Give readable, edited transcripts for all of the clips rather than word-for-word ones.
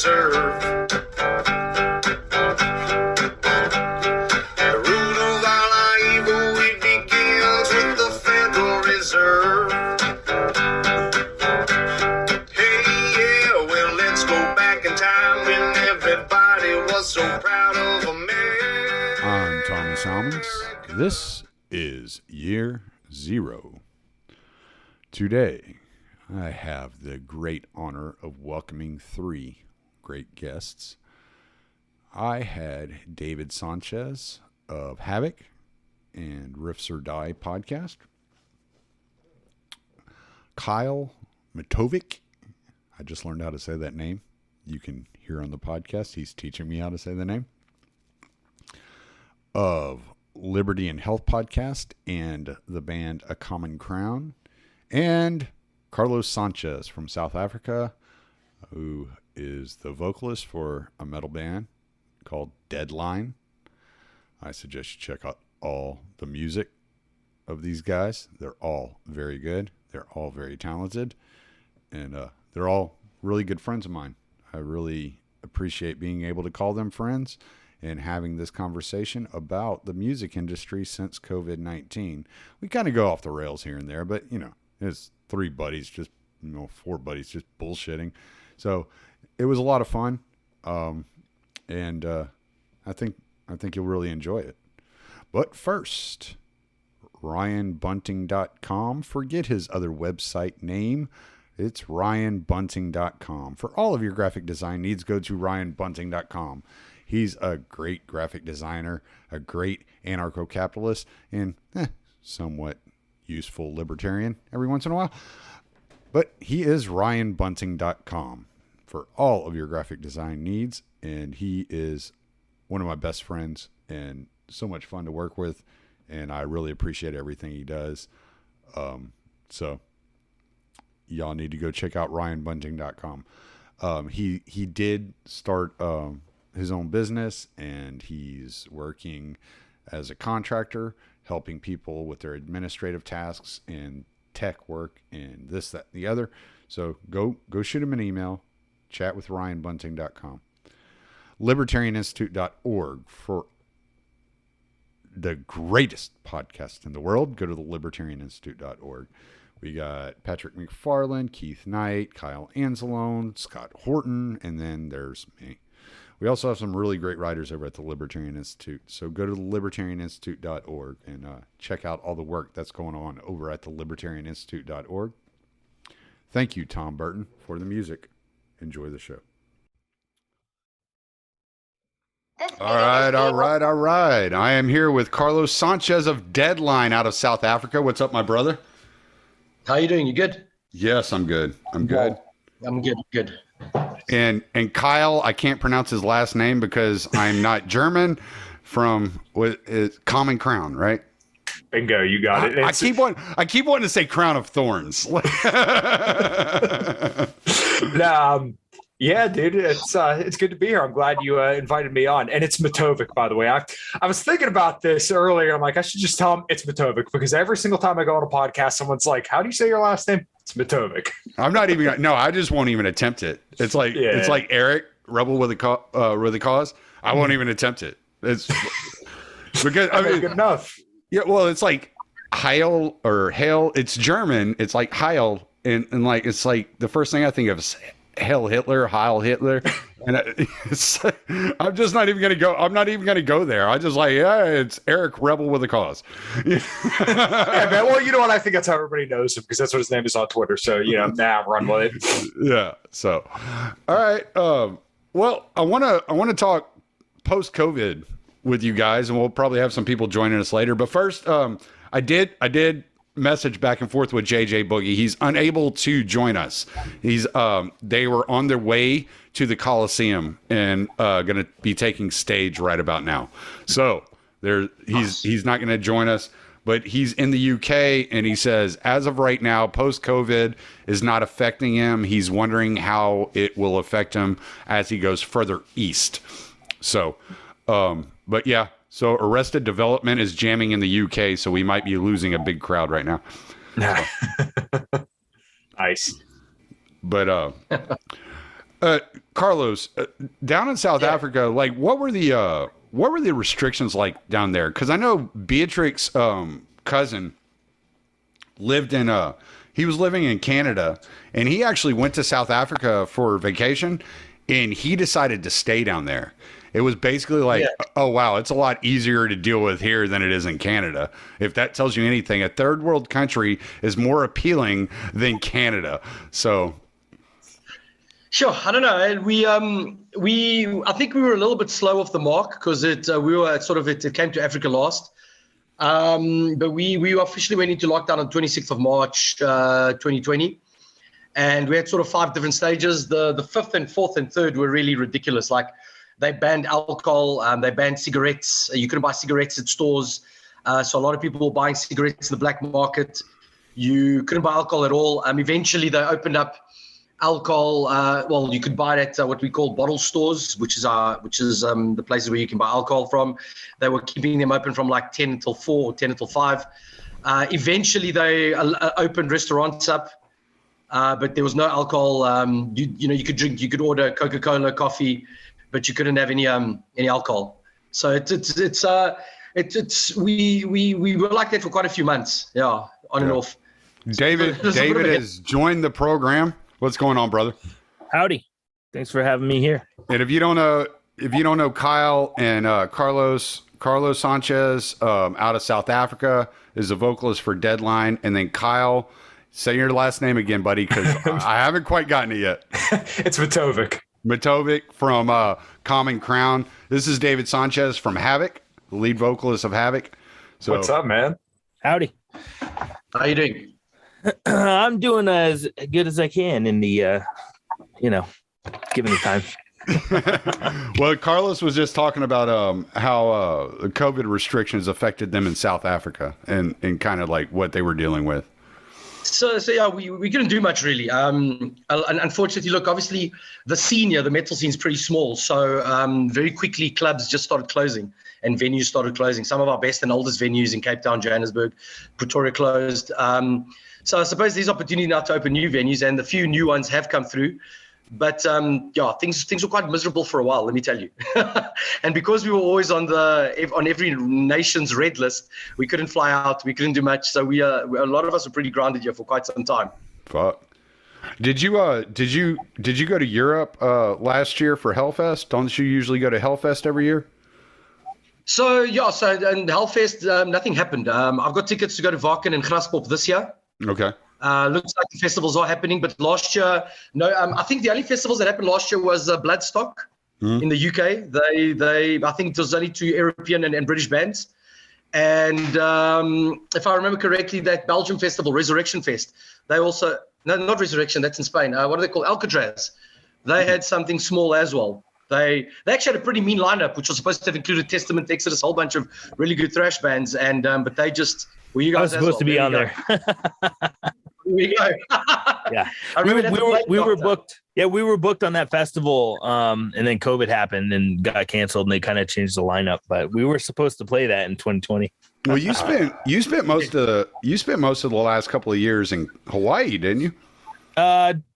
Reserve. The root of all our evil, it begins with the Federal Reserve. Hey, yeah, well, let's go back in time when everybody was so proud of a man. I'm Tommy Salmons. This is Year Zero. Today, I have the great honor of welcoming three great guests. I had David Sanchez of Havok and Riffs or Die podcast. Kyle Matovcik. I just learned how to say that name. You can hear on the podcast. He's teaching me how to say the name. Of Liberty and Health podcast and the band A Common Crown. And Carlos Sanchez from South Africa, who is the vocalist for a metal band called Deadline. I suggest you check out all the music of these guys. They're all very good. They're all very talented. And they're all really good friends of mine. I really appreciate being able to call them friends and having this conversation about the music industry since COVID-19. We kind of go off the rails here and there, but, you know, it's three buddies, just, you know, four buddies just bullshitting. So it was a lot of fun. And I think you'll really enjoy it. But first, RyanBunting.com. Forget his other website name. It's RyanBunting.com. For all of your graphic design needs, go to RyanBunting.com. He's a great graphic designer, a great anarcho-capitalist, and somewhat useful libertarian every once in a while. But he is RyanBunting.com for all of your graphic design needs, and he is one of my best friends and so much fun to work with, and I really appreciate everything he does. So y'all need to go check out RyanBunting.com. He did start his own business, and he's working as a contractor, helping people with their administrative tasks and tech work and this, that, and the other. So go shoot him an email, chat with RyanBunting.com. LibertarianInstitute.org for the greatest podcast in the world. Go to the LibertarianInstitute.org. We got Patrick McFarland, Keith Knight, Kyle Anzalone, Scott Horton, and then there's me. We also have some really great writers over at the Libertarian Institute. So go to the libertarianinstitute.org and check out all the work that's going on over at the libertarianinstitute.org. Thank you, Tom Burton, for the music. Enjoy the show. All right. I am here with Carlos Sanchez of Deadline out of South Africa. What's up, my brother? How you doing? You good? Yes, I'm good. I'm good. And Kyle, I can't pronounce his last name because I'm not German. From what is Common Crown, right? Bingo, you got it. I keep wanting to say Crown of Thorns. Yeah, dude, it's good to be here. I'm glad you invited me on, and it's Matovcik, by the way. I was thinking about this earlier. I'm like, I should just tell him it's Matovcik, because every single time I go on a podcast, someone's like, "How do you say your last name?" It's Matovcik. I'm not even. No, I just won't even attempt it. It's like It's like Eric, rebel with a cause. I won't even attempt it. It's because I mean, good enough. Yeah, well, it's like Heil or Hail. It's German. It's like Heil, and like it's like the first thing I think of is Heil Hitler, and I'm just not even gonna go. I'm not even gonna go there. I just like, it's Eric, rebel with a cause. Yeah, man. Well, you know what? I think that's how everybody knows him, because that's what his name is on Twitter. So run with it. Yeah. So, all right. Well, I want to talk post COVID with you guys, and we'll probably have some people joining us later. But first, I did message back and forth with JJ Boogie. He's unable to join us. They were on their way to the Coliseum and going to be taking stage right about now. So he's not going to join us, but he's in the UK, and he says as of right now, post COVID is not affecting him. He's wondering how it will affect him as he goes further east. So, but yeah. So Arrested Development is jamming in the UK, so we might be losing a big crowd right now. Nice. But Carlos, down in South Africa, like what were the restrictions like down there? Because I know Beatrix's cousin lived in he was living in Canada, and he actually went to South Africa for vacation, and he decided to stay down there. It was basically like, oh wow, it's a lot easier to deal with here than it is in Canada. If that tells you anything, a third world country is more appealing than Canada. So. Sure, I don't know. I think we were a little bit slow off the mark because it came to Africa last. But we officially went into lockdown on 26th of March, 2020. And we had sort of 5 different stages. The 5th and 4th and 3rd were really ridiculous. Like they banned alcohol, they banned cigarettes. You couldn't buy cigarettes at stores. So a lot of people were buying cigarettes in the black market. You couldn't buy alcohol at all. Eventually they opened up alcohol. Well, you could buy it at what we call bottle stores, which is the places where you can buy alcohol from. They were keeping them open from like 10 until 4 or 10 until 5. Eventually they opened restaurants up, but there was no alcohol. You could drink, you could order Coca-Cola, coffee, but you couldn't have any alcohol. So we were like that for quite a few months. Yeah, on and off. David has joined the program. What's going on, brother? Howdy. Thanks for having me here. And if you don't know Kyle and Carlos Sanchez out of South Africa is a vocalist for Deadline. And then Kyle, say your last name again, buddy, because I haven't quite gotten it yet. It's Matovcik. Matovcik from Common Crown. This is David Sanchez from Havok, the lead vocalist of Havok. So, what's up, man? Howdy. How you doing? I'm doing as good as I can in the, given the time. Well, Carlos was just talking about how the COVID restrictions affected them in South Africa and kind of like what they were dealing with. So yeah, we couldn't do much really. Unfortunately, look, obviously the metal scene is pretty small. So very quickly clubs just started closing and venues started closing. Some of our best and oldest venues in Cape Town, Johannesburg, Pretoria closed. So I suppose there's opportunity now to open new venues, and the few new ones have come through. But things were quite miserable for a while, let me tell you. And because we were always on every nation's red list, we couldn't fly out, we couldn't do much. So a lot of us were pretty grounded here for quite some time. Fuck. Did you go to Europe last year for Hellfest? Don't you usually go to Hellfest every year? So and Hellfest, nothing happened. I've got tickets to go to Wacken and Graspop this year. Okay. Looks like the festivals are happening, but last year, no. I think the only festivals that happened last year was Bloodstock in the UK. I think it was only 2 European and British bands. And if I remember correctly, that Belgium festival, Resurrection Fest, they also, no, not Resurrection, that's in Spain. What are they called? Alcatraz. They had something small as well. They actually had a pretty mean lineup, which was supposed to have included Testament, Exodus, a whole bunch of really good thrash bands, and but they just. Well, you guys I was supposed to be on there. Here we go. Yeah, we were booked. Yeah, we were booked on that festival, and then COVID happened and got canceled, and they kind of changed the lineup. But we were supposed to play that in 2020. Well, you spent most of the last couple of years in Hawaii, didn't you?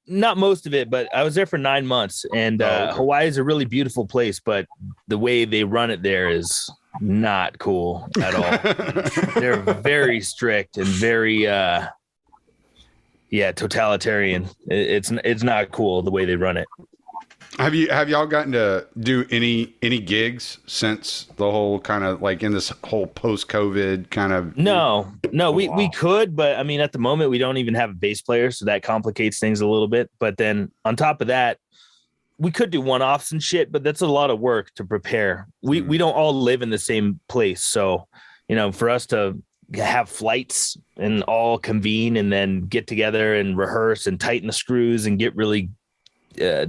Not most of it, but I was there for 9 months, and okay. Hawaii is a really beautiful place, but the way they run it there is not cool at all. They're very strict and very totalitarian. It's not cool the way they run it. Have y'all gotten to do any gigs since the whole kind of like in this whole post-COVID kind of? No, we could, but I mean, at the moment we don't even have a bass player, so that complicates things a little bit. But then on top of that, we could do one-offs and shit, but that's a lot of work to prepare. We don't all live in the same place, so for us to have flights and all convene and then get together and rehearse and tighten the screws and get really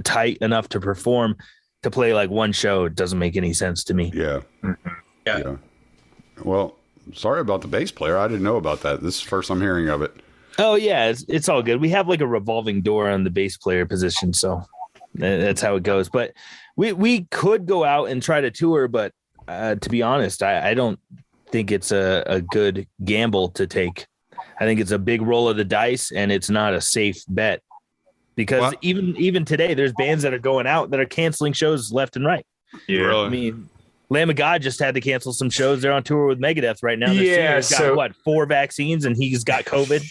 tight enough to perform, to play like one show, it doesn't make any sense to me. Yeah. Well, sorry about the bass player. I didn't know about that. This is the first I'm hearing of it. Oh yeah, it's all good. We have like a revolving door on the bass player position, so that's how it goes. But we could go out and try to tour, but to be honest, I don't think it's a good gamble to take. I think it's a big roll of the dice, and it's not a safe bet. because What? even today, there's bands that are going out that are canceling shows left and right. Yeah. Really? I mean, Lamb of God just had to cancel some shows. They're on tour with Megadeth right now. Their Yeah, singer's got 4 vaccines, and he's got COVID.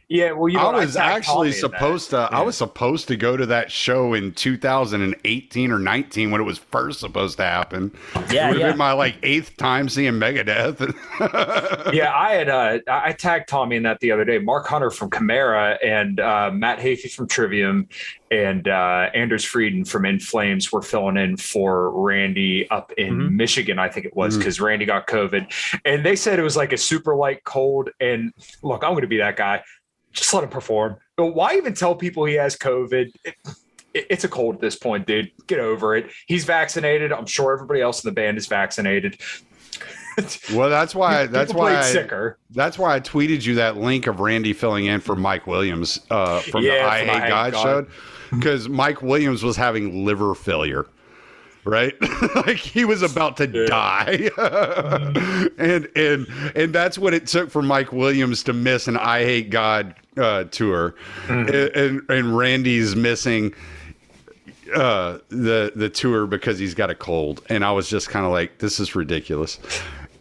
Yeah, well, I was actually supposed supposed to. I was supposed to go to that show in 2018 or 19 when it was first supposed to happen. Yeah, it would yeah. have been my like 8th time seeing Megadeth. Yeah, I tagged Tommy in that the other day. Mark Hunter from Chimera and Matt Hafey from Trivium and Anders Frieden from In Flames were filling in for Randy up in Michigan, I think it was, because Randy got COVID. And they said it was like a super light cold. And look, I'm going to be that guy. Just let him perform. But why even tell people he has COVID? It's a cold at this point, dude. Get over it. He's vaccinated. I'm sure everybody else in the band is vaccinated. Well, that's why I tweeted you that link of Randy filling in for Mike Williams from the I Hate God show, because Mike Williams was having liver failure. Right, like he was about to die, and that's what it took for Mike Williams to miss an I Hate God tour, and Randy's missing the tour because he's got a cold, and I was just kind of like, this is ridiculous.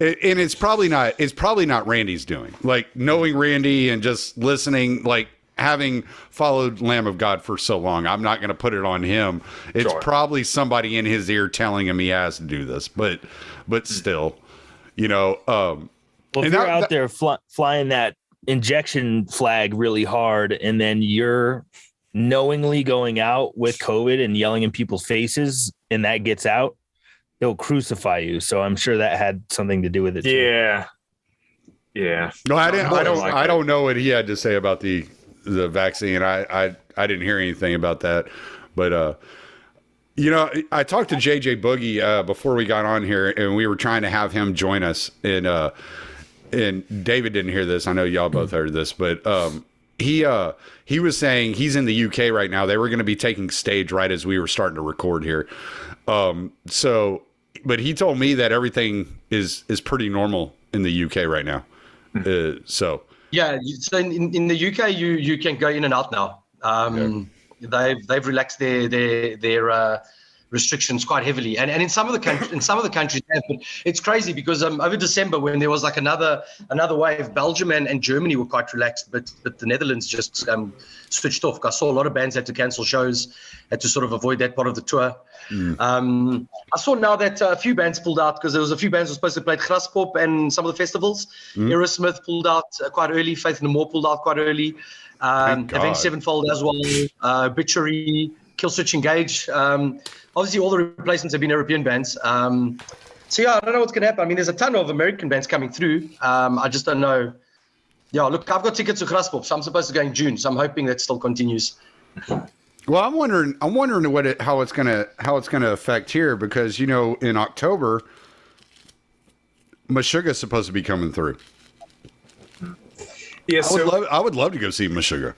And it's probably not Randy's doing. Like, knowing Randy and just listening, like, having followed Lamb of God for so long, I'm not going to put it on him. It's probably somebody in his ear telling him he has to do this, but still, you know. Well, if you're out there flying that injection flag really hard, and then you're knowingly going out with COVID and yelling in people's faces, and that gets out, they'll crucify you. So I'm sure that had something to do with it too. Yeah. No, I don't know what he had to say about the vaccine. I didn't hear anything about that, but you know, I talked to JJ Boogie before we got on here, and we were trying to have him join us, and David didn't hear this. I know y'all both heard this, but he was saying he's in the UK right now. They were going to be taking stage right as we were starting to record here. But he told me that everything is pretty normal in the UK right now. So in the UK you can go in and out now. They've relaxed their restrictions quite heavily, and in some of the countries have, but it's crazy because over December, when there was like another wave, Belgium and Germany were quite relaxed, but the Netherlands just switched off. I saw a lot of bands had to cancel shows, had to sort of avoid that part of the tour. I saw now that a few bands pulled out, because there was a few bands who were supposed to play at Graspop and some of the festivals. Aerosmith pulled out quite early. Faith No More pulled out quite early. Avenged Sevenfold as well. Obituary, Killswitch Engage. Obviously, all the replacements have been European bands. So yeah, I don't know what's going to happen. I mean, there's a ton of American bands coming through. I just don't know. Yeah, look, I've got tickets to Graspop, so I'm supposed to go in June. So I'm hoping that still continues. Well, I'm wondering how it's gonna affect here, because, you know, in October, Meshuggah's supposed to be coming through. Yeah, I would love to go see Meshuggah.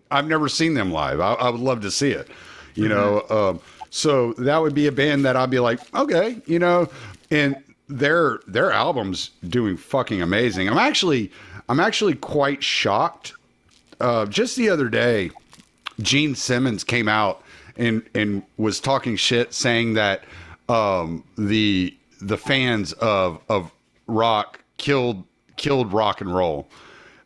I've never seen them live. I would love to see it. You know, so that would be a band that I'd be like, okay, you know, and their album's doing fucking amazing. I'm actually quite shocked. Just the other day, Gene Simmons came out and was talking shit, saying that the fans of rock killed rock and roll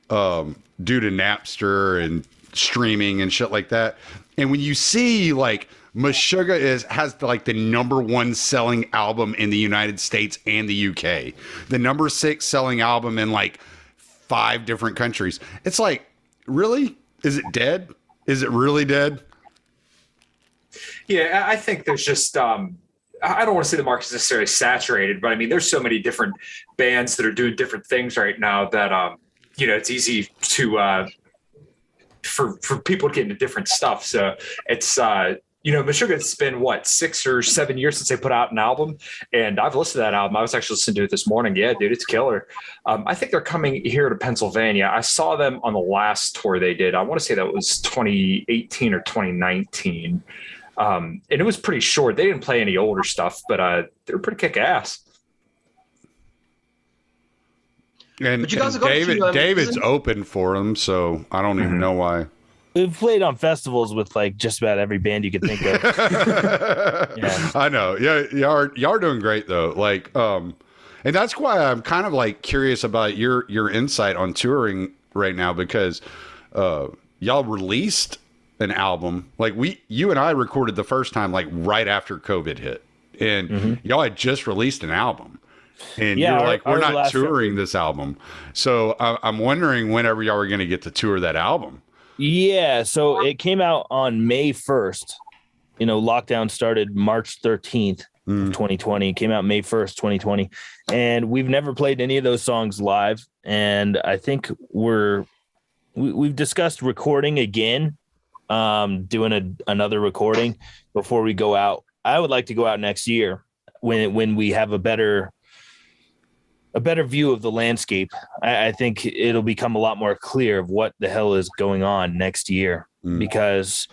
due to Napster and streaming and shit like that. And when you see, like, Meshuggah has like the #1 selling album in the United States and the UK, the #6 selling album in like 5 different countries, it's like, really? Is it dead? Is it really dead? Yeah, I think there's just I don't want to say the market's necessarily saturated, but I mean, there's so many different bands that are doing different things right now that you know, it's easy to for people to get into different stuff. So it's you know, Meshuggah, it's been what, 6 or 7 years since they put out an album, and I've listened to that album. I was actually listening to it this morning. Yeah, dude, it's killer. I think they're coming here to Pennsylvania. I saw them on the last tour they did. I want to say that was 2018 or 2019. And it was pretty short. They didn't play any older stuff, but they were pretty kick ass. And, but you guys and David's open for them, so I don't even know why. We've played on festivals with like just about every band you could think of. Yeah. I know. Yeah, y'all are doing great though. Like, and that's why I'm kind of like curious about your insight on touring right now, because y'all released an album. Like you and I recorded the first time like right after COVID hit, and y'all had just released an album. And you're like, we're not touring this album. So I'm wondering whenever y'all are going to get to tour that album. Yeah. So it came out on May 1st. You know, lockdown started March 13th of 2020. It came out May 1st, 2020. And we've never played any of those songs live. And I think we've discussed recording again, doing another recording before we go out. I would like to go out next year when we have a better view of the landscape. I think it'll become a lot more clear of what the hell is going on next year, because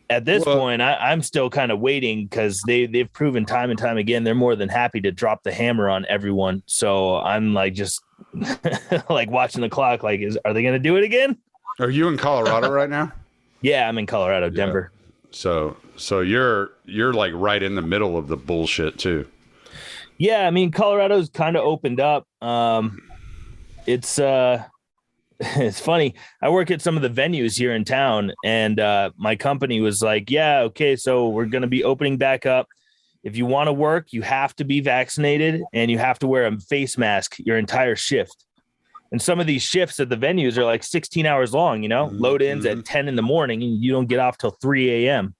at this point I'm still kind of waiting, because they've proven time and time again, they're more than happy to drop the hammer on everyone. So I'm like, just like watching the clock, like, are they going to do it again? Are you in Colorado right now? Yeah, I'm in Colorado, Denver. Yeah. So you're like right in the middle of the bullshit too. Yeah, I mean, Colorado's kind of opened up. It's funny. I work at some of the venues here in town, and my company was like, yeah, okay, so we're going to be opening back up. If you want to work, you have to be vaccinated, and you have to wear a face mask your entire shift. And some of these shifts at the venues are like 16 hours long, you know, load-ins at 10 in the morning, and you don't get off till 3 a.m.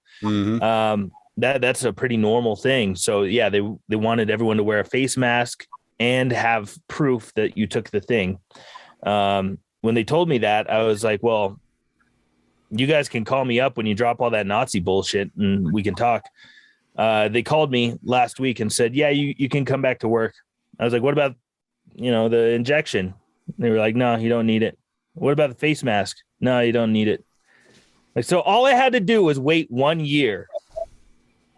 That's a pretty normal thing. So yeah, they wanted everyone to wear a face mask and have proof that you took the thing. When they told me that, I was like, well, you guys can call me up when you drop all that Nazi bullshit and we can talk. They called me last week and said, yeah, you can come back to work. I was like, what about, the injection? They were like, no, you don't need it. What about the face mask? No, you don't need it. Like, so all I had to do was wait 1 year,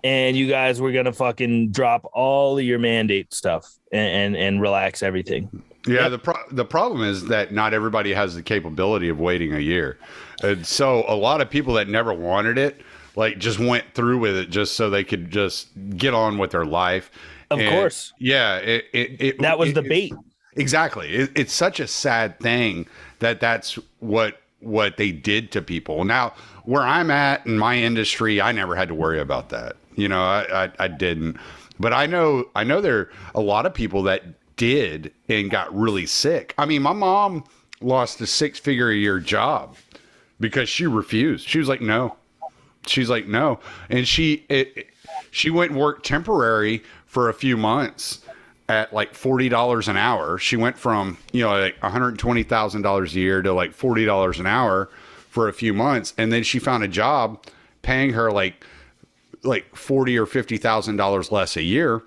and you guys were going to fucking drop all of your mandate stuff and relax everything. Yeah. Yep. The problem is that not everybody has the capability of waiting a year. And so a lot of people that never wanted it, like, just went through with it just so they could just get on with their life. Of course. Yeah. That was the bait. Exactly. It's such a sad thing that's what they did to people. Now, where I'm at in my industry, I never had to worry about that. I didn't. But I know there are a lot of people that did and got really sick. I mean, my mom lost a 6-figure-a-year job because she refused. She was like, no. She's like, no. And she went and worked temporary for a few months at like $40 an hour. She went from, like $120,000 a year to like $40 an hour for a few months. And then she found a job paying her like $40,000 or $50,000 less a year.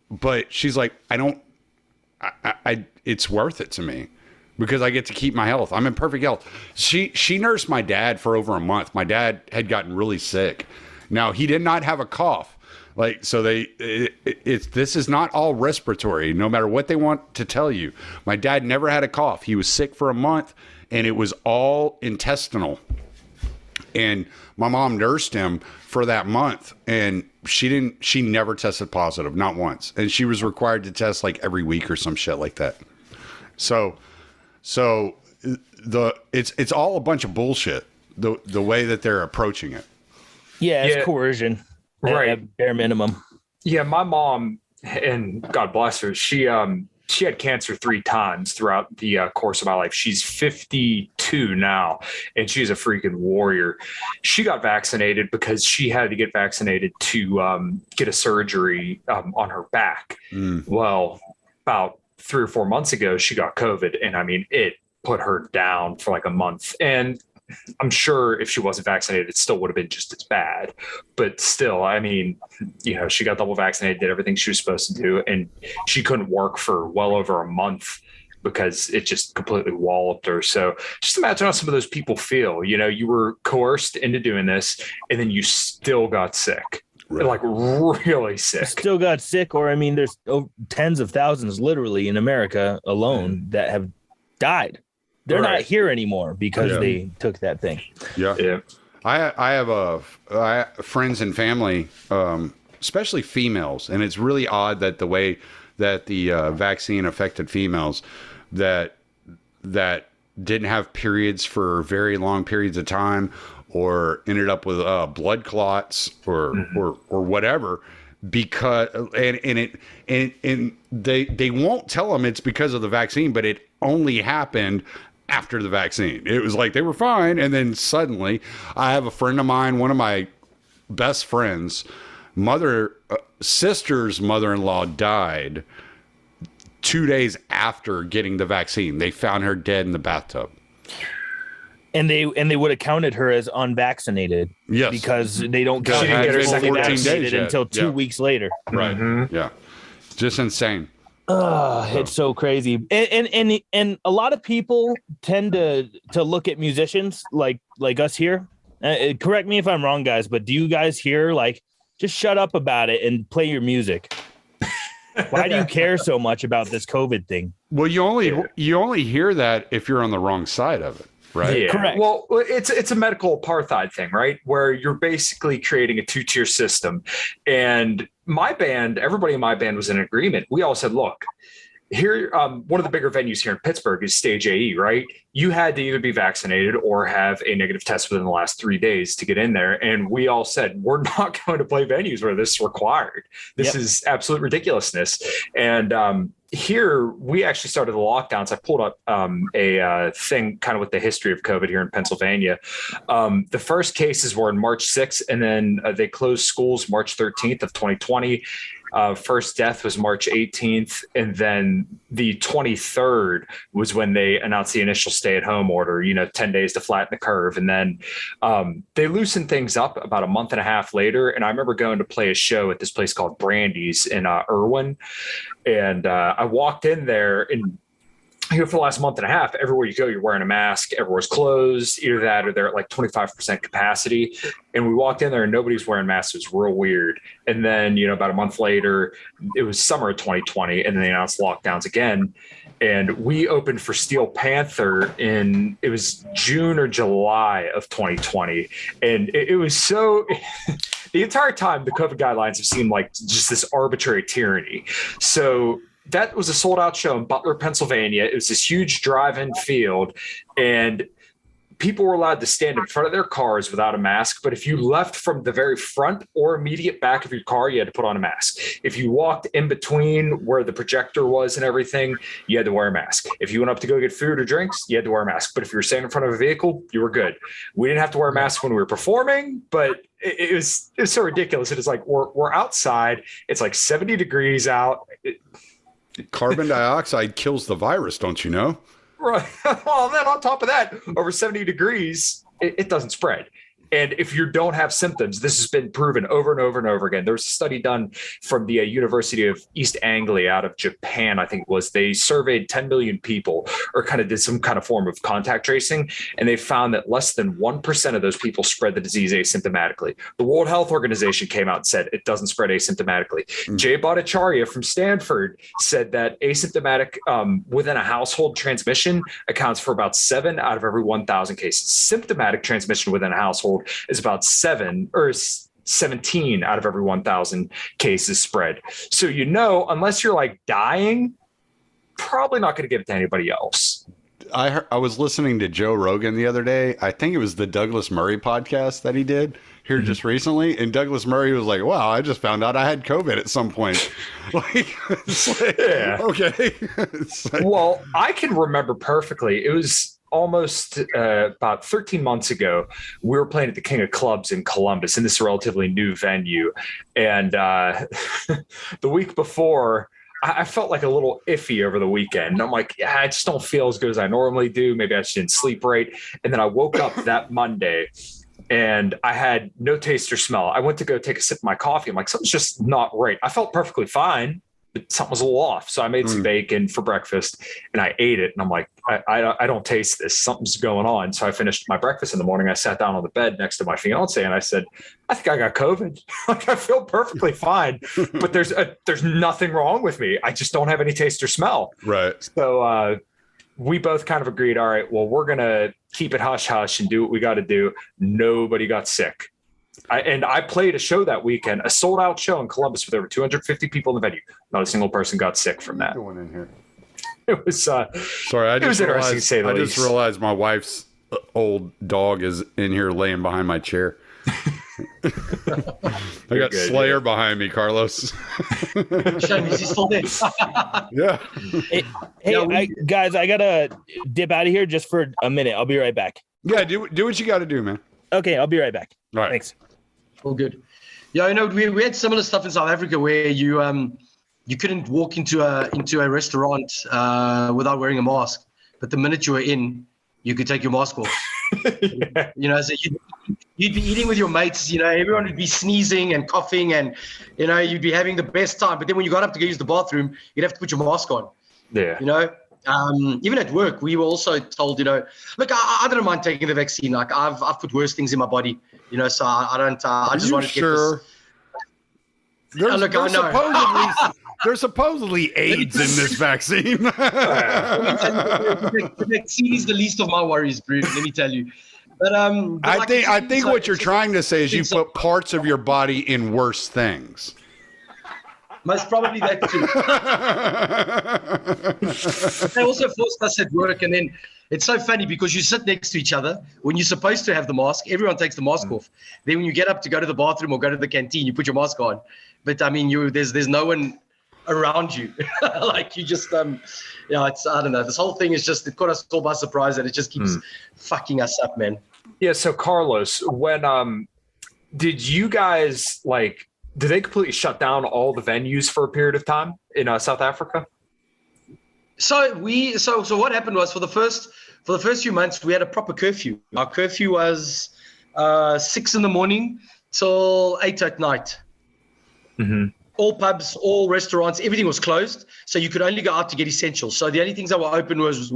But she's like, it's worth it to me because I get to keep my health. I'm in perfect health. She nursed my dad for over a month. My dad had gotten really sick. Now, he did not have a cough. Like, so this is not all respiratory, no matter what they want to tell you. My dad never had a cough. He was sick for a month, and it was all intestinal. And my mom nursed him for that month, and she never tested positive, not once. And she was required to test like every week or some shit like that. So it's all a bunch of bullshit, the way that they're approaching it. Yeah, it's coercion. Right. At bare minimum. Yeah, my mom, and God bless her, she had cancer 3 times throughout the course of my life. She's 52 now, and she's a freaking warrior. She got vaccinated because she had to get vaccinated to get a surgery on her back. Well, about 3 or 4 months ago, she got COVID, and I mean, it put her down for like a month. And I'm sure if she wasn't vaccinated, it still would have been just as bad. But still, I mean, she got double vaccinated, did everything she was supposed to do, and she couldn't work for well over a month because it just completely walloped her. So just imagine how some of those people feel. You were coerced into doing this, and then you still got sick. Right. Like really sick. Still got sick, or I mean, there's tens of thousands literally in America alone that have died. they're not here anymore because they took that thing. Yeah. I have friends and family, especially females, and it's really odd that the way that the vaccine affected females that didn't have periods for very long periods of time, or ended up with blood clots or whatever, because and they won't tell them it's because of the vaccine, but it only happened after the vaccine. It was like they were fine, and then suddenly, I have a friend of mine, one of my best friends, sister's mother-in-law died 2 days after getting the vaccine. They found her dead in the bathtub. And they would have counted her as unvaccinated. Yes. Because they don't count her as fully 14 vaccinated days until 2 weeks later. Right. Yeah. Just insane. It's so crazy. And a lot of people tend to look at musicians like us here. Correct me if I'm wrong, guys, but do you guys here just shut up about it and play your music? Why do you care so much about this COVID thing? Well, you only hear that if you're on the wrong side of it, right? Yeah. Correct. Well, it's a medical apartheid thing, right? Where you're basically creating a two-tier system. And my band, everybody in my band was in agreement. We all said, look, here, one of the bigger venues here in Pittsburgh is Stage AE, right? You had to either be vaccinated or have a negative test within the last 3 days to get in there. And we all said, we're not going to play venues where this is required. This is absolute ridiculousness. And here, we actually started the lockdowns. I pulled up a thing kind of with the history of COVID here in Pennsylvania. The first cases were on March 6th, and then they closed schools March 13th of 2020. First death was March 18th, and then the 23rd was when they announced the initial stay-at-home order, 10 days to flatten the curve. And then they loosened things up about a month and a half later. And I remember going to play a show at this place called Brandy's in Irwin. And I walked in there, and for the last month and a half, everywhere you go, you're wearing a mask. Everywhere's closed. Either that or they're at 25% capacity. And we walked in there and nobody's wearing masks. It was real weird. And then, about a month later, it was summer of 2020, and then they announced lockdowns again. And we opened for Steel Panther it was June or July of 2020. And it was so the entire time the COVID guidelines have seemed like just this arbitrary tyranny. So that was a sold out show in Butler, Pennsylvania. It was this huge drive-in field, and people were allowed to stand in front of their cars without a mask. But if you left from the very front or immediate back of your car, you had to put on a mask. If you walked in between where the projector was and everything, you had to wear a mask. If you went up to go get food or drinks, you had to wear a mask. But if you were standing in front of a vehicle, you were good. We didn't have to wear a mask when we were performing, but it was so ridiculous. It was like, we're outside. It's 70 degrees out. Carbon dioxide kills the virus, don't you know? Right. Well, then on top of that, over 70 degrees, it doesn't spread. And if you don't have symptoms, this has been proven over and over and over again. There was a study done from the University of East Anglia out of Japan, I think it was. They surveyed 10 million people, or kind of did some kind of form of contact tracing, and they found that less than 1% of those people spread the disease asymptomatically. The World Health Organization came out and said it doesn't spread asymptomatically. Jay Bhattacharya from Stanford said that asymptomatic within a household transmission accounts for about 7 out of every 1,000 cases. Symptomatic transmission within a household is about 7 or 17 out of every 1,000 cases spread. So, unless you're dying, probably not going to give it to anybody else. I was listening to Joe Rogan the other day. I think it was the Douglas Murray podcast that he did here just recently. And Douglas Murray was like, wow, I just found out I had COVID at some point. Yeah. Okay. Well, I can remember perfectly. It was almost about 13 months ago. We were playing at the King of Clubs in Columbus, in this relatively new venue. And the week before, I felt a little iffy over the weekend. And I'm like, yeah, I just don't feel as good as I normally do. Maybe I just didn't sleep right. And then I woke up that Monday and I had no taste or smell. I went to go take a sip of my coffee. I'm like, something's just not right. I felt perfectly fine, but something was a little off. So I made some bacon for breakfast and I ate it. And I'm like, I don't taste this. Something's going on. So I finished my breakfast in the morning. I sat down on the bed next to my fiance and I said, I think I got COVID. I feel perfectly fine, but there's nothing wrong with me. I just don't have any taste or smell. Right. So we both kind of agreed, all right, well, we're going to keep it hush hush and do what we got to do. Nobody got sick. I played a show that weekend, a sold out show in Columbus with over 250 people in the venue. Not a single person got sick from that. Going in here. It was sorry. It was interesting to say the least. I just realized my wife's old dog is in here laying behind my chair. I got good, Slayer behind me, Carlos. Shame, is he still there? Yeah. Hey, guys, I gotta dip out of here just for a minute. I'll be right back. Yeah, do what you got to do, man. Okay, I'll be right back. All right. Thanks. All good. Yeah, we had similar stuff in South Africa where you couldn't walk into a restaurant without wearing a mask, but the minute you were in, you could take your mask off. Yeah. You know, so you'd be eating with your mates, you know, everyone would be sneezing and coughing and, you know, you'd be having the best time. But then when you got up to go use the bathroom, you'd have to put your mask on. Yeah. You know, even at work, we were also told, you know, look, I don't mind taking the vaccine. Like I've put worse things in my body, you know, so I don't, I just want to get this. There's supposedly AIDS in this vaccine. The vaccine is the least of my worries, Bruce, let me tell you. But I think what you're trying to say is you put parts of your body in worse things. Most probably that too. They also forced us at work, and then it's so funny because you sit next to each other when you're supposed to have the mask. Everyone takes the mask off. Then when you get up to go to the bathroom or go to the canteen, you put your mask on. But I mean, there's no one around you. Like you just it's, I don't know. This whole thing is just, it caught us all by surprise, and it just keeps fucking us up, man. Yeah. So Carlos, when did you guys did they completely shut down all the venues for a period of time in South Africa? So what happened was for the first few months we had a proper curfew. Our curfew was 6 a.m. till 8 at night. Mm-hmm. All pubs, all restaurants, everything was closed. So you could only go out to get essentials. So the only things that were open was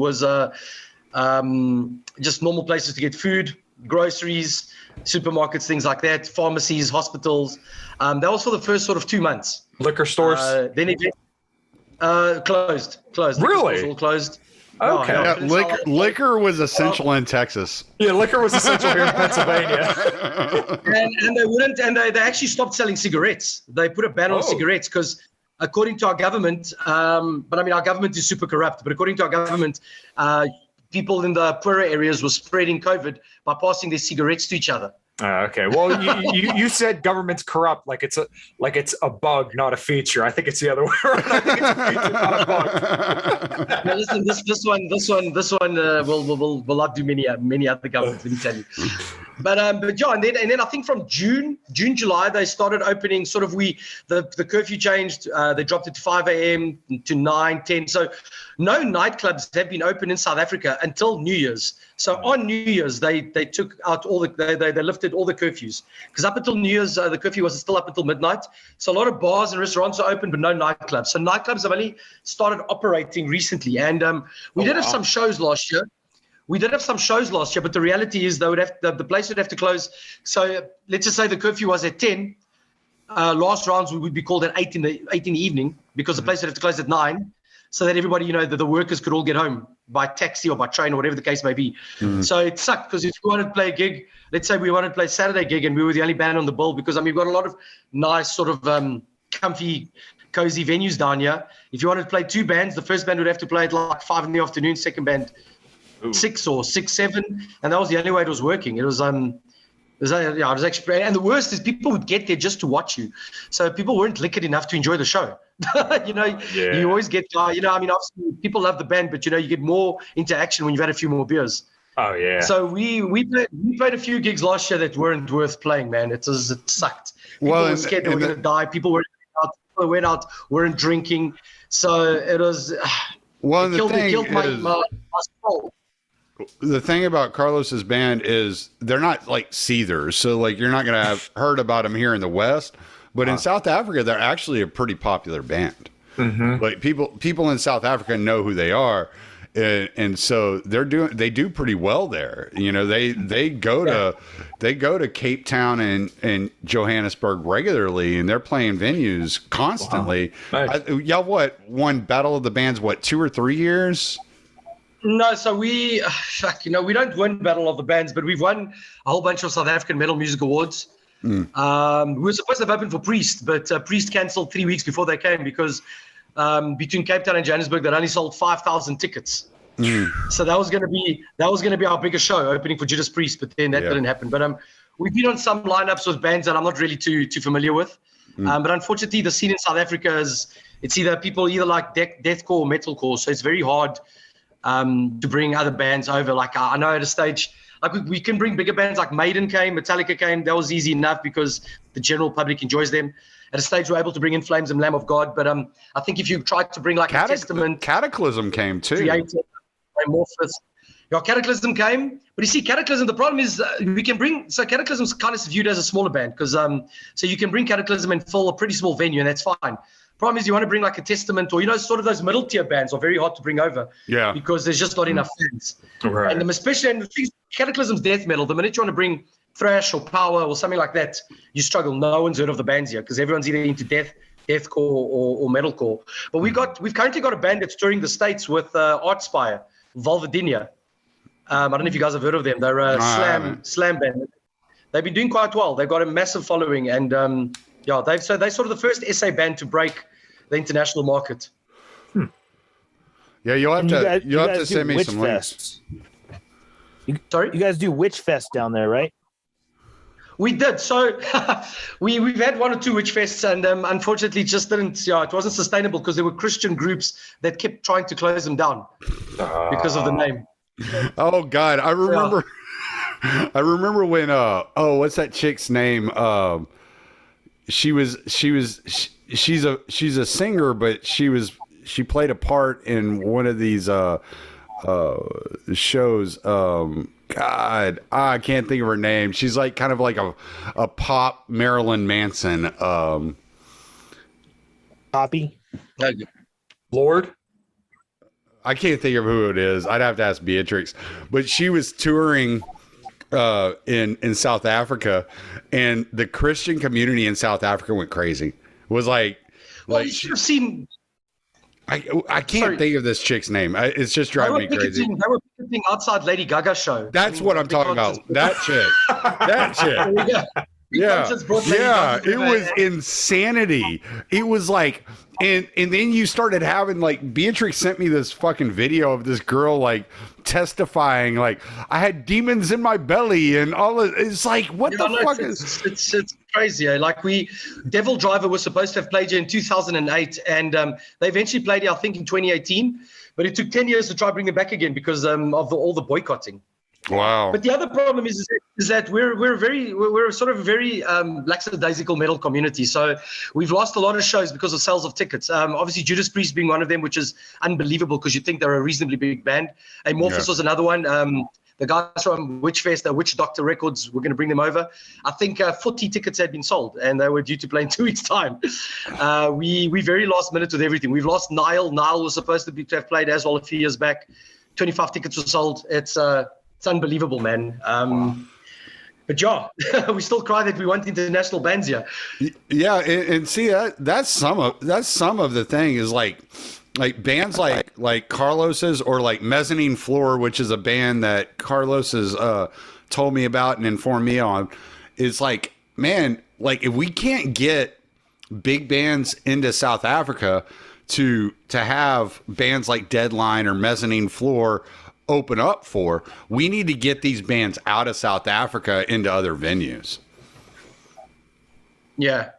just normal places to get food, groceries, supermarkets, things like that, pharmacies, hospitals. That was for the first sort of 2 months. Liquor stores? Then it closed. Really? Liquor stores all closed. Okay. No, Yeah, liquor was essential in Texas. Yeah, liquor was essential here in Pennsylvania. and they wouldn't, and they actually stopped selling cigarettes. They put a ban on cigarettes because according to our government, but I mean, our government is super corrupt, but according to our government, people in the poorer areas were spreading COVID by passing their cigarettes to each other. Okay. Well, you said government's corrupt, like it's a bug, not a feature. I think it's the other way around. I think it's a feature, not a bug. Now listen, this one will not do many other governments. Let me tell you. But yeah, and then I think from June, July they started opening. Sort of the curfew changed. They dropped it to 5 a.m. to 9, 10. So no nightclubs have been open in South Africa until New Year's. So on New Year's they took out they lifted all the curfews, because up until New Year's the curfew was still up until midnight. So a lot of bars and restaurants are open, but no nightclubs. So nightclubs have only started operating recently, and we did have some shows last year. But the reality is the place would have to close. So let's just say the curfew was at 10. Last rounds would be called at 8 in the evening, because the place would have to close at 9, so that everybody, the workers could all get home by taxi or by train or whatever the case may be. So it sucked, because if we wanted to play a gig, let's say we wanted to play a Saturday gig and we were the only band on the bill, because we've got a lot of nice sort of comfy, cozy venues down here. If you wanted to play 2 bands, the first band would have to play at like 5 in the afternoon, second band 6 or 6, 7, and that was the only way it was working. It was actually, and the worst is people would get there just to watch you, so people weren't liquored enough to enjoy the show. You always get, obviously people love the band, but you get more interaction when you've had a few more beers. Oh yeah. So we played a few gigs last year that weren't worth playing, man. It sucked. People were scared they were going to die. People went out, weren't drinking, so it was. Well, it killed my soul. The thing about Carlos's band is they're not like Seethers, so like you're not gonna have heard about them here in the West, but in South Africa they're actually a pretty popular band. Mm-hmm. Like people in South Africa know who they are, and so they do pretty well there. They go to Cape Town and Johannesburg regularly, and they're playing venues constantly. Wow. Nice. Y'all won Battle of the Bands 2 or 3 years? No, so we don't win Battle of the Bands, but we've won a whole bunch of South African Metal Music Awards. We were supposed to have opened for Priest, but Priest cancelled 3 weeks before they came because between Cape Town and Johannesburg, they only sold 5,000 tickets. So that was going to be our biggest show, opening for Judas Priest, but then that didn't happen. But we've been on some lineups with bands that I'm not really too familiar with. But unfortunately, the scene in South Africa it's either people like deathcore or metalcore, so it's very hard to bring other bands over. Like I know at a stage, like we can bring bigger bands, like Maiden came, Metallica came. That was easy enough because the general public enjoys them. At a stage, we're able to bring in Flames and Lamb of God. But I think if you try to bring like a Testament, Cataclysm came too. Amorphous. Yeah, Cataclysm came, but you see, Cataclysm. The problem is we can bring. So Cataclysm's kind of viewed as a smaller band because so you can bring Cataclysm and fill a pretty small venue, and that's fine. Problem is, you want to bring like a Testament or sort of those middle tier bands are very hard to bring over. Yeah. Because there's just not enough fans. Right. And especially in Cataclysm's death metal. The minute you want to bring thrash or power or something like that, you struggle. No one's heard of the bands here because everyone's either into deathcore or metalcore. But we've currently got a band that's touring the States with Artspire, Vulvodynia. I don't know if you guys have heard of them. They're a slam band. They've been doing quite well. They've got a massive following, and they're sort of the first SA band to break the international market. Yeah, you'll have to send me some links. Sorry, you guys do Witch Fest down there, right? We did. So we've had 1 or 2 witch fests, and unfortunately, it just didn't. It wasn't sustainable because there were Christian groups that kept trying to close them down because of the name. Oh God, I remember. I remember when. What's that chick's name? She's a singer, but she played a part in one of these shows. God, I can't think of her name. She's like kind of like a pop Marilyn Manson. Poppy? Lord? I can't think of who it is. I'd have to ask Beatrix. But she was touring in South Africa, and the Christian community in South Africa went crazy. It was like you should have seen. I can't think of this chick's name. It's just driving me crazy. They were picketing outside Lady Gaga's show. That's what I'm talking about. That chick. That chick. Yeah, it was insanity. It was like, and then you started having like Beatrix sent me this fucking video of this girl like testifying like I had demons in my belly and all this. It's like what the fuck is it's crazy. Like Devil Driver was supposed to have played here in 2008, and they eventually played here I think in 2018, but it took 10 years to try to bring them back again because of all the boycotting. Wow. But the other problem is that we're sort of a very lackadaisical metal community. So we've lost a lot of shows because of sales of tickets. Obviously, Judas Priest being one of them, which is unbelievable because you think they're a reasonably big band. Amorphous was another one. The guys from Witchfest, Witch Doctor Records, we're going to bring them over. I think 40 tickets had been sold, and they were due to play in 2 weeks' time. We very last minute with everything. We've lost Nile. Nile was supposed to have played as well a few years back. 25 tickets were sold. It's unbelievable, man. But we still cry that we want international bands here. Yeah, and see that's some of the thing is like bands like Carlos's or like Mezzanine Floor, which is a band that Carlos has told me about and informed me on. It's like, man, like if we can't get big bands into South Africa to have bands like Deadline or Mezzanine Floor open up for, we need to get these bands out of South Africa into other venues. Yeah.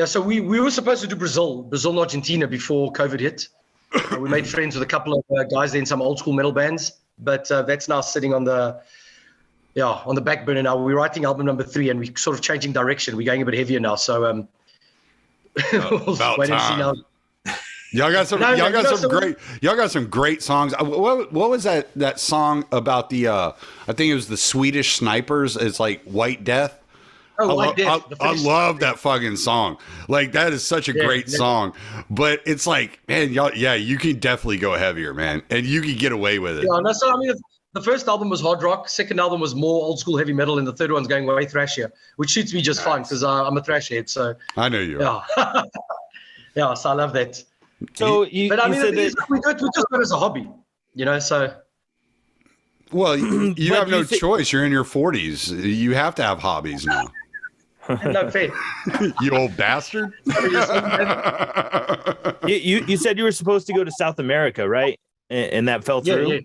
So we were supposed to do Brazil and Argentina before COVID hit. We made friends with a couple of guys there in some old school metal bands, but that's now sitting on the back burner now. We're writing album number 3 and we're sort of changing direction. We're going a bit heavier now. So we'll wait and see now. Y'all got some great songs. What was that song about the I think it was the Swedish Snipers? It's like White Death. Oh, White Death. I love that fucking song. Like that is such a great song. But it's like, man, you can definitely go heavier, man. And you can get away with it. Yeah, no, so I mean the first album was hard rock, second album was more old school heavy metal, and the third one's going way thrashier, which suits me just fine because I'm a thrash head. So I know you are. Yeah, so I love that. So we just do it as a hobby. So. Well, you But have no you thi- choice. You're in your 40s. You have to have hobbies now. No fair. You old bastard. You said you were supposed to go to South America, right? And that fell through.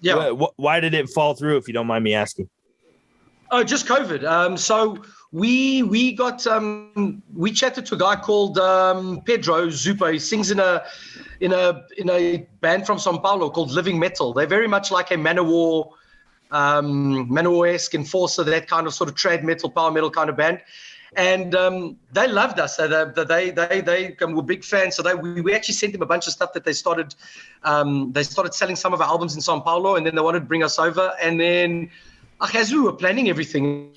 Yeah. Why did it fall through, if you don't mind me asking? Oh, just COVID. So we got we chatted to a guy called Pedro Zupa. He sings in a band from São Paulo called Living Metal. They're very much like a Manowar, Manowar-esque Enforcer, that kind of sort of trad metal, power metal kind of band. And they loved us. So they were big fans. So we actually sent them a bunch of stuff that they started selling some of our albums in São Paulo, and then they wanted to bring us over. And then as we were planning everything,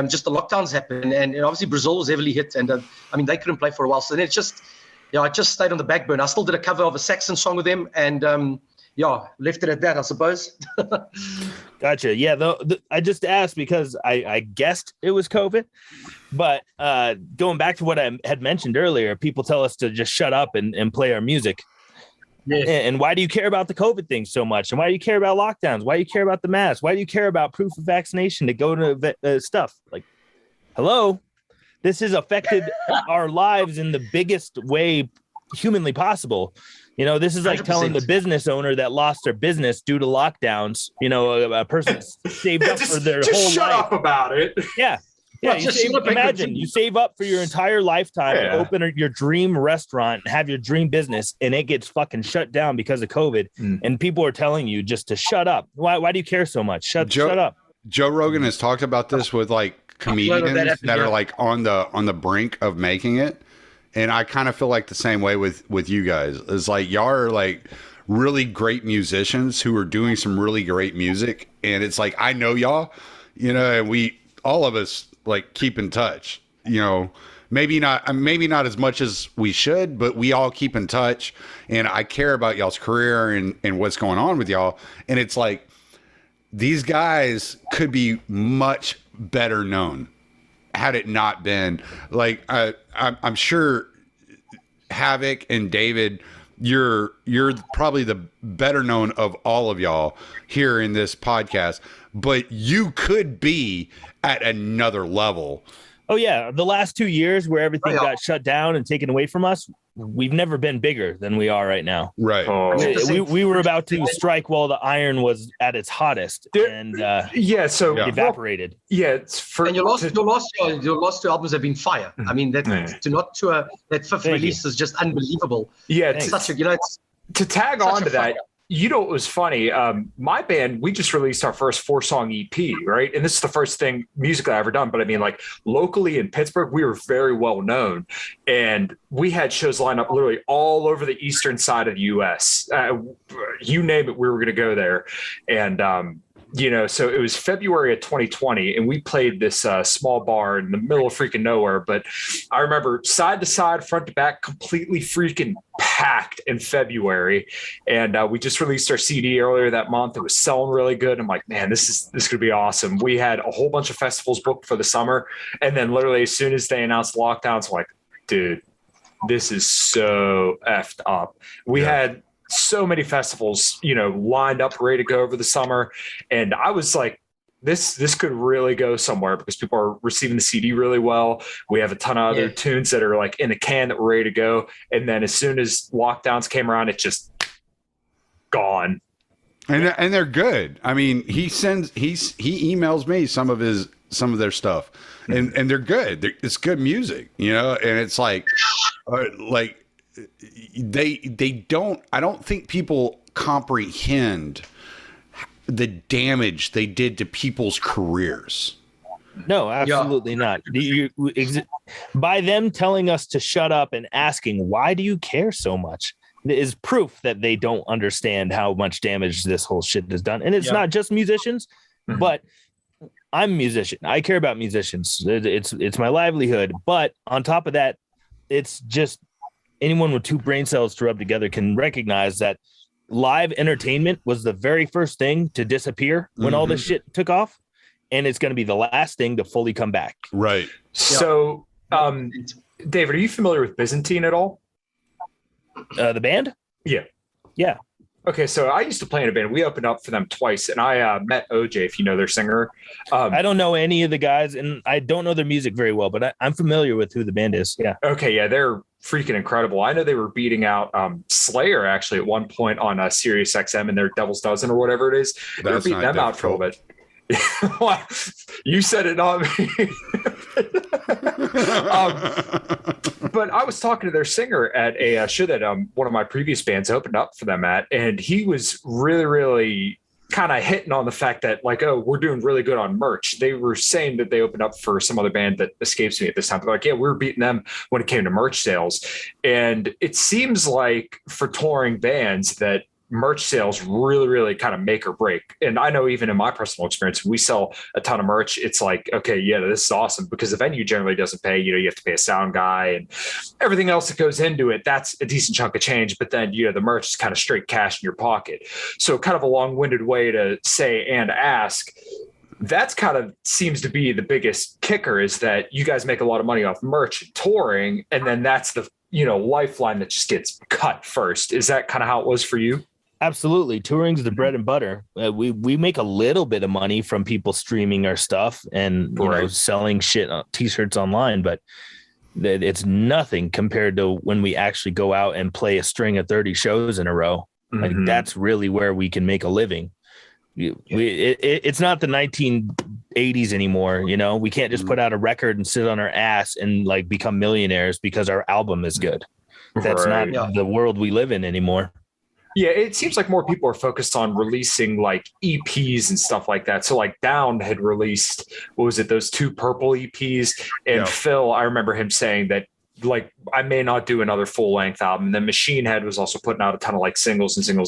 just the lockdowns happened, and obviously Brazil was heavily hit, and they couldn't play for a while. So then I just stayed on the back burner. I still did a cover of a Saxon song with them, and left it at that, I suppose. Gotcha. Yeah, I just asked because I guessed it was COVID, but going back to what I had mentioned earlier, people tell us to just shut up and play our music. Yeah. And why do you care about the COVID thing so much? And why do you care about lockdowns? Why do you care about the mask? Why do you care about proof of vaccination to go to stuff? Like, hello, this has affected our lives in the biggest way humanly possible. This is like 100%. telling the business owner that lost their business due to lockdowns. A person saved up for their whole shut life. up about it. Yeah. Yeah, imagine you save up for your entire lifetime to open your dream restaurant, have your dream business, and it gets fucking shut down because of COVID. And people are telling you just to shut up. Why do you care so much? Shut up. Joe Rogan has talked about this with like comedians that are like on the brink of making it. And I kind of feel like the same way with you guys. It's like y'all are like really great musicians who are doing some really great music. And it's like, I know y'all, and all of us like keep in touch, maybe not as much as we should, but we all keep in touch, and I care about y'all's career and what's going on with y'all. And it's like, these guys could be much better known had it not been like, I'm sure Havok and David, you're probably the better known of all of y'all here in this podcast, but you could be at another level. Oh yeah, the last 2 years where everything got shut down and taken away from us, we've never been bigger than we are right now. Right. We were about to strike while the iron was at its hottest, and so evaporated. And your last two albums have been fire. I mean, that fifth release is just unbelievable. Yeah, it's such a to tag on to that. What was funny? My band, we just released our first 4-song EP, right? And this is the first thing musically I've ever done. But I mean, like locally in Pittsburgh, we were very well known, and we had shows lined up literally all over the eastern side of the U.S. You name it, we were going to go there, and so it was February of 2020, and we played this small bar in the middle of freaking nowhere. But I remember side to side, front to back, completely freaking packed in February. And we just released our CD earlier that month. It was selling really good. I'm like, man, this could be awesome. We had a whole bunch of festivals booked for the summer. And then literally as soon as they announced lockdowns, I'm like, dude, this is so effed up. We had so many festivals, lined up, ready to go over the summer. And I was like, this could really go somewhere because people are receiving the CD really well. We have a ton of other tunes that are like in the can that were ready to go. And then as soon as lockdowns came around, it's just gone. And they're good. I mean, he emails me some of their stuff, and they're good. It's good music, and it's like they don't. I don't think people comprehend the damage they did to people's careers. No, absolutely not. By them telling us to shut up and asking, why do you care so much, is proof that they don't understand how much damage this whole shit has done. And it's not just musicians, but I'm a musician. I care about musicians. It's my livelihood. But on top of that, it's just anyone with two brain cells to rub together can recognize that live entertainment was the very first thing to disappear when all this shit took off. And it's going to be the last thing to fully come back. Right. So, David, are you familiar with Byzantine at all? The band? Yeah. Yeah. Okay, so I used to play in a band. We opened up for them twice, and I met OJ, if you know their singer. I don't know any of the guys, and I don't know their music very well, but I'm familiar with who the band is. Yeah. Okay, yeah, they're freaking incredible. I know they were beating out Slayer actually at one point on Sirius XM in their Devil's Dozen or whatever it is. They were beating them out for a little bit. You said it, not me. But I was talking to their singer at a show that one of my previous bands opened up for them at, and he was really, really kind of hitting on the fact that, like, oh, we're doing really good on merch. They were saying that they opened up for some other band that escapes me at this time. They're like, yeah, we were beating them when it came to merch sales. And it seems like for touring bands that merch sales really, really kind of make or break. And I know even in my personal experience, we sell a ton of merch. It's like, okay, yeah, this is awesome, because the venue generally doesn't pay, you have to pay a sound guy and everything else that goes into it. That's a decent chunk of change. But then, the merch is kind of straight cash in your pocket. So kind of a long-winded way to say and ask, that's kind of seems to be the biggest kicker, is that you guys make a lot of money off merch and touring. And then that's the, lifeline that just gets cut first. Is that kind of how it was for you? Absolutely. Touring's the bread and butter. We make a little bit of money from people streaming our stuff and selling shit t-shirts online, but it's nothing compared to when we actually go out and play a string of 30 shows in a row. Like that's really where we can make a living. It's not the 1980s anymore. We can't just put out a record and sit on our ass and like become millionaires because our album is good. That's not the world we live in anymore. Yeah, it seems like more people are focused on releasing like EPs and stuff like that. So like Down had released, what was it, those 2 purple EPs? And Phil, I remember him saying that, like, I may not do another full length album. And then Machine Head was also putting out a ton of like singles. And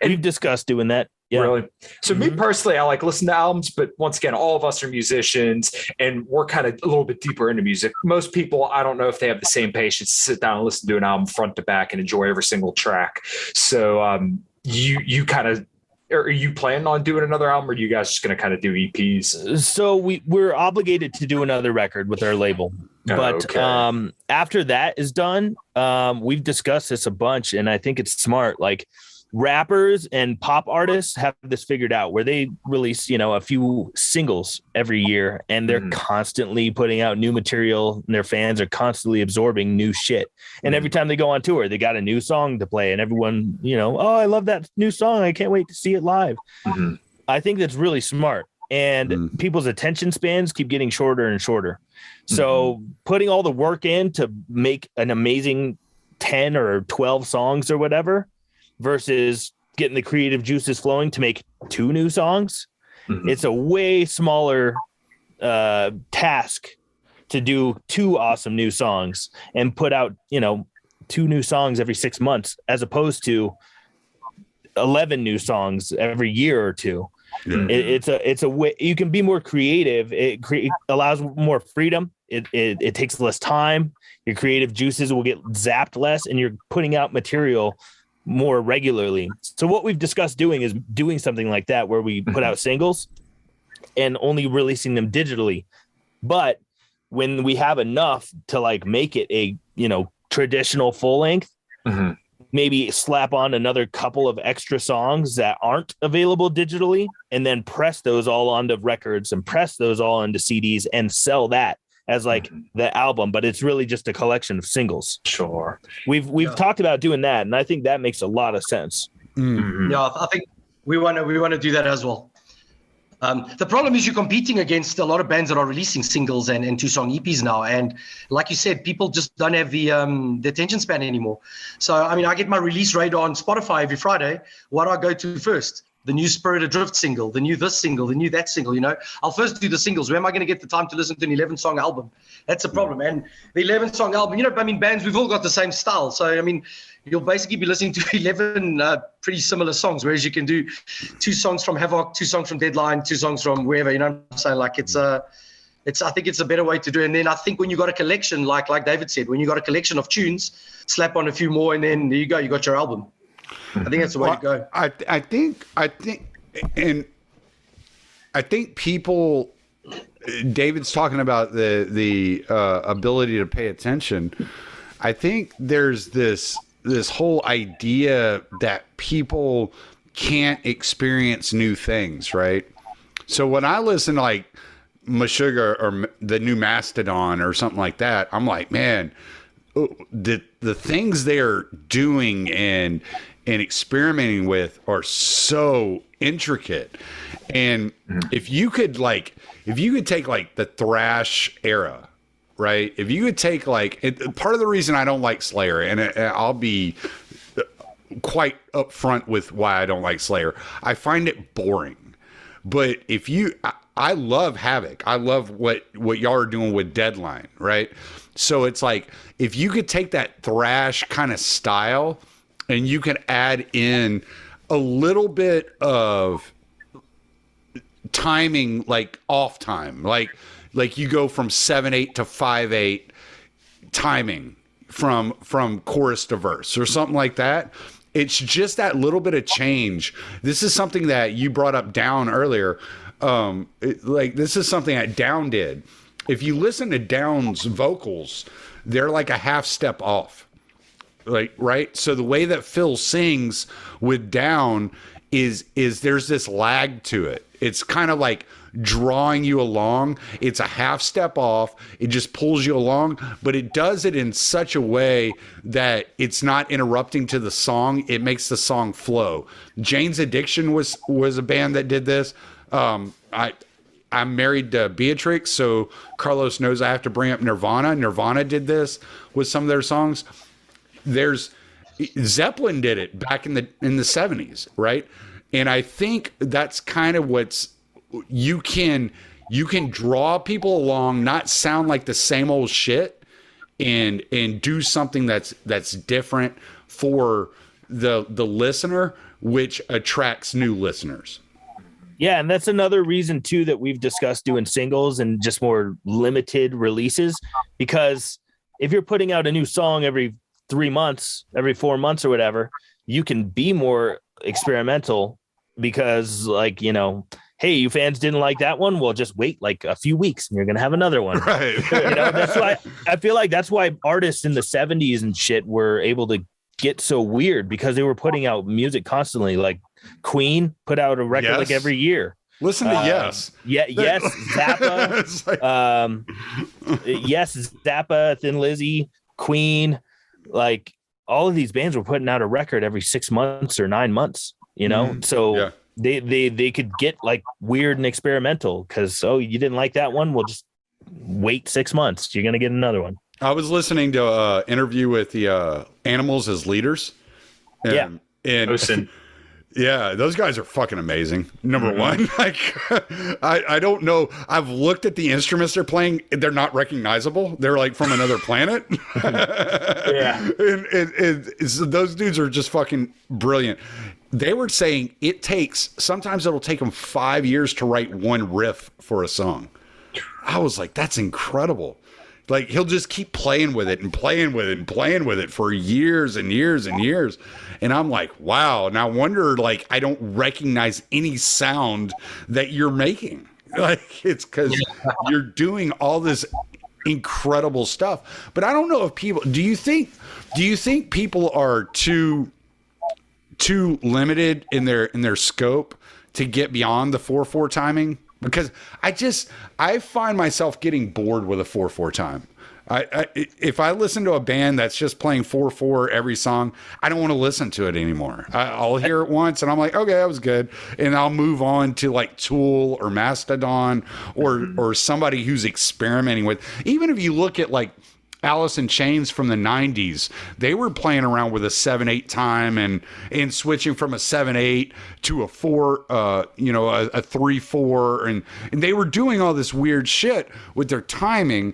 we've discussed doing that. Yeah. Really? So me personally, I like listen to albums, but once again, all of us are musicians and we're kind of a little bit deeper into music. Most people, I don't know if they have the same patience to sit down and listen to an album front to back and enjoy every single track. So you kind of, are you planning on doing another album, or are you guys just going to kind of do EPs? So we're obligated to do another record with our label. But after that is done, we've discussed this a bunch, and I think it's smart. Like, rappers and pop artists have this figured out where they release, a few singles every year, and they're constantly putting out new material, and their fans are constantly absorbing new shit. And every time they go on tour, they got a new song to play, and everyone, oh, I love that new song. I can't wait to see it live. I think that's really smart. And people's attention spans keep getting shorter and shorter. So putting all the work in to make an amazing 10 or 12 songs or whatever, versus getting the creative juices flowing to make 2 new songs. It's a way smaller task to do 2 awesome new songs and put out, 2 new songs every 6 months, as opposed to 11 new songs every year or 2. It's a way you can be more creative. It allows more freedom. It takes less time. Your creative juices will get zapped less, and you're putting out material more regularly. So what we've discussed doing is doing something like that, where we put out singles and only releasing them digitally. But when we have enough to like make it a, traditional full length, maybe slap on another couple of extra songs that aren't available digitally, and then press those all onto records and press those all into CDs and sell that as like the album, but it's really just a collection of singles. Sure. We've talked about doing that, and I think that makes a lot of sense. Yeah, I think we want to do that as well. The problem is you're competing against a lot of bands that are releasing singles and 2-song EPs now. And like you said, people just don't have the attention span anymore. So, I get my release radar on Spotify every Friday. What do I go to first? The new Spirit Adrift single, the new this single, the new that single, I'll first do the singles. Where am I going to get the time to listen to an 11-song album? That's a problem. And the 11-song album, bands, we've all got the same style. So, you'll basically be listening to 11 pretty similar songs, whereas you can do 2 songs from Havok, 2 songs from Deadline, 2 songs from wherever, what I'm saying? Like, I think it's a better way to do it. And then I think when you got a collection, like David said, when you got a collection of tunes, slap on a few more, and then there you go, you got your album. I think that's the way to go. I think people, David's talking about the ability to pay attention. I think there's this this whole idea that people can't experience new things, right? So when I listen to like Meshuggah or the new Mastodon or something like that, I'm like, man, the things they're doing and experimenting with are so intricate. And if you could take like the thrash era, right? If you could take like part of the reason I don't like Slayer, and I'll be quite upfront with why I don't like Slayer, I find it boring. But if you, I love Havok. I love what y'all are doing with Deadline, right? So it's like, if you could take that thrash kind of style and you can add in a little bit of timing, like off time, like you go from 7/8 to 5/8 timing from chorus to verse or something like that. It's just that little bit of change. This is something that you brought up Down earlier. This is something that Down did. If you listen to Down's vocals, they're like a half step off. Like, right? So the way that Phil sings with Down is there's this lag to it. It's kind of like drawing you along. It's a half step off. It just pulls you along, but it does it in such a way that it's not interrupting to the song. It makes the song flow. Jane's Addiction was a band that did this. I'm married to Beatrix, so Carlos knows I have to bring up Nirvana. Nirvana did this with some of their songs. There's Zeppelin did it back in the 70s, right? And I think that's kind of what's you can draw people along, not sound like the same old shit, and do something that's different for the listener, which attracts new listeners. Yeah, and that's another reason too that we've discussed doing singles and just more limited releases, because if you're putting out a new song every 3 months, every 4 months or whatever, you can be more experimental because, like, you know, hey, you fans didn't like that one? Well, just wait like a few weeks and you're going to have another one. Right. You know, that's why I feel like that's why artists in the 70s and shit were able to get so weird, because they were putting out music constantly. Like Queen put out a record like every year. Listen to Yes. Yeah, Yes, Zappa. Yes, Zappa, Thin Lizzy, Queen. Like all of these bands were putting out a record every 6 months or 9 months, you know? So they could get like weird and experimental because, oh, you didn't like that one? Well, just wait 6 months. You're going to get another one. I was listening to an interview with the Animals as Leaders. And yeah, those guys are fucking amazing. Number one, like I don't know. I've looked at the instruments they're playing. They're not recognizable. They're like from another planet. Yeah. And so those dudes are just fucking brilliant. They were saying sometimes it'll take them 5 years to write one riff for a song. I was like, that's incredible. Like he'll just keep playing with it and playing with it and playing with it for years and years and years. And I'm like, wow. And I wonder, like, I don't recognize any sound that you're making. Like it's because you're doing all this incredible stuff. But I don't know if people, do you think people are too limited in their scope to get beyond the 4/4 timing? Because I find myself getting bored with a 4/4 time. If I listen to a band that's just playing 4/4 every song, I don't want to listen to it anymore. I'll hear it once and I'm like, okay, that was good. And I'll move on to like Tool or Mastodon or somebody who's experimenting with, even if you look at like Alice in Chains from the 90s, they were playing around with a 7/8 time and switching from a 7/8 to a 4, a 3/4, and they were doing all this weird shit with their timing.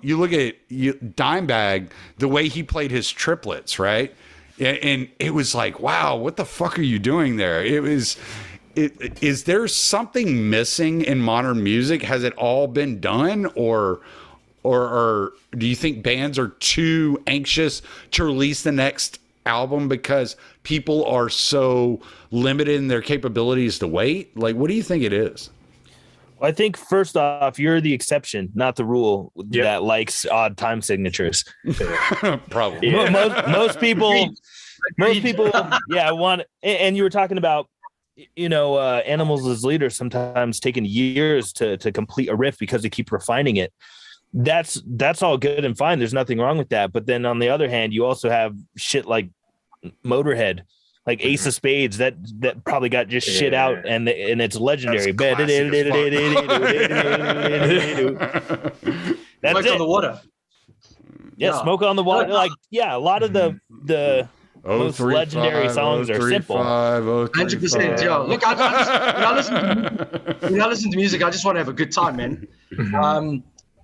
You look at Dimebag, the way he played his triplets, right? And it was like, wow, what the fuck are you doing there? Is there something missing in modern music? Has it all been done, or do you think bands are too anxious to release the next album because people are so limited in their capabilities to wait? Like, what do you think it is? I think first off, you're the exception, not the rule that likes odd time signatures. Probably. Yeah. Most people, want. And you were talking about, animals as leaders sometimes taking years to complete a riff because they keep refining it. That's all good and fine. There's nothing wrong with that. But then on the other hand, you also have shit like Motorhead, like Ace of Spades that probably got just shit out and it's legendary. That's Smoke it. on the water. Yeah, Smoke on the Water. Like, a lot of the most legendary songs are simple. 100%. Yeah. Look, when I listen to music, I just want to have a good time, man.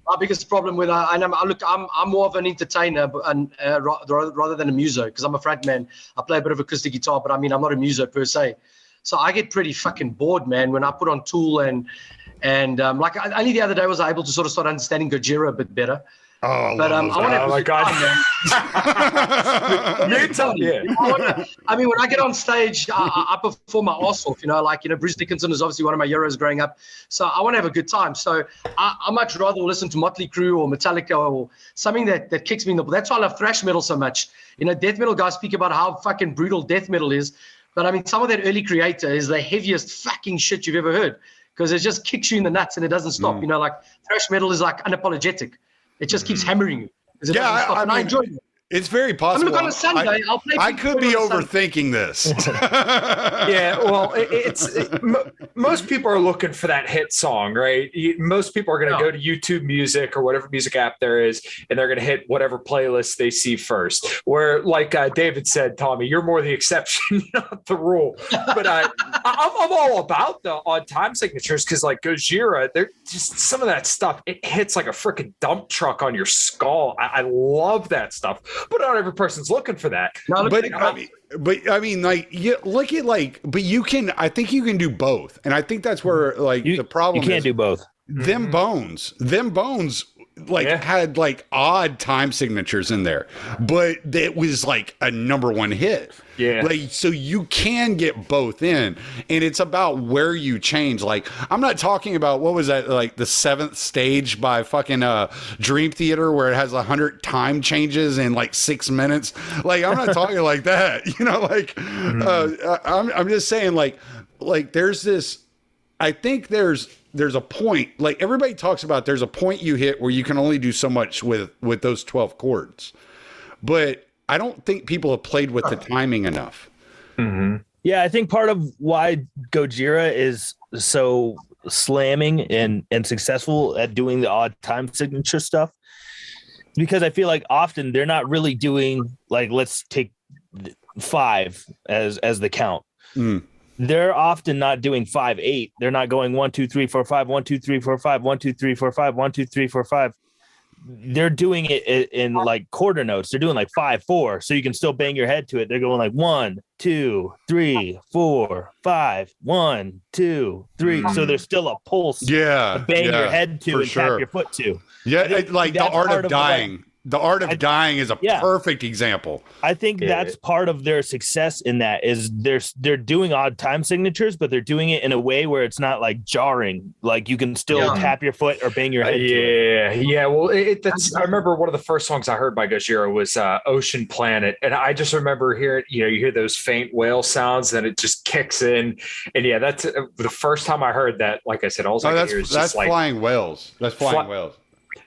My biggest problem with I'm more of an entertainer rather than a muso, because I'm a front man. I play a bit of acoustic guitar, but I'm not a muso per se. So I get pretty fucking bored, man, when I put on Tool and like only the other day was I able to sort of start understanding Gojira a bit better. Oh, but I want to. Oh my God! Me too. Yeah. I mean, when I get on stage, I perform my ass off. Bruce Dickinson is obviously one of my heroes growing up. So I want to have a good time. So I much rather listen to Motley Crue or Metallica or something that kicks me in the. That's why I love thrash metal so much. Death metal guys speak about how fucking brutal death metal is, but I mean, some of that early Creator is the heaviest fucking shit you've ever heard, because it just kicks you in the nuts and it doesn't stop. Like thrash metal is like unapologetic. It just keeps hammering you. I enjoy it. It's very possible. Look, on a Sunday, I'll play. I could be overthinking this. Yeah, well, most people are looking for that hit song, right? Most people are going to go to YouTube Music or whatever music app there is, and they're going to hit whatever playlist they see first. Where, like David said, Tommy, you're more the exception, not the rule. But I'm all about the odd time signatures, because like Gojira, they're just some of that stuff. It hits like a freaking dump truck on your skull. I love that stuff. But not every person's looking for that. But I mean, like, you look at but you can. I think you can do both, and I think that's where the problem. You can't do both. Them bones, had like odd time signatures in there, but it was like a #1 hit. Yeah. So you can get both in, and it's about where you change. Like, I'm not talking about, what was that, like the 7th Stage by fucking Dream Theater, where it has 100 time changes in like 6 minutes. Like, I'm not talking like that, I'm just saying like there's this, I think there's a point, like everybody talks about, there's a point you hit where you can only do so much with those 12 chords, but I don't think people have played with the timing enough. Mm-hmm. Yeah, I think part of why Gojira is so slamming and successful at doing the odd time signature stuff, because I feel like often they're not really doing, like, let's take 5 as the count. They're often not doing 5/8. They're not going 1 2 3 4 5 1 2 3 4 5 1 2 3 4 5 1 2 3 4 5. They're doing it in like quarter notes. They're doing like 5/4, so you can still bang your head to it. They're going like 1 2 3 4 5 1 2 3. So there's still a pulse. Yeah, to bang your head to and tap your foot to. Yeah, like the art of dying. The Art of Dying is a perfect example. I think that's part of their success in that is they're doing odd time signatures, but they're doing it in a way where it's not like jarring. Like you can still tap your foot or bang your head. Yeah. Well, I remember one of the first songs I heard by Gojira was Ocean Planet. And I just remember hearing, you hear those faint whale sounds, then it just kicks in. And that's the first time I heard that. Like I said, all I could hear is just like Flying Whales. That's Flying Whales.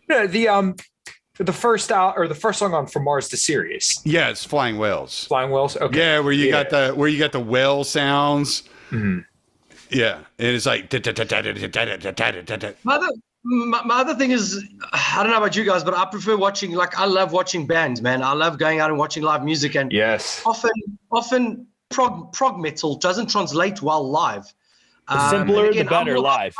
No, the first song on From Mars to Sirius. Yeah, it's Flying Whales. Flying Whales. Okay. Yeah, where you got the whale sounds. Mm-hmm. Yeah, and it's like. My other thing is, I don't know about you guys, but I prefer watching. Like, I love watching bands, man. I love going out and watching live music, and often prog metal doesn't translate well live. The simpler, the better live.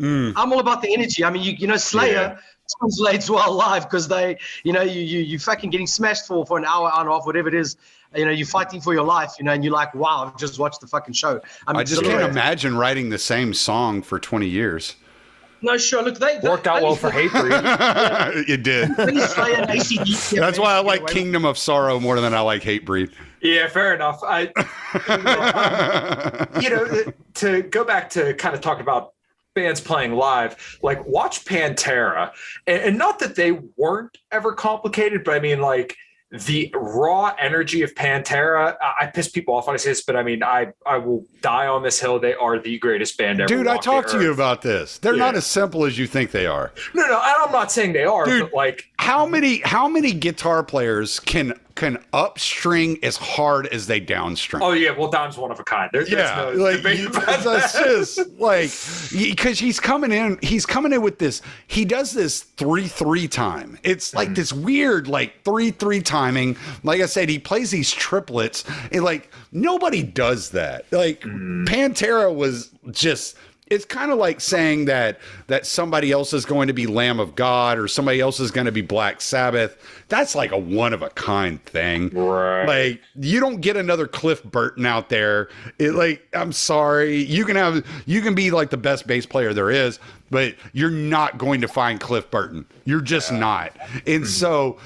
I'm all about the energy. I mean, Slayer translates well live because they, you fucking getting smashed for an hour and a half, whatever it is. You're fighting for your life, and you're like, wow, I've just watched the fucking show. I just can't imagine writing the same song for 20 years. No, sure. Look, they worked out well for Hatebreed. It did. That's why I like Kingdom of Sorrow more than I like Hatebreed. Yeah, fair enough. To go back to kind of talk about bands playing live, like watch Pantera, and not that they weren't ever complicated, but I mean, like, the raw energy of Pantera, I piss people off when I say this, but I mean, I will die on this hill. They are the greatest band ever. Dude, I talked to you about this. They're not as simple as you think they are. No, I'm not saying they are, dude, but like, how many guitar players can upstring as hard as they downstring? Oh yeah, well, Dom's one of a kind. There's no debate about that's that. just like, because he's coming in with this. He does this 3/3 time. It's like this weird like 3/3 timing. Like I said, he plays these triplets, and like nobody does that. Like Pantera was just. It's kind of like saying that somebody else is going to be Lamb of God or somebody else is going to be Black Sabbath. That's like a one of a kind thing. Right. Like, you don't get another Cliff Burton out there. I'm sorry. You can be like the best bass player there is, but you're not going to find Cliff Burton. You're just not. And so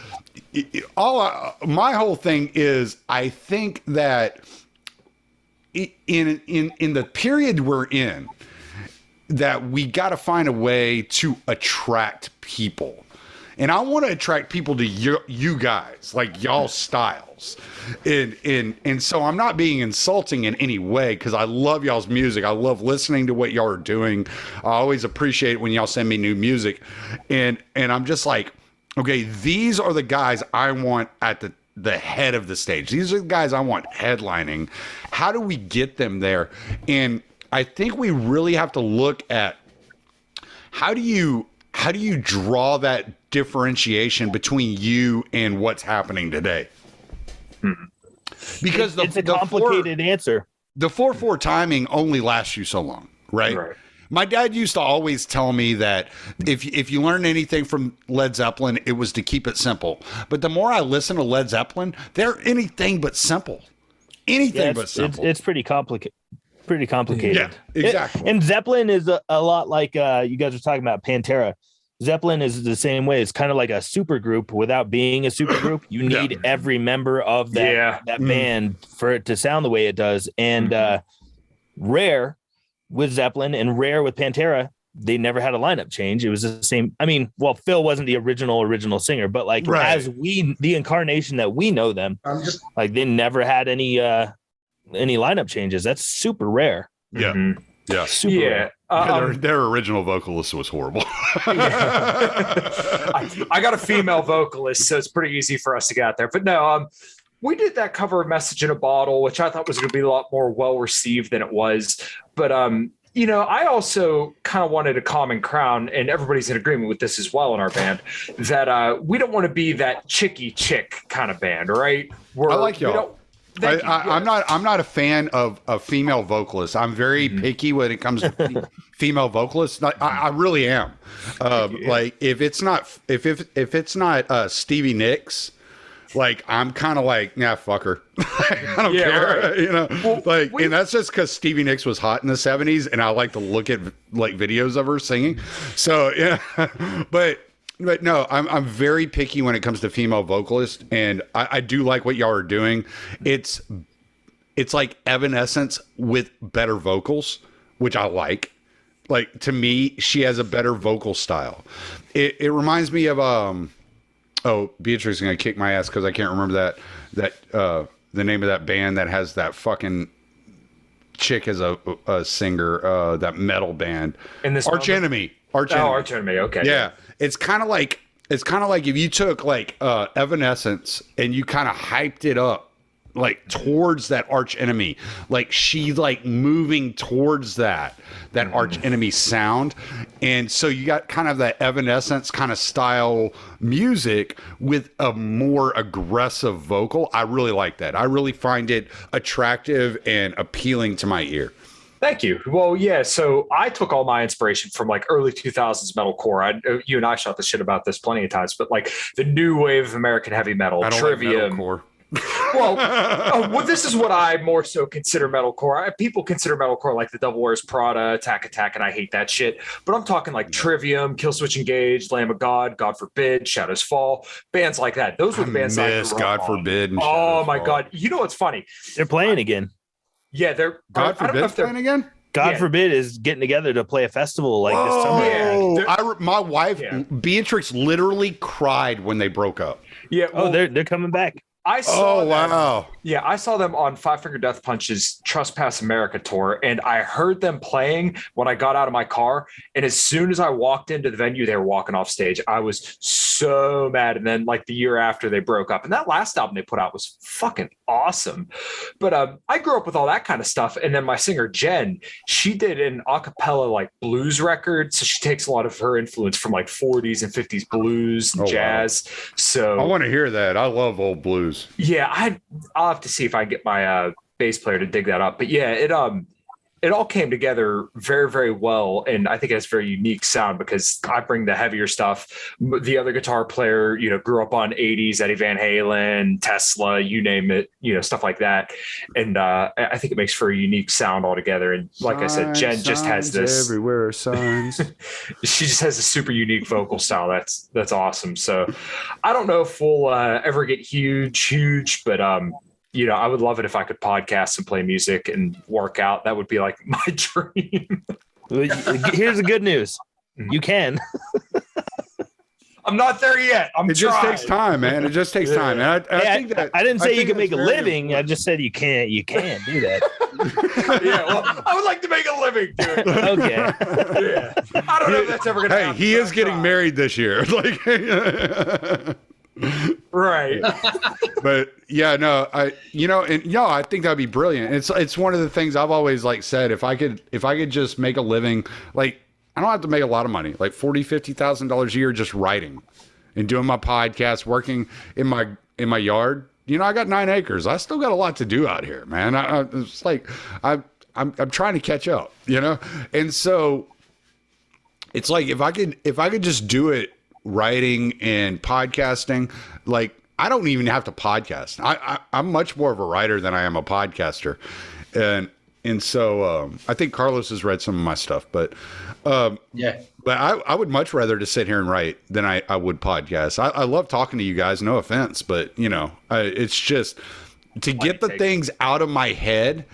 my whole thing is, I think that in the period we're in, that we got to find a way to attract people. And I want to attract people to you guys, like y'all styles. And so I'm not being insulting in any way, because I love y'all's music. I love listening to what y'all are doing. I always appreciate it when y'all send me new music. And I'm just like, okay, these are the guys I want at the head of the stage. These are the guys I want headlining. How do we get them there? And I think we really have to look at how do you draw that differentiation between you and what's happening today? Because it's a complicated answer. The 4/4 timing only lasts you so long, right? My dad used to always tell me that if you learn anything from Led Zeppelin, it was to keep it simple. But the more I listen to Led Zeppelin, they're anything but simple. Anything but simple. It's pretty complicated. Yeah, exactly. And Zeppelin is a lot like you guys were talking about Pantera. Zeppelin is the same way. It's kind of like a super group without being a super group. You need every member of that band for it to sound the way it does. And Rare with Zeppelin and Rare with Pantera, they never had a lineup change. It was the same. I mean, well, Phil wasn't the original singer, but like as the incarnation that we know them, like they never had any lineup changes. That's super rare. Yeah. Yeah. Super rare. Their original vocalist was horrible. I got a female vocalist, so it's pretty easy for us to get out there. But no, we did that cover of Message in a Bottle, which I thought was going to be a lot more well received than it was. But I also kind of wanted a common crown, and everybody's in agreement with this as well in our band, that we don't want to be that chicky chick kind of band, right? I like y'all. I'm not a fan of female vocalists. I'm very picky when it comes to female vocalists. I really am. Like if it's not Stevie Nicks, like I'm kind of like, nah, fuck her. I don't care, right. And that's just because Stevie Nicks was hot in the 70s, and I like to look at like videos of her singing. So yeah, but no, I'm very picky when it comes to female vocalists, and I do like what y'all are doing. It's like Evanescence with better vocals, which I like. Like, to me, she has a better vocal style. It reminds me of Beatrice is gonna kick my ass because I can't remember that the name of that band that has that fucking chick as a singer, that metal band. In this Arch Enemy. Arch Enemy. Okay. Yeah. It's kind of like if you took like Evanescence and you kind of hyped it up like towards that Arch Enemy, like she like moving towards that Arch Enemy sound. And so you got kind of that Evanescence kind of style music with a more aggressive vocal. I really like that. I really find it attractive and appealing to my ear. Thank you. Well, yeah. So I took all my inspiration from like early 2000s metalcore. You and I shot the shit about this plenty of times, but like the new wave of American heavy metal, I don't Trivium. like metalcore. Well, this is what I more so consider metalcore. People consider metalcore like the Devil Wears Prada, Attack, and I hate that shit. But I'm talking like Trivium, Killswitch Engage, Lamb of God, God Forbid, Shadows Fall, bands like that. Those were the bands I grew up God on. Forbid. Oh my God! You know what's funny? They're playing again. Yeah, they're God Forbid playing again. God Yeah. forbid, is getting together to play a festival like this summer. Yeah. My wife, Yeah. Beatrix, literally cried when they broke up. Yeah. Oh, Well, they're coming back. I saw them. wow. Yeah, I saw them on Five Finger Death Punch's Trespass America tour, and I heard them playing when I got out of my car. And as soon as I walked into the venue, they were walking off stage. I was so mad. And then, like the year after, they broke up. And that last album they put out was fucking awesome. But I grew up with all that kind of stuff. And then my singer Jen, she did an a cappella like blues record. So she takes a lot of her influence from like 40s and 50s blues and jazz. Wow. So I want to hear that. I love old blues. yeah, I'll have to see if I can get my bass player to dig that up. But yeah, it all came together very, very well. And I think it has a very unique sound because I bring the heavier stuff. The other guitar player, grew up on 80s, Eddie Van Halen, Tesla, you name it, stuff like that. And I think it makes for a unique sound altogether. And like I said, Jen just has this everywhere signs. she just has a super unique vocal style. That's awesome. So I don't know if we'll ever get huge, but I would love it if I could podcast and play music and work out. That would be like my dream. Here's the good news. You can. I'm not there yet. It just takes time, man. It just takes time. And I think that I didn't say you think can make a that's very living. I just said you can't. You can do that. Yeah, well, I would like to make a living doing it. Okay. Yeah. I don't know if that's ever going to happen. Hey, he is getting married this year. Like, right. but yeah, no, I think that'd be brilliant. It's one of the things I've always said, if I could just make a living, like, I don't have to make a lot of money, like $40,000-$50,000 a year, just writing and doing my podcast, working in my yard. I got 9 acres. I still got a lot to do out here, man. It's like, I'm trying to catch up, and so it's like, if I could just do it, writing and podcasting, like, I don't even have to podcast. I'm much more of a writer than I am a podcaster. And so I think Carlos has read some of my stuff, but Yeah. but I would much rather just sit here and write than I would podcast. I love talking to you guys, no offense, but it's just to get the things out of my head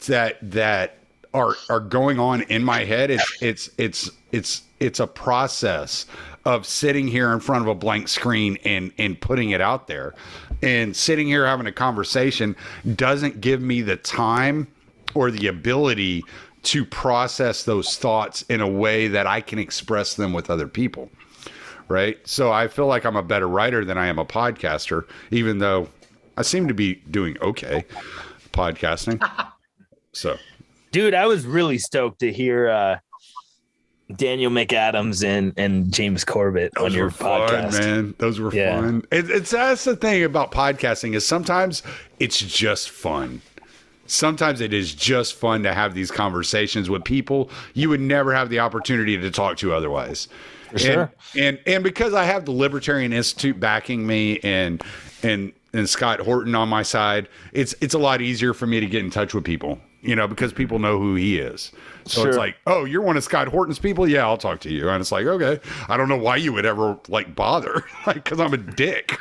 that are going on in my head. It's a process of sitting here in front of a blank screen and putting it out there, and sitting here having a conversation doesn't give me the time or the ability to process those thoughts in a way that I can express them with other people. Right. So I feel like I'm a better writer than I am a podcaster, even though I seem to be doing okay podcasting. So, Dude, I was really stoked to hear Daniel McAdams and James Corbett on your podcast. Man. Those were fun. That's the thing about podcasting, is sometimes it's just fun. Sometimes it is just fun to have these conversations with people you would never have the opportunity to talk to otherwise. For sure. And because I have the Libertarian Institute backing me and Scott Horton on my side, it's a lot easier for me to get in touch with people, because people know who he is. So It's like, oh, you're one of Scott Horton's people? Yeah, I'll talk to you. And it's like, okay, I don't know why you would ever bother, because I'm a dick.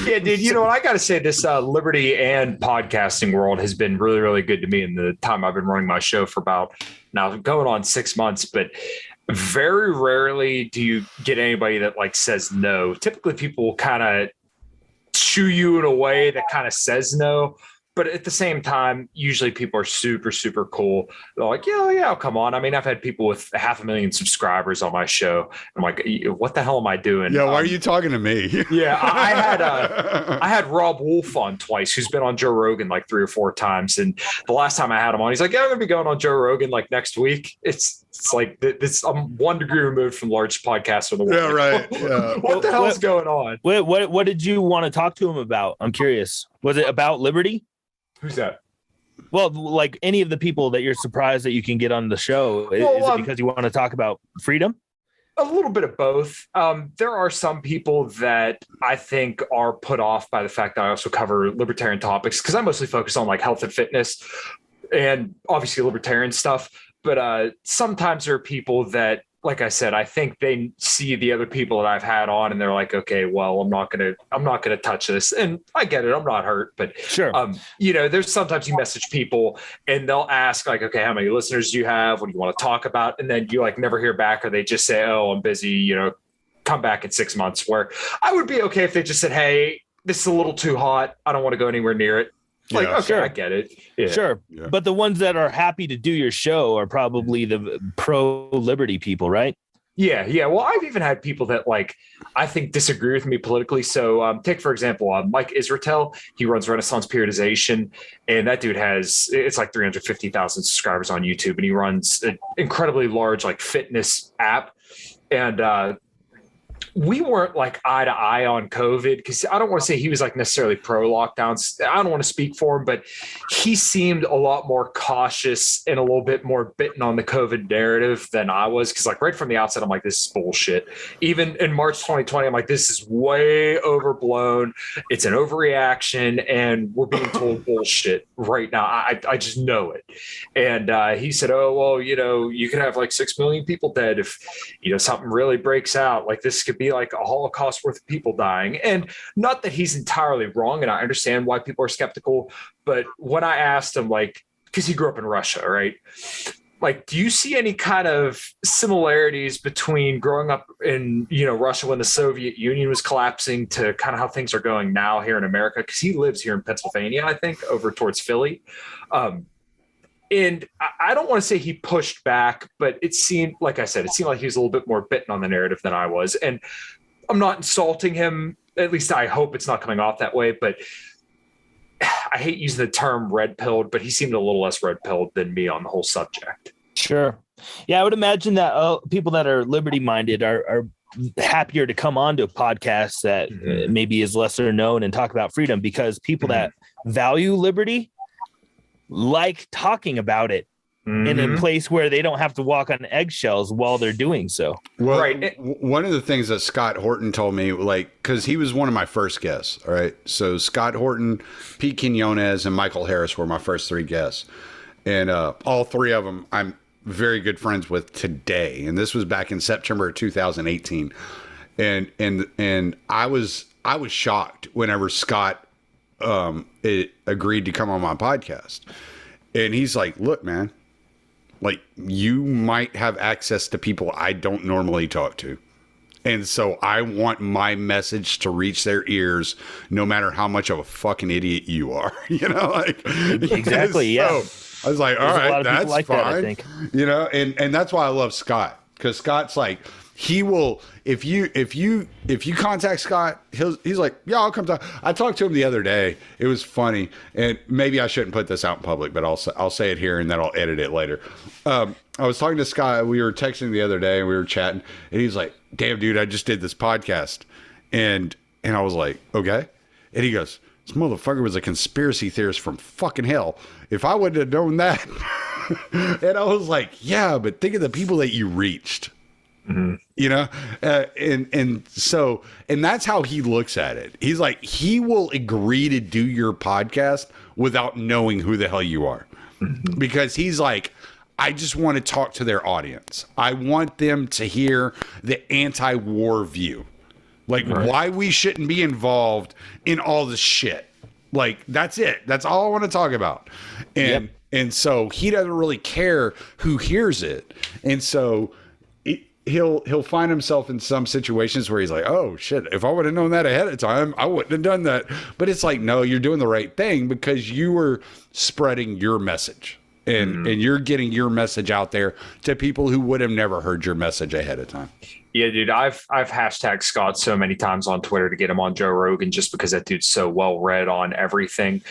Yeah, dude, what I got to say, this liberty and podcasting world has been really, really good to me in the time I've been running my show for about now going on 6 months. But very rarely do you get anybody that says no. Typically people kind of chew you in a way that kind of says no. But at the same time, usually people are super, super cool. They're like, yeah, I'll come on. I mean, I've had people with 500,000 subscribers on my show. I'm like, what the hell am I doing? Yeah, why are you talking to me? Yeah, I had Rob Wolf on twice, who's been on Joe Rogan 3 or 4 times. And the last time I had him on, he's like, yeah, I'm going to be going on Joe Rogan next week. It's like this. I'm 1 degree removed from the largest podcast in the world. Yeah, right. Yeah. What the hell's going on? What did you want to talk to him about? I'm curious. Was it about liberty? Who's that? Well, like any of the people that you're surprised that you can get on the show. Is it because you want to talk about freedom? A little bit of both. There are some people that I think are put off by the fact that I also cover libertarian topics, because I mostly focus on health and fitness and obviously libertarian stuff. But sometimes there are people that like I said, I think they see the other people that I've had on and they're like, okay, well, I'm not going to touch this. And I get it. I'm not hurt, but sure. There's sometimes you message people and they'll ask like, okay, how many listeners do you have? What do you want to talk about? And then you like never hear back, or they just say, oh, I'm busy, come back in 6 months, where I would be okay if they just said, hey, this is a little too hot. I don't want to go anywhere near it. Like, okay, sure. I get it. Yeah. Sure. Yeah. But the ones that are happy to do your show are probably the pro-liberty people, right? Yeah. Yeah. Well, I've even had people that like, I think disagree with me politically. So take, for example, Mike Israetel. He runs Renaissance Periodization, and that dude it's like 350,000 subscribers on YouTube, and he runs an incredibly large like fitness app. And we weren't like eye to eye on COVID, because I don't want to say he was like necessarily pro lockdowns. I don't want to speak for him, but he seemed a lot more cautious and a little bit more bitten on the COVID narrative than I was. Cause like right from the outset, I'm like, this is bullshit. Even in March 2020, I'm like, this is way overblown. It's an overreaction and we're being told bullshit right now. I just know it. And he said, oh, well, you could have like 6 million people dead if, something really breaks out. Like this could be like a Holocaust worth of people dying. And not that he's entirely wrong, and I understand why people are skeptical, but when I asked him, like, because he grew up in Russia, right? Like, do you see any kind of similarities between growing up in, Russia when the Soviet Union was collapsing to kind of how things are going now here in America? Because he lives here in Pennsylvania, I think, over towards Philly. And I don't want to say he pushed back, but it seemed, like I said, like he was a little bit more bitten on the narrative than I was. And I'm not insulting him. At least I hope it's not coming off that way. But I hate using the term red-pilled, but he seemed a little less red-pilled than me on the whole subject. Sure. Yeah, I would imagine that people that are liberty-minded are happier to come on to a podcast that maybe is lesser known and talk about freedom, because people that value liberty like talking about it in a place where they don't have to walk on eggshells while they're doing so. Well, right. One of the things that Scott Horton told me, like, because he was one of my first guests, all right? So Scott Horton, Pete Quinones, and Michael Harris were my first 3 guests. And all 3 of them I'm very good friends with today. And this was back in September of 2018. And I was shocked whenever Scott agreed to come on my podcast. And he's like, look, man, like, you might have access to people I don't normally talk to. And so I want my message to reach their ears, no matter how much of a fucking idiot you are, Exactly. Yeah. So I was like, all right, that's like fine. That, I think. And that's why I love Scott, because Scott's like, he will, if you contact Scott, he's like, yeah, I'll come talk. I talked to him the other day. It was funny, and maybe I shouldn't put this out in public, but I'll say it here and then I'll edit it later. I was talking to Scott. We were texting the other day and we were chatting, and he's like, damn, dude, I just did this podcast. And I was like, okay. And he goes, this motherfucker was a conspiracy theorist from fucking hell. If I wouldn't have known that. And I was like, yeah, but think of the people that you reached. And that's how he looks at it. He's like, he will agree to do your podcast without knowing who the hell you are, because he's like, I just want to talk to their audience. I want them to hear the anti-war view, like why we shouldn't be involved in all this shit. Like, that's it. That's all I want to talk about. And so he doesn't really care who hears it. And so he'll find himself in some situations where he's like, oh shit, if I would have known that ahead of time, I wouldn't have done that. But it's like, no, you're doing the right thing, because you were spreading your message and you're getting your message out there to people who would have never heard your message ahead of time. Yeah, dude, I've hashtagged Scott so many times on Twitter to get him on Joe Rogan, just because that dude's so well read on everything.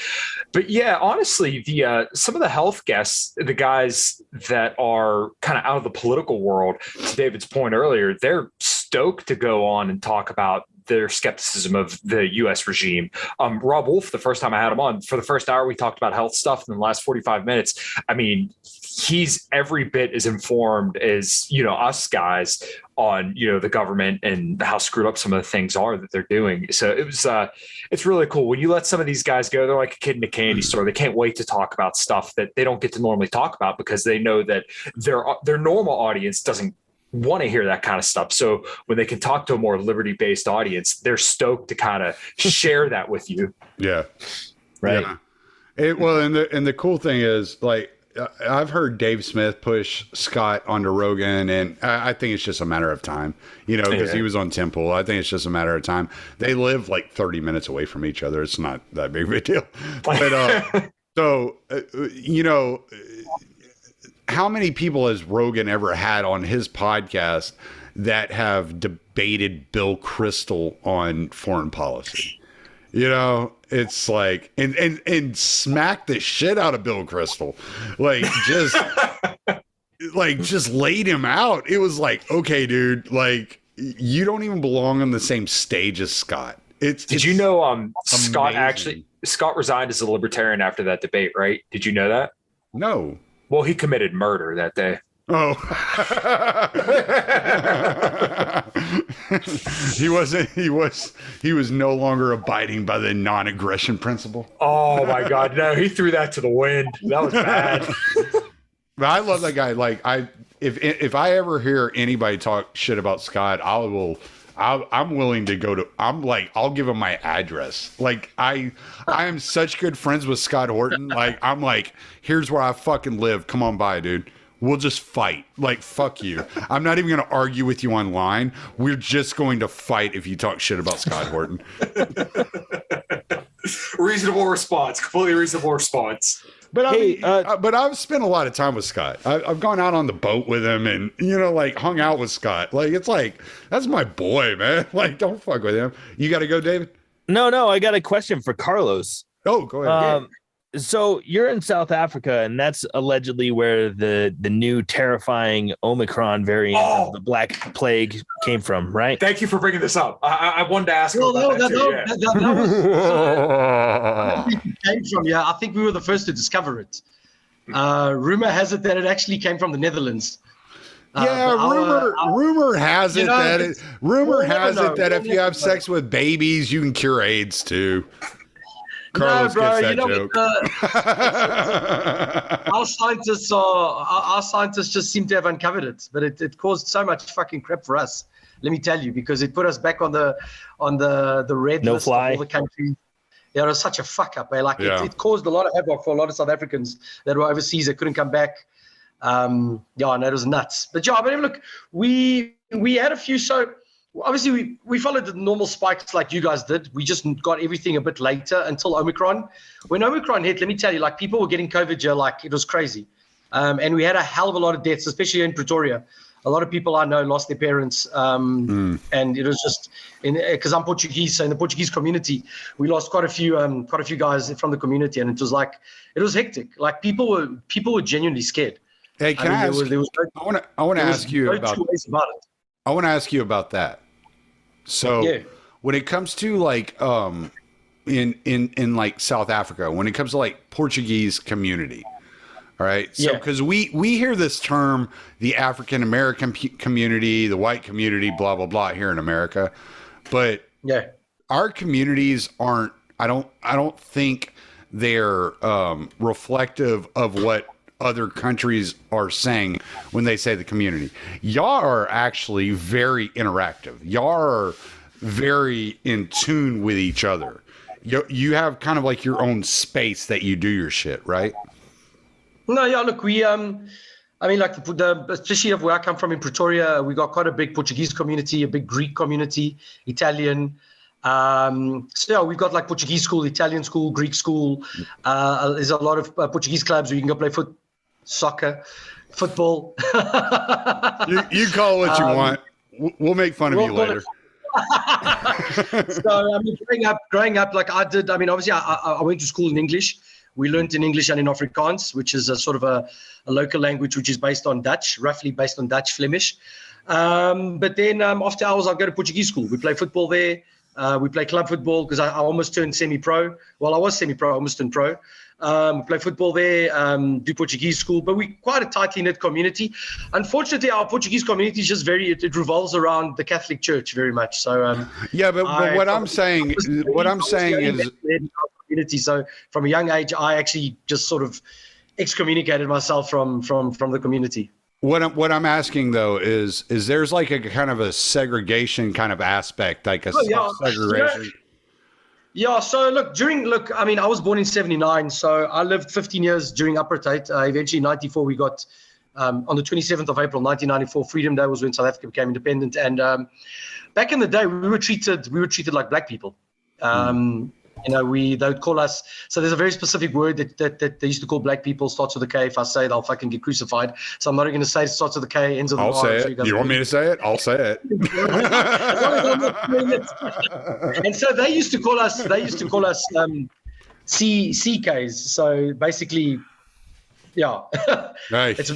But yeah, honestly, the some of the health guests, the guys that are kind of out of the political world, to David's point earlier, they're stoked to go on and talk about their skepticism of the U.S. regime. Rob Wolf, the first time I had him on, for the first hour, we talked about health stuff. In the last 45 minutes, I mean, he's every bit as informed as, us guys on, the government and how screwed up some of the things are that they're doing. So it's really cool. When you let some of these guys go, they're like a kid in a candy store. They can't wait to talk about stuff that they don't get to normally talk about, because they know that their normal audience doesn't want to hear that kind of stuff. So when they can talk to a more liberty-based audience, they're stoked to kind of share that with you. Yeah. Right. Yeah. And the cool thing is, like, I've heard Dave Smith push Scott onto Rogan, and I think it's just a matter of time, because he was on Temple. I think it's just a matter of time. They live like 30 minutes away from each other. It's not that big of a deal. But how many people has Rogan ever had on his podcast that have debated Bill Kristol on foreign policy? It's like, and smack the shit out of Bill Kristol. Like, just laid him out. It was like, okay, dude, like, you don't even belong on the same stage as Scott. Did you know Scott resigned as a libertarian after that debate, right? Did you know that? No. Well, he committed murder that day. Oh, he was no longer abiding by the non-aggression principle. Oh my God. No, he threw that to the wind. That was bad. But I love that guy. Like, if I ever hear anybody talk shit about Scott, I'm willing to go to, I'll give him my address. Like, I am such good friends with Scott Horton. Like, I'm like, here's where I fucking live. Come on by, dude. We'll just fight. Like, fuck you. I'm not even going to argue with you online. We're just going to fight if you talk shit about Scott Horton. Reasonable response. Completely reasonable response. But but I've spent a lot of time with Scott. I've gone out on the boat with him and, like, hung out with Scott. Like, it's like, that's my boy, man. Like, don't fuck with him. You got to go, David? No. I got a question for Carlos. Oh, go ahead. So you're in South Africa, and that's allegedly where the new terrifying Omicron variant of the Black Plague came from, right? Thank you for bringing this up. I wanted to ask about that came from. Yeah, I think we were the first to discover it. Rumor has it that it actually came from the Netherlands. Rumor has it that if you have sex with babies, you can cure AIDS too. Carlos gets that joke. Our scientists just seem to have uncovered it, but it caused so much fucking crap for us. Let me tell you, because it put us back on the red list of all the countries. Yeah, it was such a fuck up. Like, it caused a lot of havoc for a lot of South Africans that were overseas that couldn't come back. And it was nuts. But look, we had a few. So obviously we followed the normal spikes like you guys did. We just got everything a bit later until Omicron. When Omicron hit, let me tell you, like, people were getting COVID here like it was crazy. And we had a hell of a lot of deaths, especially in Pretoria. A lot of people I know lost their parents. And it was just because I'm Portuguese, so in the Portuguese community, we lost quite a few guys from the community, and it was hectic. Like, people were genuinely scared. Hey, can I ask? I want to ask you about it. I want to ask you about that. So when it comes to, like, in like South Africa, when it comes to, like, Portuguese community, all right? So because we hear this term, the African American community, the white community, blah blah blah, here in America, but our communities aren't. I don't think they're reflective of what other countries are saying when they say the community. Y'all are actually very interactive. Y'all are very in tune with each other. You have kind of like your own space that you do your shit, right? No, look, we like especially of where I come from in Pretoria, we got quite a big Portuguese community, a big Greek community, Italian. So we've got like Portuguese school, Italian school, Greek school. There's a lot of Portuguese clubs where you can go play soccer, football. you call it what you want. We'll make fun of you later. So growing up like I did. Obviously I went to school in English. We learned in English and in Afrikaans, which is a sort of a local language which is based on Dutch, roughly based on Dutch, Flemish. But then after hours, I'll go to Portuguese school. We play football there. We play club football because I almost turned semi-pro. Well, I was semi-pro, I almost turned pro. We play football there, do Portuguese school, but we're quite a tightly knit community. Unfortunately, our Portuguese community is just it revolves around the Catholic Church very much. So but what I'm saying is community. So from a young age, I actually just sort of excommunicated myself from the community. What I'm asking though is there's like a kind of a segregation kind of aspect, like a segregation. Yeah, so I mean, I was born in 79, so I lived 15 years during apartheid. Eventually, in 94, we got, on the 27th of April, 1994, Freedom Day was when South Africa became independent. And back in the day, we were treated like black people. You know, they would call us, so there's a very specific word that they used to call black people, starts with a K. If I say it, I'll fucking get crucified. So I'm not going to say it starts with a K, ends with an R. I'll say it. You want me to say it? I'll say it. And so they used to call us CKs. So basically, yeah. Nice.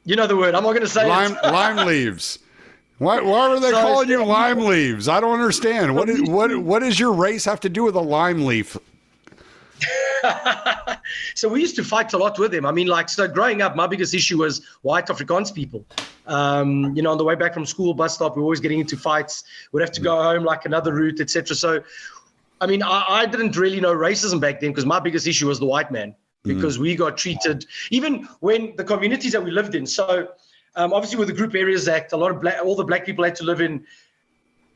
You know the word. I'm not going to say it. Lime leaves. Why are they calling you lime leaves? I don't understand. What does your race have to do with a lime leaf? So we used to fight a lot with them. I mean, like, so growing up, my biggest issue was white Afrikaans people. You know, on the way back from school, bus stop, we were always getting into fights. We'd have to go home like another route, etc. So, I mean, I didn't really know racism back then because my biggest issue was the white man, because we got treated, even when the communities that we lived in. So, obviously, with the Group Areas Act, all the black people had to live in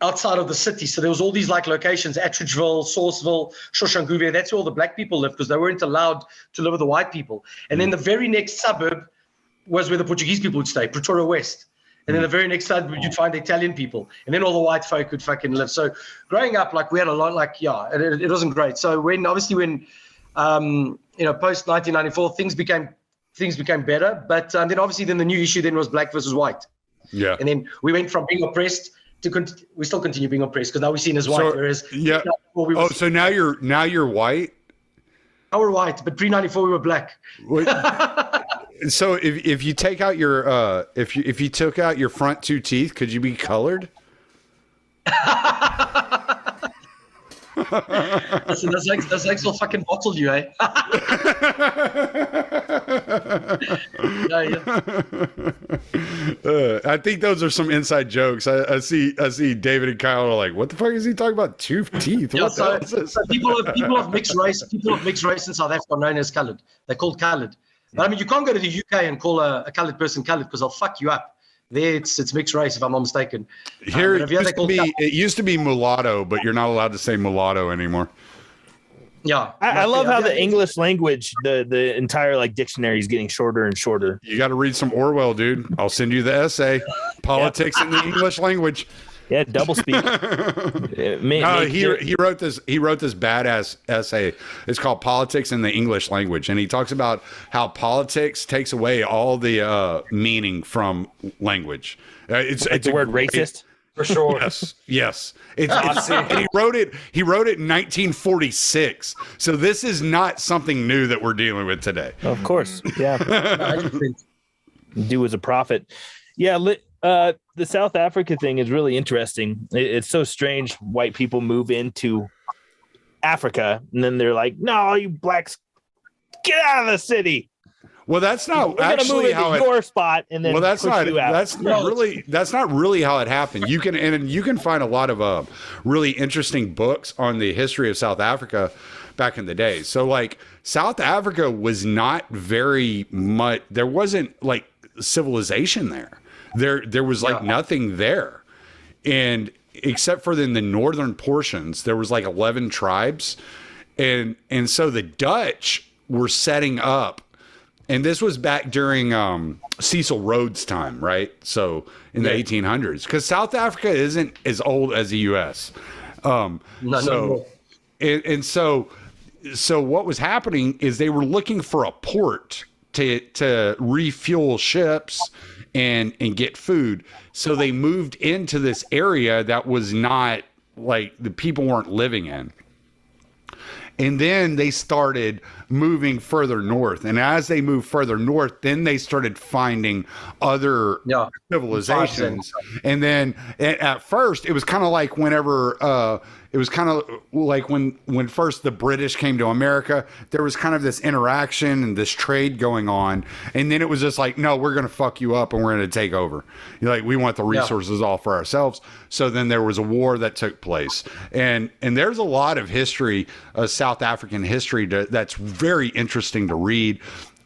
outside of the city. So there was all these like locations, Attridgeville, Sourceville, Shoshanguve. That's where all the black people lived because they weren't allowed to live with the white people. And then the very next suburb was where the Portuguese people would stay, Pretoria West. And then the very next suburb, you'd find the Italian people. And then all the white folk would fucking live. So growing up, like, we had a lot, like, yeah, it wasn't great. So when you know, post 1994, things became better, but then obviously the new issue then was black versus white. Yeah. And then we went from being oppressed to we still continue being oppressed because now we're seen as white. Whereas so now you're white. Now we're white, but pre-94 we were black. So if you take out your if you took out your front two teeth, could you be colored? Listen, those legs will fucking bottle you, eh? I think those are some inside jokes. I see David and Kyle are like, what the fuck is he talking about? Two teeth? Yeah, what the hell is this? So people of mixed race in South Africa are known as coloured. They're called coloured. But I mean, you can't go to the UK and call a coloured person coloured because they'll fuck you up. There, it's mixed race, if I'm not mistaken. Here, it used to be mulatto, but you're not allowed to say mulatto anymore. Yeah, I love how the English language, the entire like dictionary is getting shorter and shorter. You got to read some Orwell, dude. I'll send you the essay, Politics in the English Language. Yeah, double speak. He wrote this badass essay. It's called Politics in the English Language, and he talks about how politics takes away all the meaning from language. It's the word racist. For sure. Yes. And he wrote it in 1946. So this is not something new that we're dealing with today. Of course. Yeah. Do as a prophet. Yeah. The South Africa thing is really interesting. It's so strange. White people move into Africa and then they're like, no, you blacks, get out of the city. Well, that's not actually how your spot, and then that's not really how it happened. You can find a lot of really interesting books on the history of South Africa back in the day. So like South Africa was not very much. There wasn't like civilization there. There was like nothing there, and except for in the northern portions, there was like 11 tribes, and so the Dutch were setting up. And this was back during Cecil Rhodes' time, right? So in the 1800s, because South Africa isn't as old as the U.S. So what was happening is they were looking for a port to refuel ships and get food. So they moved into this area that was not like the people weren't living in. And then they started moving further north. And as they moved further north, then they started finding other civilizations. And then at first, it was kind of like whenever it was kind of like when first the British came to America, there was kind of this interaction and this trade going on. And then it was just like, no, we're going to fuck you up and we're going to take over. You're like, we want the resources all for ourselves. So then there was a war that took place. And there's a lot of history, South African history that's very interesting to read.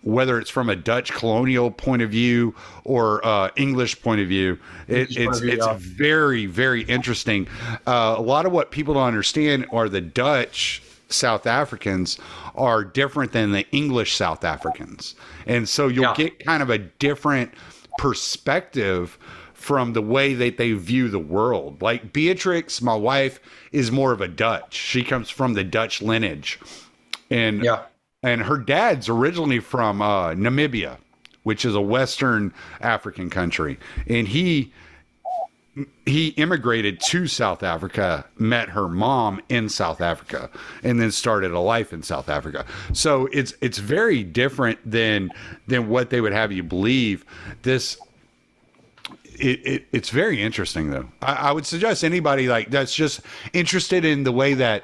whether it's from a Dutch colonial point of view or English point of view. It's very, very interesting. A lot of what people don't understand are the Dutch South Africans are different than the English South Africans. And so you'll get kind of a different perspective from the way that they view the world. Like Beatrix, my wife, is more of a Dutch. She comes from the Dutch lineage. And her dad's originally from Namibia, which is a Western African country. And he immigrated to South Africa, met her mom in South Africa, and then started a life in South Africa. So it's very different than what they would have you believe. It's very interesting, though. I would suggest anybody like that's just interested in the way that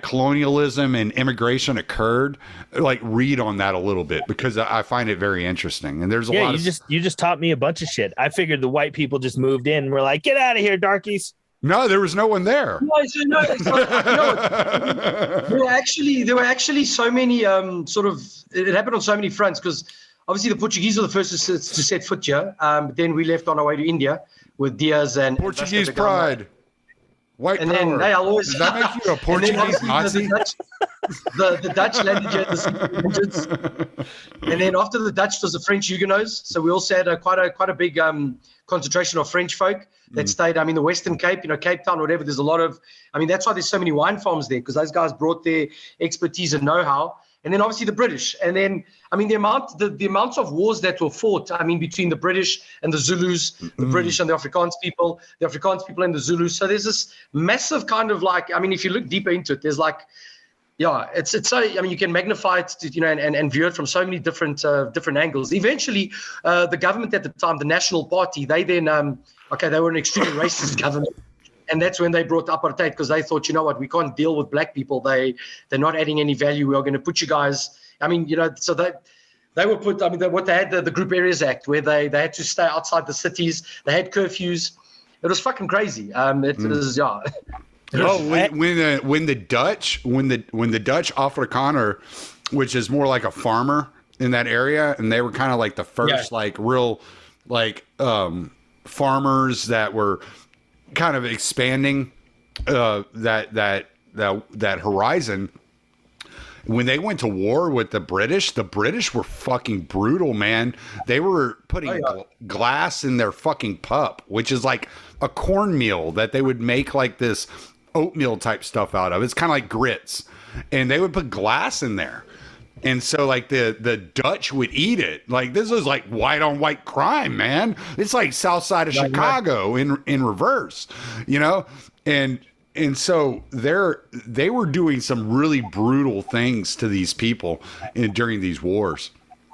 colonialism and immigration occurred, like read on that a little bit, because I find it very interesting. And there's a lot you just taught me a bunch of shit. I figured the white people just moved in and were like, get out of here, darkies. No, there was no one there. There were actually so many it happened on so many fronts, because obviously the Portuguese were the first to set foot here. Then we left on our way to India with Diaz and Portuguese pride. White and power. Then I'll always Does that make you a Portuguese Nazi? The Dutch landed here at the Sanchez. And then after the Dutch was the French Huguenots. So we also had quite a big concentration of French folk that stayed. The Western Cape, Cape Town, whatever. There's a lot of. That's why there's so many wine farms there, because those guys brought their expertise and know-how. And then obviously the British. And then, the amounts of wars that were fought, between the British and the Zulus, the British and the Afrikaans people and the Zulus. So there's this massive kind of if you look deeper into it, there's it's so, you can magnify it, and view it from so many different angles. Eventually, the government at the time, the National Party, they then, they were an extremely racist government. And that's when they brought apartheid, because they thought, we can't deal with black people. They're not adding any value. We are going to put you guys. So they were put. What they had, the Group Areas Act, where they had to stay outside the cities. They had curfews. It was fucking crazy. It was when the Dutch Afrikaner, which is more like a farmer in that area, and they were kind of like the first real farmers that were kind of expanding that horizon. When they went to war with the British were fucking brutal, man. They were putting glass in their fucking pup, which is like a cornmeal that they would make like this oatmeal type stuff out of. It's kind of like grits, and they would put glass in there. And so like the Dutch would eat it. Like this was like white on white crime, man. It's like South Side of Chicago in reverse, and so they were doing some really brutal things to these people during these wars.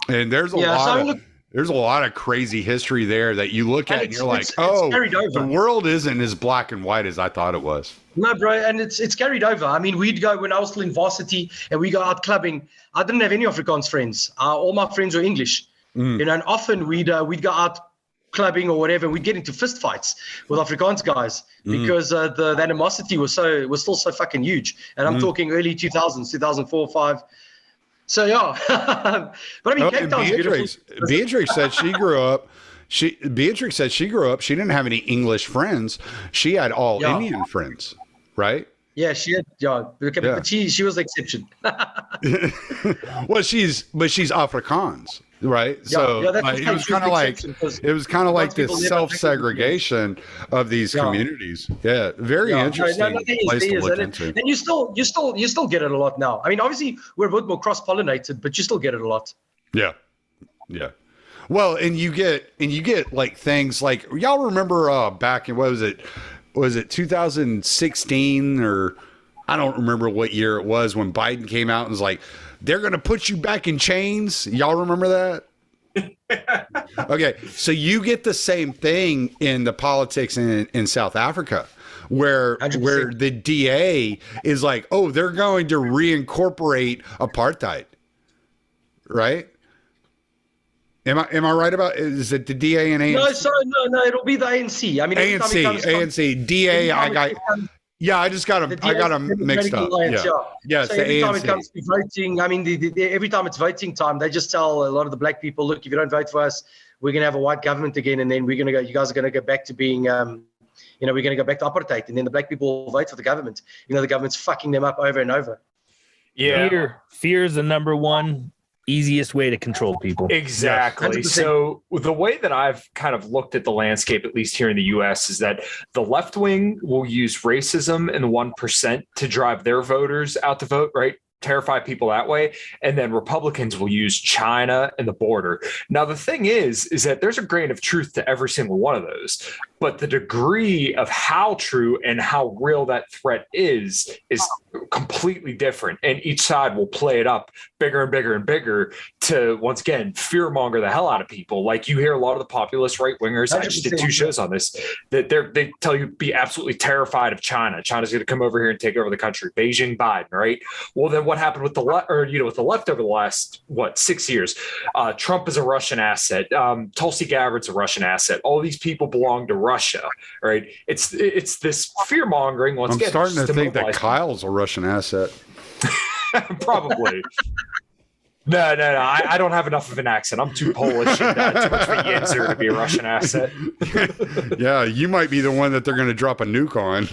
And there's a lot of crazy history there that you look at and you're like, the world isn't as black and white as I thought it was. No, bro, and it's carried over. We'd go when I was still in varsity and we go out clubbing. I didn't have any Afrikaans friends. All my friends were English. And often we'd go out clubbing or whatever. We'd get into fist fights with Afrikaans guys because the animosity was still so fucking huge. And I'm talking early 2000s, 2004, 2005. So yeah, but Cape Town's beautiful. Beatrix said she grew up. She didn't have any English friends. She had all Indian friends, right? Yeah, she had. But she was the exception. Well, she's Afrikaans, right? So it was kind of like this self-segregation of these communities. Yeah, very interesting place to look into. And you still get it a lot now. Obviously we're a bit more cross-pollinated, but you still get it a lot. Yeah. Well, and you get like things like, y'all remember back in, what was it 2016, or I don't remember what year it was, when Biden came out and was like, they're going to put you back in chains. Y'all remember that? Okay. So you get the same thing in the politics in South Africa, where 100%. the DA is like, oh, they're going to reincorporate apartheid. Right? Am I right about, is it the DA and ANC? No, it'll be the ANC. ANC, DA. Yeah, I got them mixed up. Yeah, So it's the every time it ANC. comes to voting, I mean, every time it's voting time, they just tell a lot of the black people, look, if you don't vote for us, we're going to have a white government again, and then you guys are going to go back to being, we're going to go back to apartheid, and then the black people will vote for the government. The government's fucking them up over and over. Yeah. Fear is the number one easiest way to control people. Exactly. Yes, so the way that I've kind of looked at the landscape, at least here in the US, is that the left wing will use racism and the 1% to drive their voters out to vote, right? Terrify people that way. And then Republicans will use China and the border. Now, the thing is that there's a grain of truth to every single one of those, but the degree of how true and how real that threat is completely different. And each side will play it up bigger and bigger and bigger to, once again, fearmonger the hell out of people. Like you hear a lot of the populist right wingers, I just did 2 shows on this, that they tell you be absolutely terrified of China. China's going to come over here and take over the country. Beijing, Biden, right? Well, then what happened with the left, with the left over the last 6 years? Trump is a Russian asset. Tulsi Gabbard's a Russian asset. All these people belong to Russia, right? It's this fear mongering. Once again, I'm starting to think that Kyle's a Russian asset. Probably. No. I don't have enough of an accent. I'm too Polish and too much of a Yinzer to be a Russian asset. Yeah, you might be the one that they're going to drop a nuke on.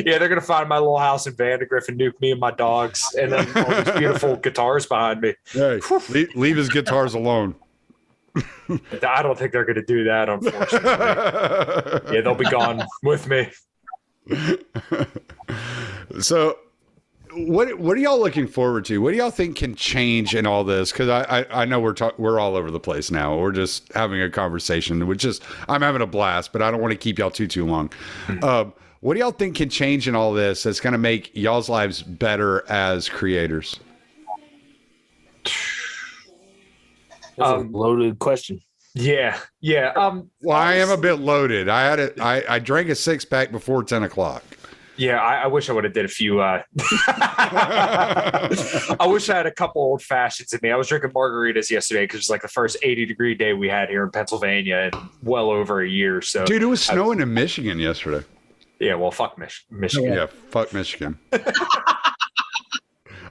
Yeah, they're going to find my little house in Vandergrift and nuke me and my dogs, and then all these beautiful guitars behind me. Hey, leave his guitars alone. I don't think they're going to do that, unfortunately. Yeah, they'll be gone with me. So what are y'all looking forward to? What do y'all think can change in all this? Because I know we're all over the place now. We're just having a conversation, which is I'm having a blast, but I don't want to keep y'all too long. What do y'all think can change in all this that's going to make y'all's lives better as creators? That's a loaded question. Yeah. Well, I am a bit loaded. I drank a 6-pack before 10 o'clock. Yeah, I wish I would have did a few. I wish I had a couple old fashions in me. I was drinking margaritas yesterday because it's like the first 80-degree day we had here in Pennsylvania in well over a year. So, dude, it was snowing in Michigan yesterday. Yeah, well, fuck Michigan. Yeah, fuck Michigan.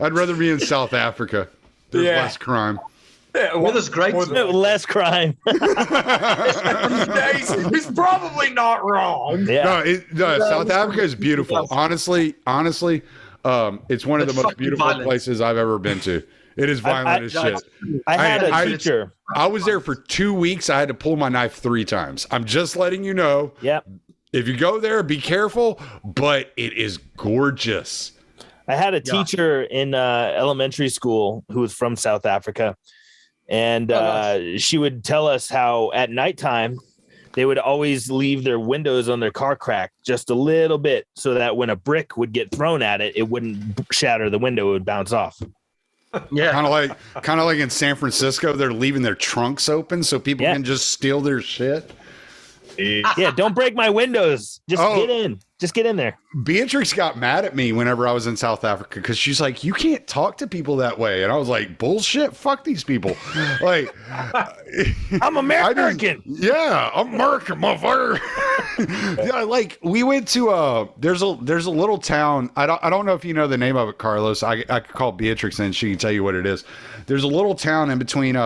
I'd rather be in South Africa. There's less crime. Yeah, well, there's great less crime. He's probably not wrong. Yeah. No, South Africa is beautiful. Honestly, it's one of the most beautiful places I've ever been to. It is violent as shit. I had a teacher. I was there for 2 weeks. I had to pull my knife 3 times. I'm just letting you know. Yep. If you go there, be careful, but it is gorgeous. I had a teacher in elementary school who was from South Africa. And she would tell us how at nighttime they would always leave their windows on their car cracked just a little bit so that when a brick would get thrown at it, it wouldn't shatter the window, it would bounce off. Yeah. Kind of like in San Francisco, they're leaving their trunks open so people can just steal their shit. Yeah, don't break my windows. Just get in. Just get in there. Beatrix got mad at me whenever I was in South Africa because she's like, you can't talk to people that way. And I was like, bullshit, fuck these people. Like, I'm American. I'm American, motherfucker. Yeah, like we went to there's a little town. I don't know if you know the name of it, Carlos. I could call Beatrix and she can tell you what it is. There's a little town in between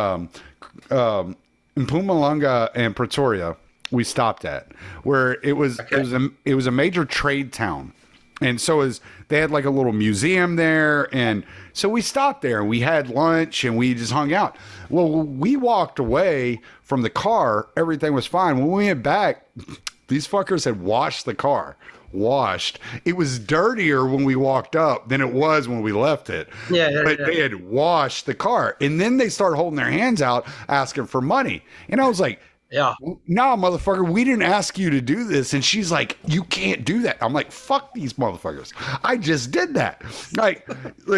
Mpumalanga and Pretoria. We stopped at where it was a major trade town, and so they had like a little museum there, and so we stopped there and we had lunch and we just hung out. Well, we walked away from the car, everything was fine. When we went back, these fuckers had washed the car. It was dirtier when we walked up than it was when we left it. But they had washed the car, and then they started holding their hands out asking for money, and I was like, yeah. No, motherfucker, we didn't ask you to do this. And she's like, you can't do that. I'm like, fuck these motherfuckers. I just did that. Like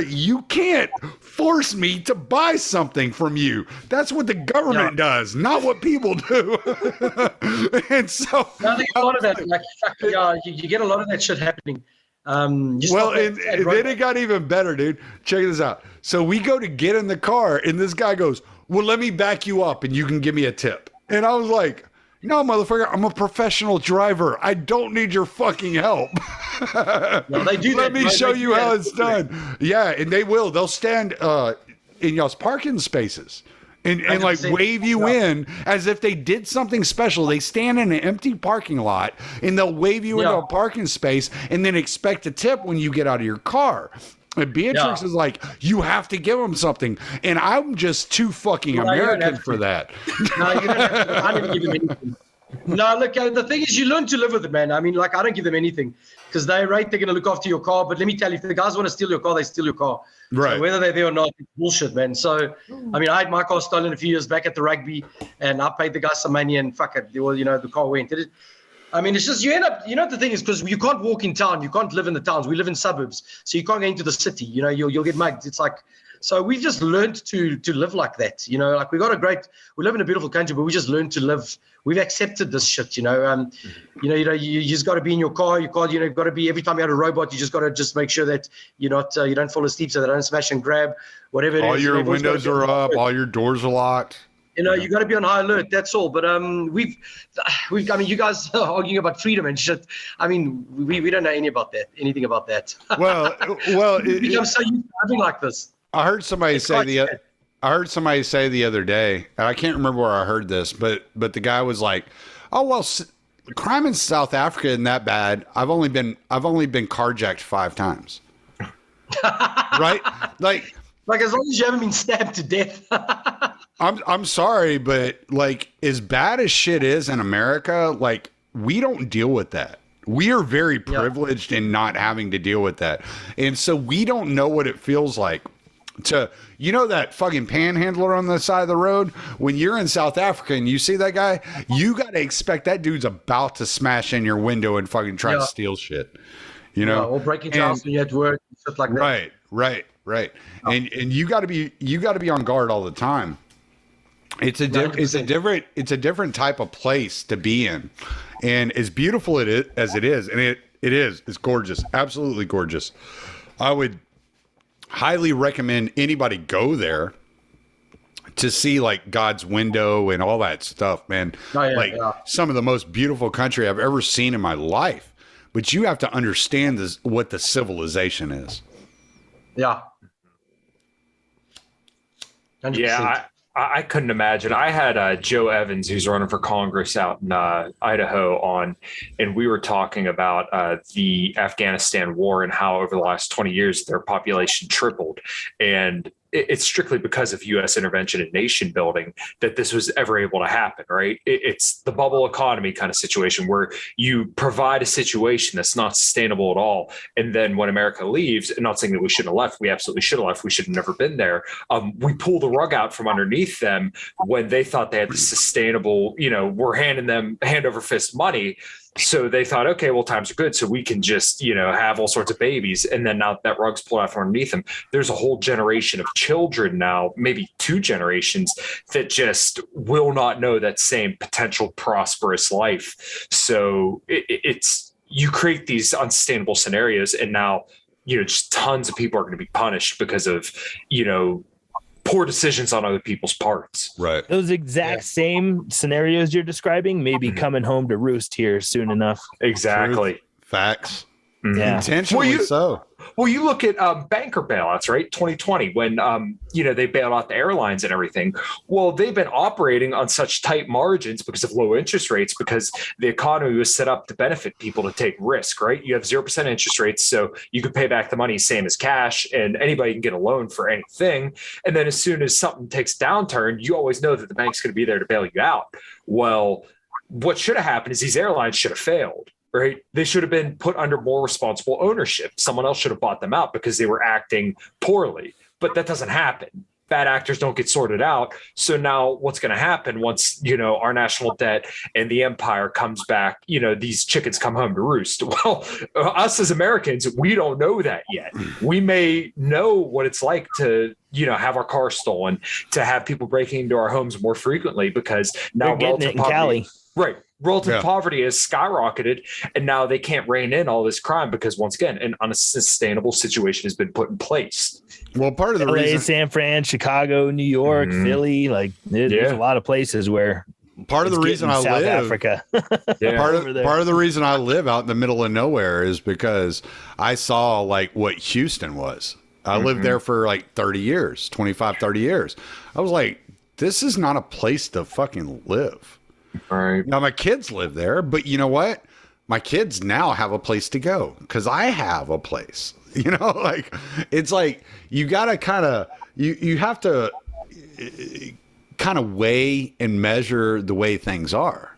you can't force me to buy something from you. That's what the government does, not what people do. And so I think a lot of that, you get a lot of that shit happening. And then it got even better, dude. Check this out. So we go to get in the car, and this guy goes, well, let me back you up and you can give me a tip. And I was like, No, motherfucker, I'm a professional driver. I don't need your fucking help. No, they do. Let me show They you do how that. it's done. Yeah, and they will. They'll stand in y'all's parking spaces and like 100%. wave you in as if they did something special. They stand in an empty parking lot and they'll wave you into a parking space and then expect a tip when you get out of your car. And Beatrix is like, you have to give them something. And I'm just too fucking American for that. No, you don't have to. I didn't give them anything. No, look, the thing is, you learn to live with it, man. I mean, like, I don't give them anything because they're going to look after your car. But let me tell you, if the guys want to steal your car, they steal your car. Right. So whether they're there or not, it's bullshit, man. So, I mean, I had my car stolen a few years back at the rugby, and I paid the guy some money, and fuck it, well, the car went. I mean, it's just you end up, the thing is, because you can't walk in town, you can't live in the towns. We live in suburbs, so you can't go into the city. You'll get mugged. It's like, so we've just learned to live like that. Like we live in a beautiful country, but we just learned to live. We've accepted this shit. You just got to be in your car. You can't, you've got to be every time you're at a robot. You just got to just make sure that you don't fall asleep, so they don't smash and grab whatever it is. All your windows are up. All your doors are locked. You got to be on high alert. That's all. But we've. I mean, you guys are arguing about freedom and shit. I mean, we don't know anything about that. Well, we become so used to having like this. I heard somebody say the other day, and I can't remember where I heard this, but the guy was like, "Oh well, crime in South Africa isn't that bad. I've only been carjacked 5 times." Right? Like as long as you haven't been stabbed to death. I'm sorry, but like as bad as shit is in America, like we don't deal with that. We are very privileged in not having to deal with that. And so we don't know what it feels like to, that fucking panhandler on the side of the road. When you're in South Africa and you see that guy, you got to expect that dude's about to smash in your window and fucking try to steal shit, or break into your house when you had to work, stuff like that. Right. And you got to be on guard all the time. It's a different type of place to be in, and as beautiful as it is, and it's gorgeous, absolutely gorgeous. I would highly recommend anybody go there to see like God's window and all that stuff, man. Some of the most beautiful country I've ever seen in my life. But you have to understand what the civilization is. Yeah. 100%. Yeah, I couldn't imagine. I had Joe Evans, who's running for Congress out in Idaho, on, and we were talking about the Afghanistan war and how over the last 20 years their population tripled. And it's strictly because of U.S. intervention and nation building that this was ever able to happen, right? It's the bubble economy kind of situation where you provide a situation that's not sustainable at all. And then when America leaves, and not saying that we shouldn't have left, we absolutely should have left. We should have never been there. We pull the rug out from underneath them when they thought they had the sustainable, we're handing them hand over fist money. So they thought, okay, well, times are good, so we can just, have all sorts of babies. And then now that rug's pulled out from underneath them, there's a whole generation of children now, maybe 2 generations, that just will not know that same potential prosperous life. So it's you create these unsustainable scenarios, and now, just tons of people are going to be punished because of, poor decisions on other people's parts. Right. Those exact same scenarios you're describing may be coming home to roost here soon enough. Exactly. Truth. Facts. Yeah. Intentionally so. Well, you look at banker bailouts, right? 2020, when, they bailed out the airlines and everything. Well, they've been operating on such tight margins because of low interest rates, because the economy was set up to benefit people to take risk, right? You have 0% interest rates, so you could pay back the money same as cash, and anybody can get a loan for anything. And then as soon as something takes a downturn, you always know that the bank's going to be there to bail you out. Well, what should have happened is these airlines should have failed. Right? They should have been put under more responsible ownership. Someone else should have bought them out because they were acting poorly. But that doesn't happen. Bad actors don't get sorted out. So now what's going to happen once, our national debt and the empire comes back, these chickens come home to roost. Well, us as Americans, we don't know that yet. We may know what it's like to, have our car stolen, to have people breaking into our homes more frequently, because now they're getting it in Cali. Right. Relative poverty has skyrocketed, and now they can't rein in all this crime because, once again, an unsustainable situation has been put in place. Well, part of the LA, reason, San Fran, Chicago, New York, Philly, there's a lot of places where part of the reason I South live Africa. part of the reason I live out in the middle of nowhere is because I saw like what Houston was. I lived there for like 30 years, 25, 30 years. I was like, this is not a place to fucking live. Right. Now my kids live there, but you know what? My kids now have a place to go because I have a place. You know, like it's like you gotta kind of you have to kind of weigh and measure the way things are.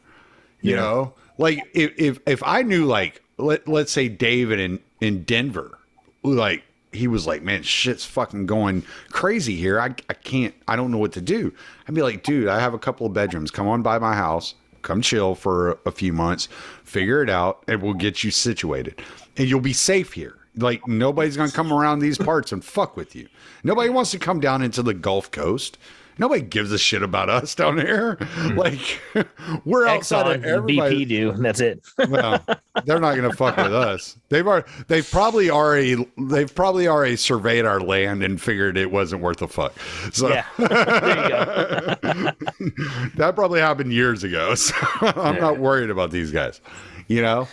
You know, like if I knew like let's say David in Denver, like he was like, man, shit's fucking going crazy here. I don't know what to do. I'd be like, dude, I have a couple of bedrooms. Come on by my house. Come chill for a few months, figure it out, and we'll get you situated. And you'll be safe here. Like, nobody's going to come around these parts and fuck with you. Nobody wants to come down into the Gulf Coast. Nobody gives a shit about us down here. Like, we're outside of everybody. BP do. That's it. Well, they're not going to fuck with us. They've probably already surveyed our land and figured it wasn't worth a fuck. So Yeah. There you go. that probably happened years ago. So I'm not worried about these guys, you know.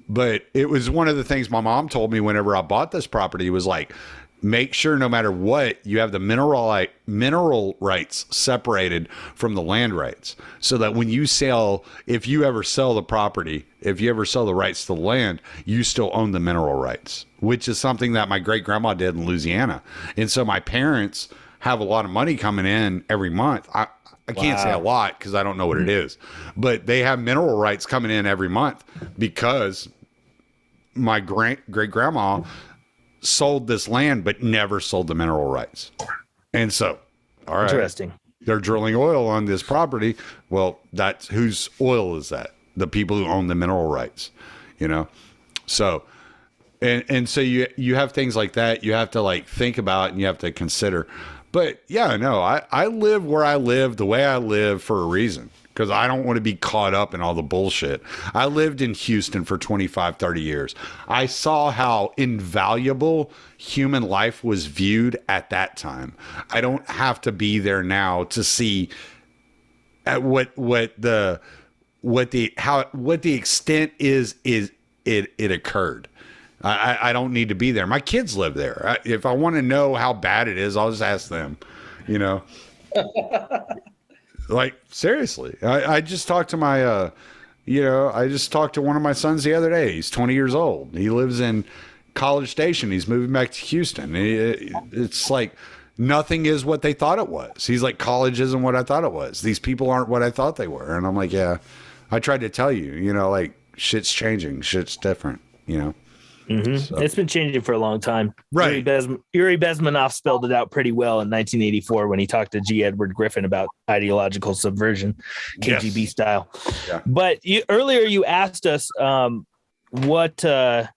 But it was one of the things my mom told me whenever I bought this property was like, make sure no matter what, you have the mineral rights separated from the land rights so that when you sell, if you ever sell the property, if you ever sell the rights to the land, you still own the mineral rights, which is something that my great grandma did in Louisiana. And so my parents have a lot of money coming in every month. I can't say a lot because I don't know what it is, but they have mineral rights coming in every month because my great grandma sold this land but never sold the mineral rights. And so, all right, Interesting. they're drilling oil on this property. Well, that's whose oil is that? The people who own the mineral rights, you know? So, and so you have things like that you have to like think about and you have to consider. But yeah, no, I live where I live the way I live for a reason. Because I don't want to be caught up in all the bullshit. I lived in Houston for 25, 30 years. I saw how invaluable human life was viewed at that time. I don't have to be there now to see at what the extent is it occurred. I don't need to be there. My kids live there. If I want to know how bad it is, I'll just ask them, you know. Like, seriously, I just talked to my, I just talked to one of my sons the other day. He's 20 years old. He lives in College Station. He's moving back to Houston. It's like nothing is what they thought it was. He's like, college isn't what I thought it was. These people aren't what I thought they were. And I'm like, yeah, I tried to tell you, you know, like shit's changing. Shit's different, you know. Mm-hmm. So. It's been changing for a long time. Right. Yuri Bezmenov spelled it out pretty well in 1984 when he talked to G. Edward Griffin about ideological subversion, KGB style. Yeah. But earlier you asked us what you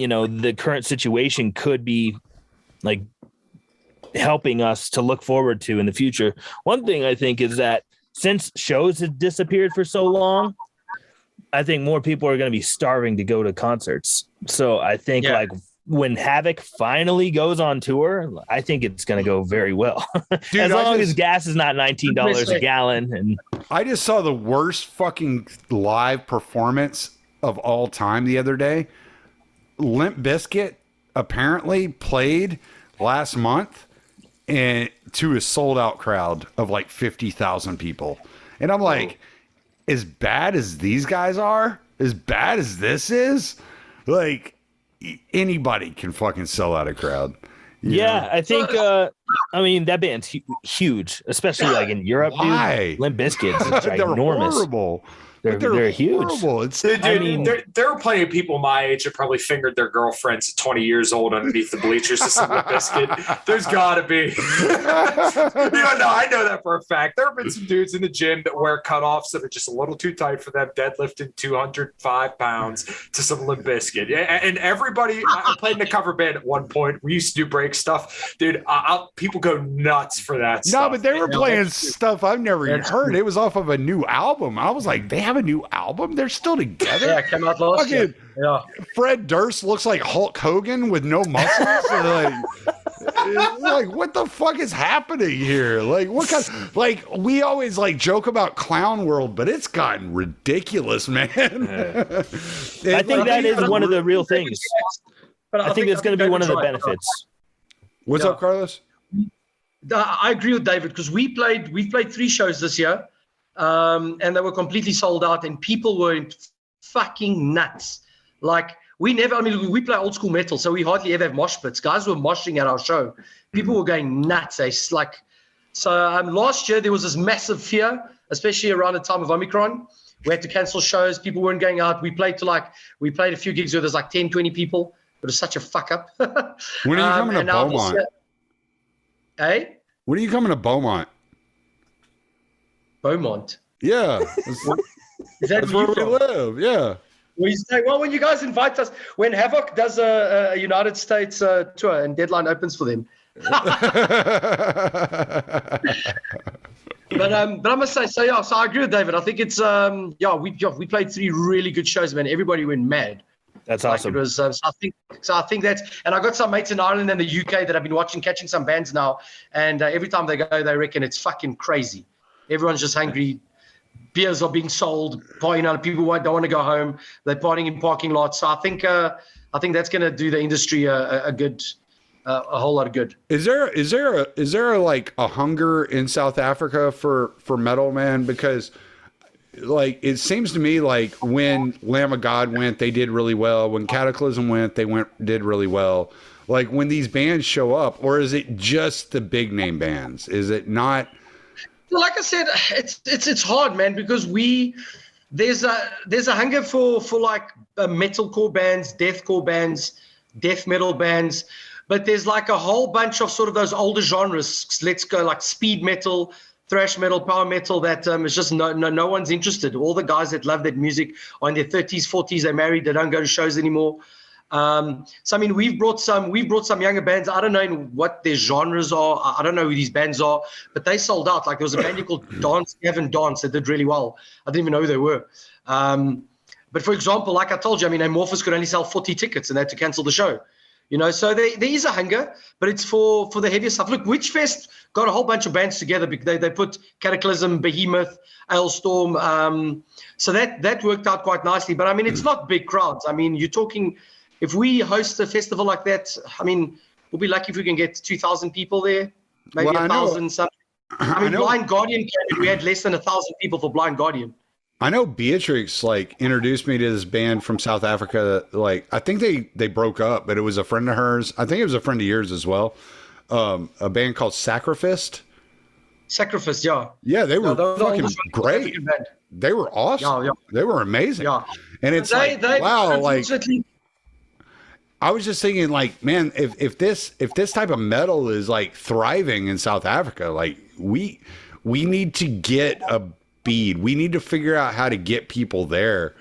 know the current situation could be like helping us to look forward to in the future. One thing I think is that since shows have disappeared for so long, I think more people are going to be starving to go to concerts. So I think like when Havok finally goes on tour, I think it's going to go very well. Dude, as long as gas is not $19 a gallon. And I just saw the worst fucking live performance of all time the other day. Limp Bizkit apparently played last month and to a sold out crowd of like 50,000 people. And I'm like, as bad as these guys are, as bad as this is, like anybody can fucking sell out a crowd. Yeah, I think I mean that band's huge, especially like in Europe. Why? Dude. Limp Bizkit's ginormous. They're horrible. They're huge. It's, Dude, I mean, there are plenty of people my age that probably fingered their girlfriends at 20 years old underneath the bleachers to some Limp Bizkit. There's got to be. I know that for a fact. There have been some dudes in the gym that wear cutoffs that are just a little too tight for them, deadlifting 205 pounds to some Limp Bizkit. And everybody, I played in a cover band at one point. We used to do break stuff. Dude, people go nuts for that stuff. No, but they were playing stuff I've never even heard. It was off of a new album. I was like, they have a new album? They're still together? Yeah, it came out last year. Yeah. Fred Durst looks like Hulk Hogan with no muscles. Like, like, what the fuck is happening here? Like, what kind of, like, we always like joke about clown world, but it's gotten ridiculous, man. I think that is one of the real things. But I think that's going to be one of the benefits. What's up, Carlos? I agree with David because we played 3 shows this year, and they were completely sold out, and people were fucking nuts. Like we play old school metal, so we hardly ever have mosh pits. Guys were moshing at our show. People were going nuts. Last year there was this massive fear, especially around the time of Omicron. We had to cancel shows. People weren't going out. We played a few gigs where there's like 10, 20 people. It was such a fuck up. When are you coming to Beaumont? When are you coming to Beaumont? Beaumont? Yeah. That's where we live. Yeah. We say, well, when you guys invite us, when Havok does a United States tour and deadline opens for them. But I must say, so I agree with David. I think it's we played 3 really good shows, man. Everybody went mad. That's awesome. It was, I think that's, and I got some mates in Ireland and the UK that I've been catching some bands now, and every time they go, they reckon it's fucking crazy. Everyone's just hungry. Beers are being sold. People don't want to go home. They're partying in parking lots. So I think that's going to do the industry a whole lot of good. Is there like a hunger in South Africa for metal, man? Because like it seems to me like when Lamb of God went, they did really well. When Cataclysm went, they did really well. Like when these bands show up, or is it just the big name bands? Is it not? Like I said, it's hard, man, because there's a hunger for like metalcore bands, deathcore bands, death metal bands, but there's like a whole bunch of sort of those older genres. Let's go like speed metal, thrash metal, power metal. That is just no one's interested. All the guys that love that music are in their 30s, 40s. They're married. They don't go to shows anymore. So I mean, we've brought some younger bands. I don't know what their genres are. I don't know who these bands are, but they sold out. Like there was a band called Gavin Dance that did really well. I didn't even know who they were. But for example, like I told you, I mean, Amorphous could only sell 40 tickets and they had to cancel the show. So there is a hunger, but it's for the heavier stuff. Look, Witchfest got a whole bunch of bands together because they put Cataclysm, Behemoth, Ailstorm. So that worked out quite nicely. But I mean, it's not big crowds. I mean, you're talking. If we host a festival like that, I mean, we'll be lucky if we can get 2,000 people there, maybe 1,000 something. I mean, Blind Guardian came and we had less than 1,000 people for Blind Guardian. I know Beatrix introduced me to this band from South Africa. Like I think they broke up, but it was a friend of hers. I think it was a friend of yours as well. A band called Sacrificed. Sacrificed, yeah. Yeah, they were fucking great. They were awesome. Yeah. They were amazing. Yeah. And it's wow, like. I was just thinking, like, man, if this type of metal is like thriving in South Africa, like we need to get a bead. We need to figure out how to get people there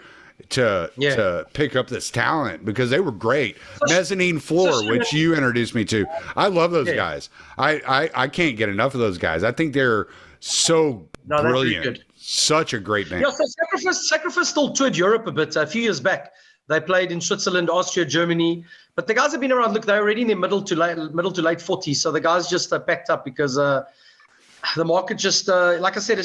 to pick up this talent because they were great. Mezzanine Floor, which you introduced me to, I love those guys. I can't get enough of those guys. I think they're so brilliant. Really such a great band. Yeah, so Sacrifice still toured Europe a bit a few years back. They played in Switzerland, Austria, Germany. But the guys have been around. Look, they're already in their middle to late 40s. So the guys just packed up because the market just, like I said,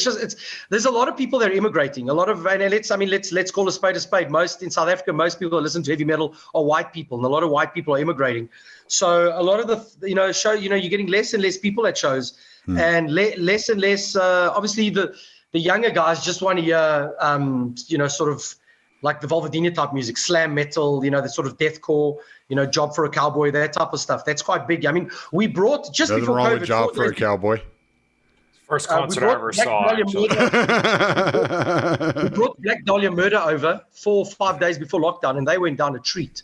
there's a lot of people that are immigrating. A lot of, and let's call a spade a spade. In South Africa, most people that listen to heavy metal are white people, and a lot of white people are immigrating. So a lot of the, show, you're getting less and less people at shows, and less and less. Obviously, the younger guys just want to hear, sort of. Like the Volvodina type music, slam metal, the sort of deathcore, Job for a Cowboy, that type of stuff. That's quite big. I mean, we brought just Nothing before wrong COVID. With Job for a Cowboy. First concert I ever saw. We brought Black Dahlia Murder over 4 or 5 days before lockdown, and they went down a treat.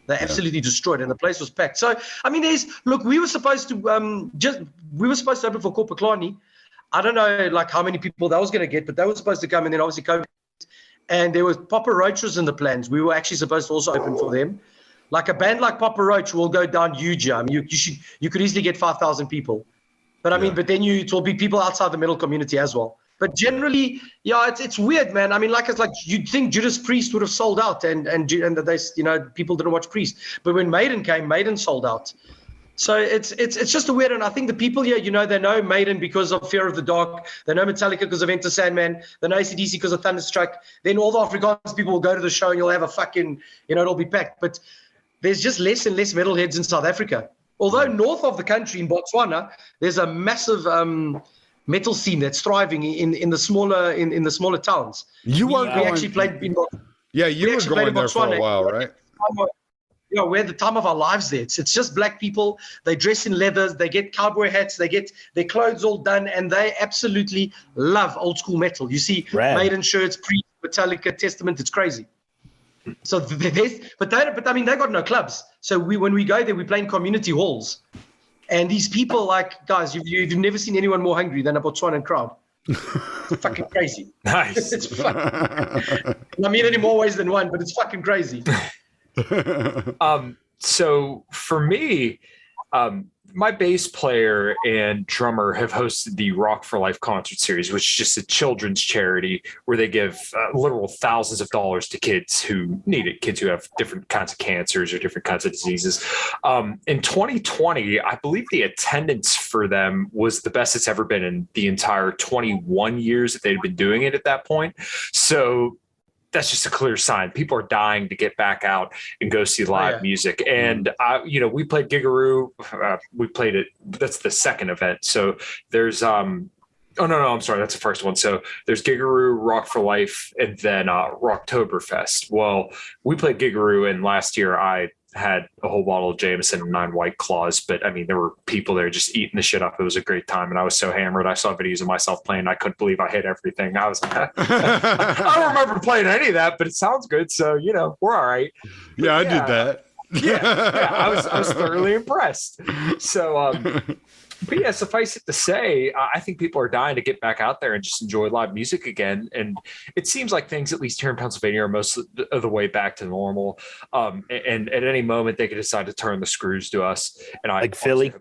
They absolutely destroyed, and the place was packed. So, I mean, we were supposed to open for Corpaclani. I don't know like how many people that was going to get, but they were supposed to come, and then obviously COVID. And there was Papa Roach's in the plans. We were actually supposed to also open for them. Like a band like Papa Roach will go down huge. I mean, you could easily get 5,000 people. But I mean, but then it will be people outside the metal community as well. But generally, it's weird, man. I mean, it's like you'd think Judas Priest would have sold out, and they, people didn't watch Priest. But when Maiden came, Maiden sold out. So it's just a weird, and I think the people here, they know Maiden because of Fear of the Dark, they know Metallica because of Enter Sandman, they know AC/DC because of Thunderstruck. Then all the Afrikaans people will go to the show and you'll have a fucking, it'll be packed. But there's just less and less metalheads in South Africa. Although north of the country in Botswana, there's a massive metal scene that's thriving in the smaller towns. You we actually played in Botswana. Yeah, you were going there for a while, right? We're the time of our lives there. It's just black people. They dress in leathers. They get cowboy hats. They get their clothes all done, and they absolutely love old school metal. You see Maiden shirts, Priest, Metallica, Testament. It's crazy. So but I mean, they got no clubs. So when we go there, we play in community halls, and these people, like, guys, you've never seen anyone more hungry than a Botswanan crowd. It's fucking crazy. Nice. It's fucking, I mean it in more ways than one, but it's fucking crazy. So for me, my bass player and drummer have hosted the Rock for Life concert series, which is just a children's charity where they give literal thousands of dollars to kids who need it, kids who have different kinds of cancers or different kinds of diseases. In 2020, I believe the attendance for them was the best it's ever been in the entire 21 years that they'd been doing it at that point. So that's just a clear sign. People are dying to get back out and go see live music. And, we played Gigaroo. We played it. That's the second event. So there's, I'm sorry. That's the first one. So there's Gigaroo, Rock for Life, and then Rocktoberfest. Well, we played Gigaroo, and last year I had a whole bottle of Jameson and 9 White Claws, but I mean, there were people there just eating the shit up. It was a great time, and I was so hammered. I saw videos of myself playing. I couldn't believe I hit everything. I was I don't remember playing any of that, but it sounds good. So, we're all right. But I did that. I was thoroughly impressed. So, but yeah, suffice it to say, I think people are dying to get back out there and just enjoy live music again. And it seems like things, at least here in Pennsylvania, are most of the way back to normal. And at any moment, they could decide to turn the screws to us. And like Philly?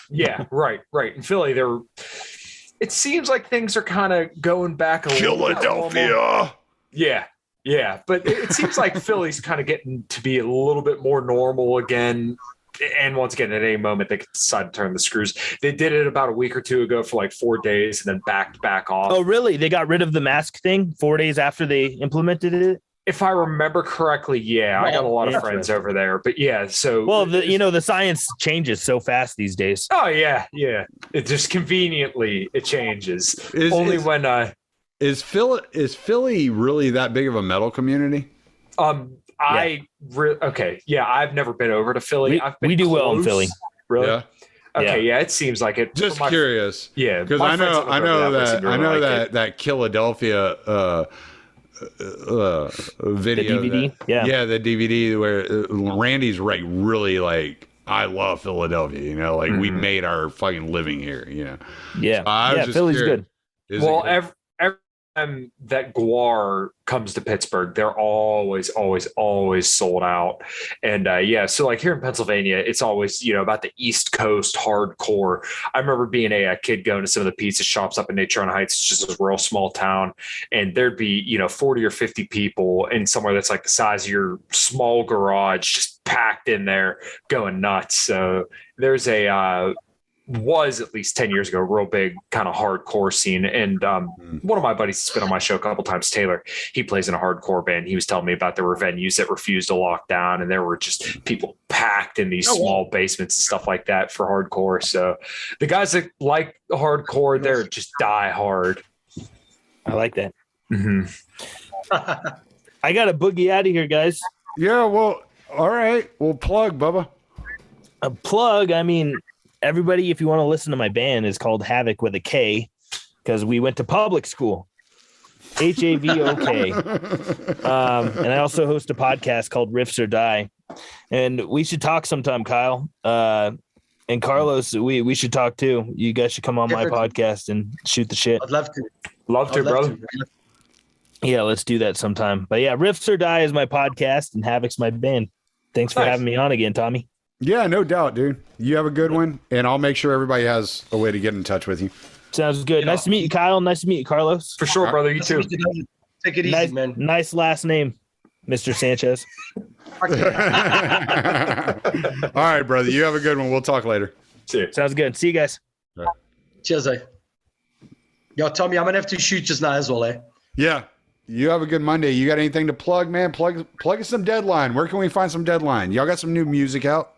Yeah, right. In Philly, it seems like things are kind of going back a little bit. Philadelphia. Yeah. But it seems like Philly's kind of getting to be a little bit more normal again. And once again, at any moment, they could decide to turn the screws. They did it about a week or two ago for like 4 days and then backed back off. Oh, really? They got rid of the mask thing 4 days after they implemented it? If I remember correctly, yeah. I got a lot of friends over there. But yeah, so... Well, the science changes so fast these days. Oh, yeah. It just conveniently, it changes. Is Philly really that big of a metal community? I've never been over to Philly. We do well in Philly. Really? Yeah. Okay, yeah, it seems like it. Just curious. Yeah, because I know that Philadelphia video. The DVD? The DVD where Randy's really like, I love Philadelphia, we made our fucking living here, Yeah. Philly's good. Every time that Guar comes to Pittsburgh, they're always sold out. And so like here in Pennsylvania, it's always, about the East Coast hardcore. I remember being a kid going to some of the pizza shops up in Natron Heights, just a real small town, and there'd be, 40 or 50 people in somewhere that's like the size of your small garage, just packed in there going nuts. So there's was at least 10 years ago, a real big kind of hardcore scene. And one of my buddies has been on my show a couple times, Taylor, he plays in a hardcore band. He was telling me about there were venues that refused to lock down, and there were just people packed in these small basements and stuff like that for hardcore. So the guys that like hardcore, they're just die hard. I like that. Mm-hmm. I got to boogie out of here, guys. Yeah, well, all right. Well, plug, Bubba. A plug, I mean... Everybody, if you want to listen to my band, is called Havok with a K, because we went to public school. HAVOK. And I also host a podcast called Riffs or Die. And we should talk sometime, Kyle. And Carlos, we should talk too. You guys should come on my podcast and shoot the shit. I'd love to. Love to, brother. Yeah, let's do that sometime. But yeah, Riffs or Die is my podcast, and Havok's my band. Thanks for having me on again, Tommy. Yeah, no doubt, dude. You have a good one, and I'll make sure everybody has a way to get in touch with you. Sounds good. Nice to meet you, Kyle. Nice to meet you, Carlos. For sure, brother. You too. Take it easy, man. Nice last name, Mr. Sanchez. All right, brother. You have a good one. We'll talk later. See you. Sounds good. See you guys. Cheers, eh? Yo, Tommy, I'm gonna have to shoot just now as well, eh? Yeah. You have a good Monday. You got anything to plug, man? Plug us some Deadline. Where can we find some Deadline? Y'all got some new music out?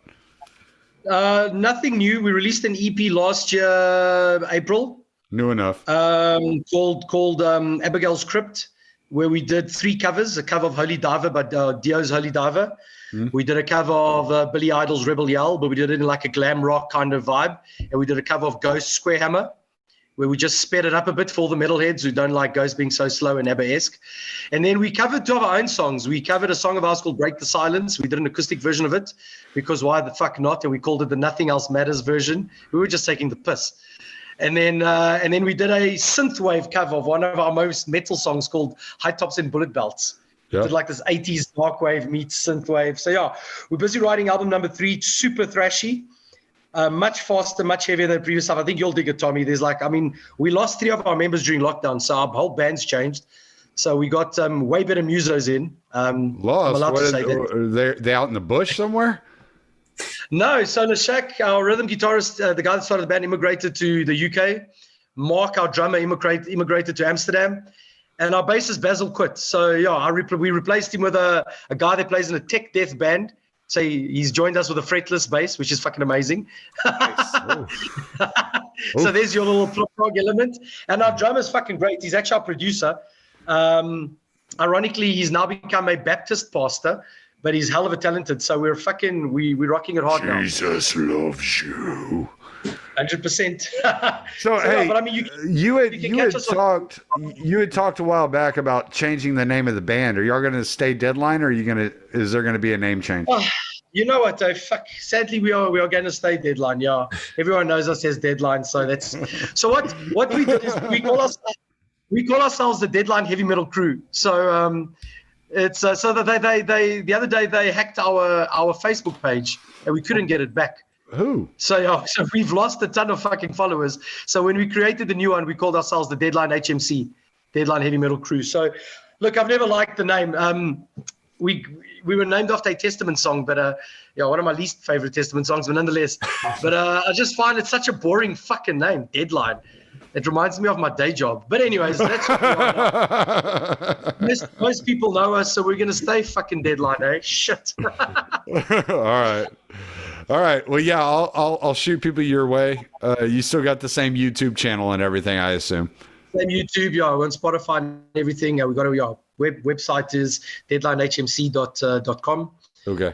Nothing new. We released an EP last year, April. New enough. Called Abigail's Crypt, where we did 3 covers: a cover of Holy Diver by Dio's Holy Diver. We did a cover of Billy Idol's Rebel Yell, but we did it in like a glam rock kind of vibe. And we did a cover of Ghost Square Hammer, where we just sped it up a bit for all the metalheads who don't like Ghost being so slow and ABBA-esque. And then we covered 2 of our own songs. We covered a song of ours called Break the Silence. We did an acoustic version of it because why the fuck not? And we called it the Nothing Else Matters version. We were just taking the piss. And then we did a synthwave cover of one of our most metal songs called High Tops and Bullet Belts. Yeah. Did like this 80s dark wave meets synthwave. So yeah, we're busy writing album number 3, super thrashy. Much faster, much heavier than the previous stuff. I think you'll dig it, Tommy. We lost 3 of our members during lockdown, so our whole band's changed. So we got way better musos in. Lost? I'm allowed to say that. Are they out in the bush somewhere? No, so Lashak, our rhythm guitarist, the guy that started the band, immigrated to the UK. Mark, our drummer, immigrated to Amsterdam. And our bassist, Basil, quit. So yeah, we replaced him with a guy that plays in a tech death band. So he's joined us with a fretless bass, which is fucking amazing. Nice. So there's your little prog element. And our drummer's fucking great. He's actually our producer. Ironically, he's now become a Baptist pastor, but he's hell of a talented. So we're rocking it hard now. Jesus loves you. 100%. So hey, yeah, but I mean, you had talked a while back about changing the name of the band. Are y'all going to stay Deadline, or is there going to be a name change? Oh, you know what? Sadly, we are going to stay Deadline. Yeah, everyone knows us as Deadline. So that's so what we did is we call ourselves the Deadline Heavy Metal Crew. So it's so that they the other day they hacked our Facebook page and we couldn't get it back. Who? So we've lost a ton of fucking followers. So when we created the new one, we called ourselves the Deadline HMC, Deadline Heavy Metal Crew. So look, I've never liked the name. We were named after a Testament song, but one of my least favorite Testament songs, but nonetheless. But I just find it such a boring fucking name, Deadline. It reminds me of my day job. But anyways, that's what we are. Most people know us, so we're going to stay fucking Deadline, eh? Shit. All right. Well, yeah, I'll shoot people your way. You still got the same YouTube channel and everything, I assume. Same YouTube, yeah. We're on Spotify and everything. We got our website is deadlinehmc.com. Okay.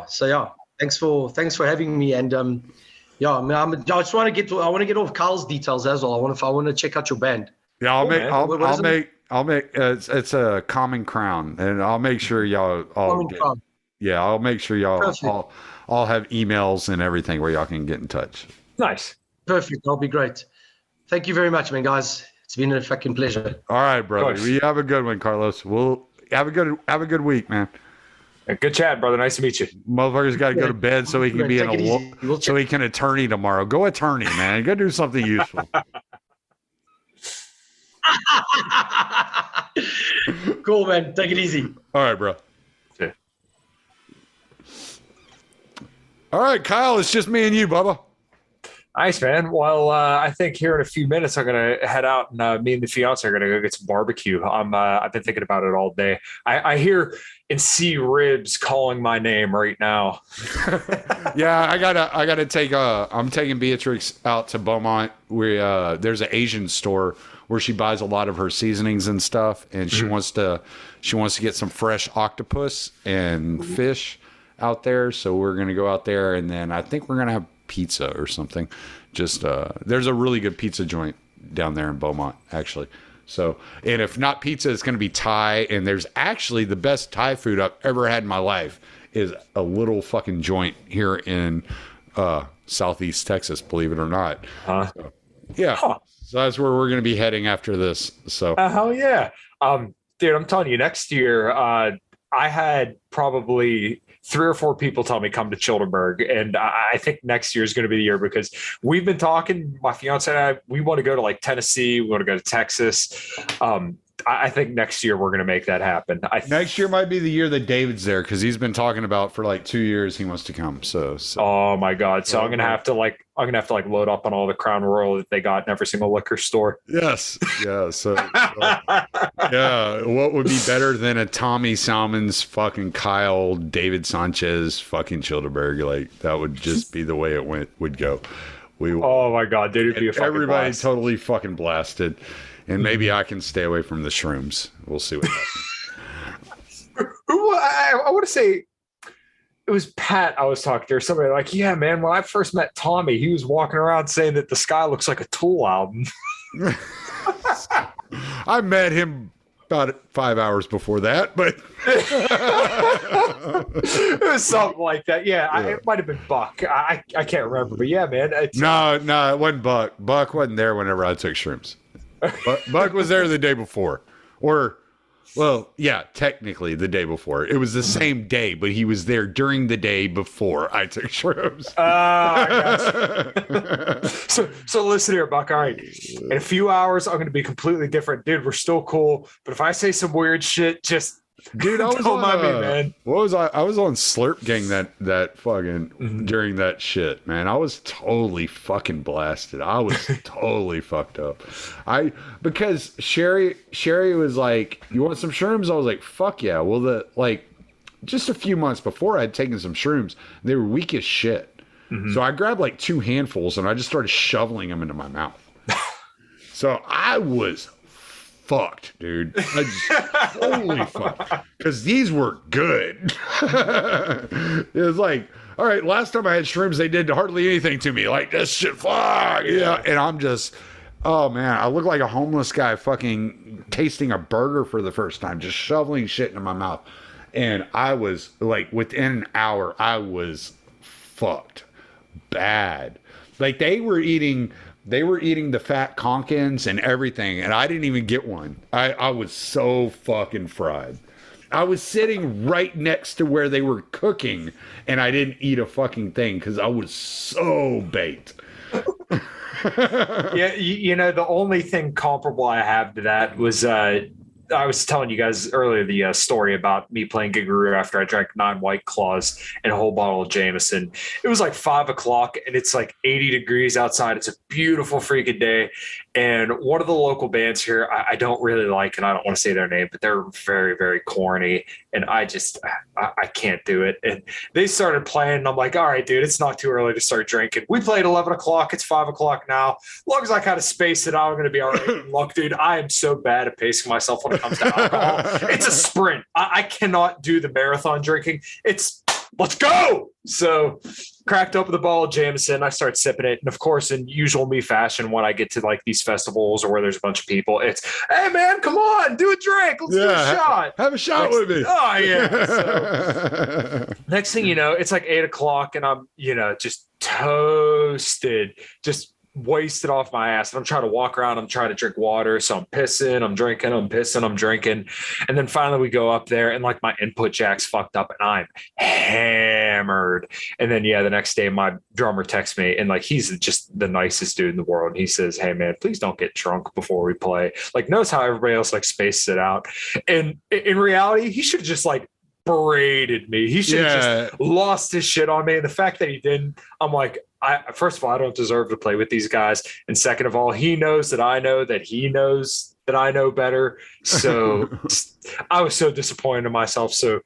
So yeah, thanks for having me. And I just want to get all of Carl's details as well. I want to check out your band. Yeah, I'll make it's a Common Crown, and I'll make sure y'all Crown. Yeah, I'll make sure y'all I'll have emails and everything where y'all can get in touch. Nice. Perfect. That'll be great. Thank you very much, man, guys. It's been a fucking pleasure. All right, brother. You have a good one, Carlos. We'll have a good week, man. Good chat, brother. Nice to meet you. Motherfucker's got to go to bed so he can be so he can attorney tomorrow. Go attorney, man. Go do something useful. Cool, man. Take it easy. All right, bro. All right, Kyle, it's just me and you, Bubba. Nice, man. Well, I think here in a few minutes, I'm going to head out and me and the fiance are going to go get some barbecue. I've been thinking about it all day. I hear and see Ribs calling my name right now. Yeah, I gotta take I'm taking Beatrix out to Beaumont where there's an Asian store where she buys a lot of her seasonings and stuff, and she wants to get some fresh octopus and fish out there. So we're gonna go out there, and then I think we're gonna have pizza or something. Just there's a really good pizza joint down there in Beaumont, actually. So, and if not pizza, it's going to be Thai. And there's actually the best Thai food I've ever had in my life is a little fucking joint here in Southeast Texas, believe it or not. So, yeah. Huh. So that's where we're going to be heading after this. So, hell yeah. Dude, I'm telling you, next year, I had probably 3 or 4 people tell me come to Childenberg, and I think next year is going to be the year because we've been talking. My fiance and I, we want to go to like Tennessee, we want to go to Texas. I think next year we're going to make that happen. Next year might be the year that David's there because he's been talking about for like 2 years he wants to come. So. Oh my God! So I'm gonna have to load up on all the Crown Royal that they got in every single liquor store. Yes. Yeah. So. Yeah. What would be better than a Tommy Salmons fucking Kyle David Sanchez fucking Childeberg? Like that would just be the way it would go. Oh my God, dude! It'd be a fucking everybody blast. Totally fucking blasted. And maybe I can stay away from the shrooms. We'll see what happens. I want to say it was Pat I was talking to, or somebody like, yeah, man, when I first met Tommy, he was walking around saying that The Sky looks like a Tool album. I met him about 5 hours before that, but it was something like that. Yeah, it might have been Buck. I can't remember, but yeah, man. No, it wasn't Buck. Buck wasn't there whenever I took shrooms. Buck was there the day before. Or, well, yeah, technically the day before. It was the same day, but he was there during the day before I took shrooms. I got you. So listen here, Buck. All right. In a few hours, I'm going to be completely different. Dude, we're still cool. But if I say some weird shit, just... Dude, I was don't mind me, man. What was I? I was on Slurp Gang that fucking during that shit, man. I was totally fucking blasted. I was totally fucked up. Because Sherry was like, "You want some shrooms?" I was like, "Fuck yeah!" Well, just a few months before, I'd taken some shrooms. They were weak as shit. So I grabbed like 2 handfuls and I just started shoveling them into my mouth. So I was fucked, dude. I just totally fucked. Because these were good. It was like, all right, last time I had shrooms, they did hardly anything to me. Like, this shit, fuck. Yeah. And I'm just, oh man, I look like a homeless guy fucking tasting a burger for the first time, just shoveling shit into my mouth. And I was like, within an hour, I was fucked bad. Like, they were eating the fat conkins and everything, and I didn't even get one. I was so fucking fried. I was sitting right next to where they were cooking, and I didn't eat a fucking thing because I was so baked. Yeah, the only thing comparable I have to that was I was telling you guys earlier the story about me playing Gigaroo after I drank 9 White Claws and a whole bottle of Jameson. It was like 5 o'clock and it's like 80 degrees outside. It's a beautiful freaking day. And one of the local bands here, I don't really like, and I don't want to say their name, but they're very, very corny. And I can't do it. And they started playing and I'm like, all right, dude, it's not too early to start drinking. We played 11 o'clock. It's 5 o'clock now. As long as I kind of space it out, I'm going to be all right. Look, dude, I am so bad at pacing myself when it comes to alcohol. It's a sprint. I cannot do the marathon drinking. It's let's go. So cracked open the bottle of Jameson. I start sipping it. And of course, in usual me fashion, when I get to like these festivals or where there's a bunch of people, it's, hey man, come on, do a drink. Let's do a shot. Have a shot with me. Oh yeah. So, next thing you know, it's like 8 o'clock and I'm, just toasted, just wasted off my ass. And I'm trying to walk around. I'm trying to drink water. So I'm pissing, I'm drinking, I'm pissing, I'm drinking. And then finally we go up there and like my input jack's fucked up and I'm hammered. And then, the next day my drummer texts me and like, he's just the nicest dude in the world. And he says, hey man, please don't get drunk before we play. Like knows how everybody else like spaces it out. And in reality, he should have just like berated me. He should have just lost his shit on me. And the fact that he didn't, I'm like, first of all, I don't deserve to play with these guys. And second of all, he knows that I know that he knows that I know better. So I was so disappointed in myself. So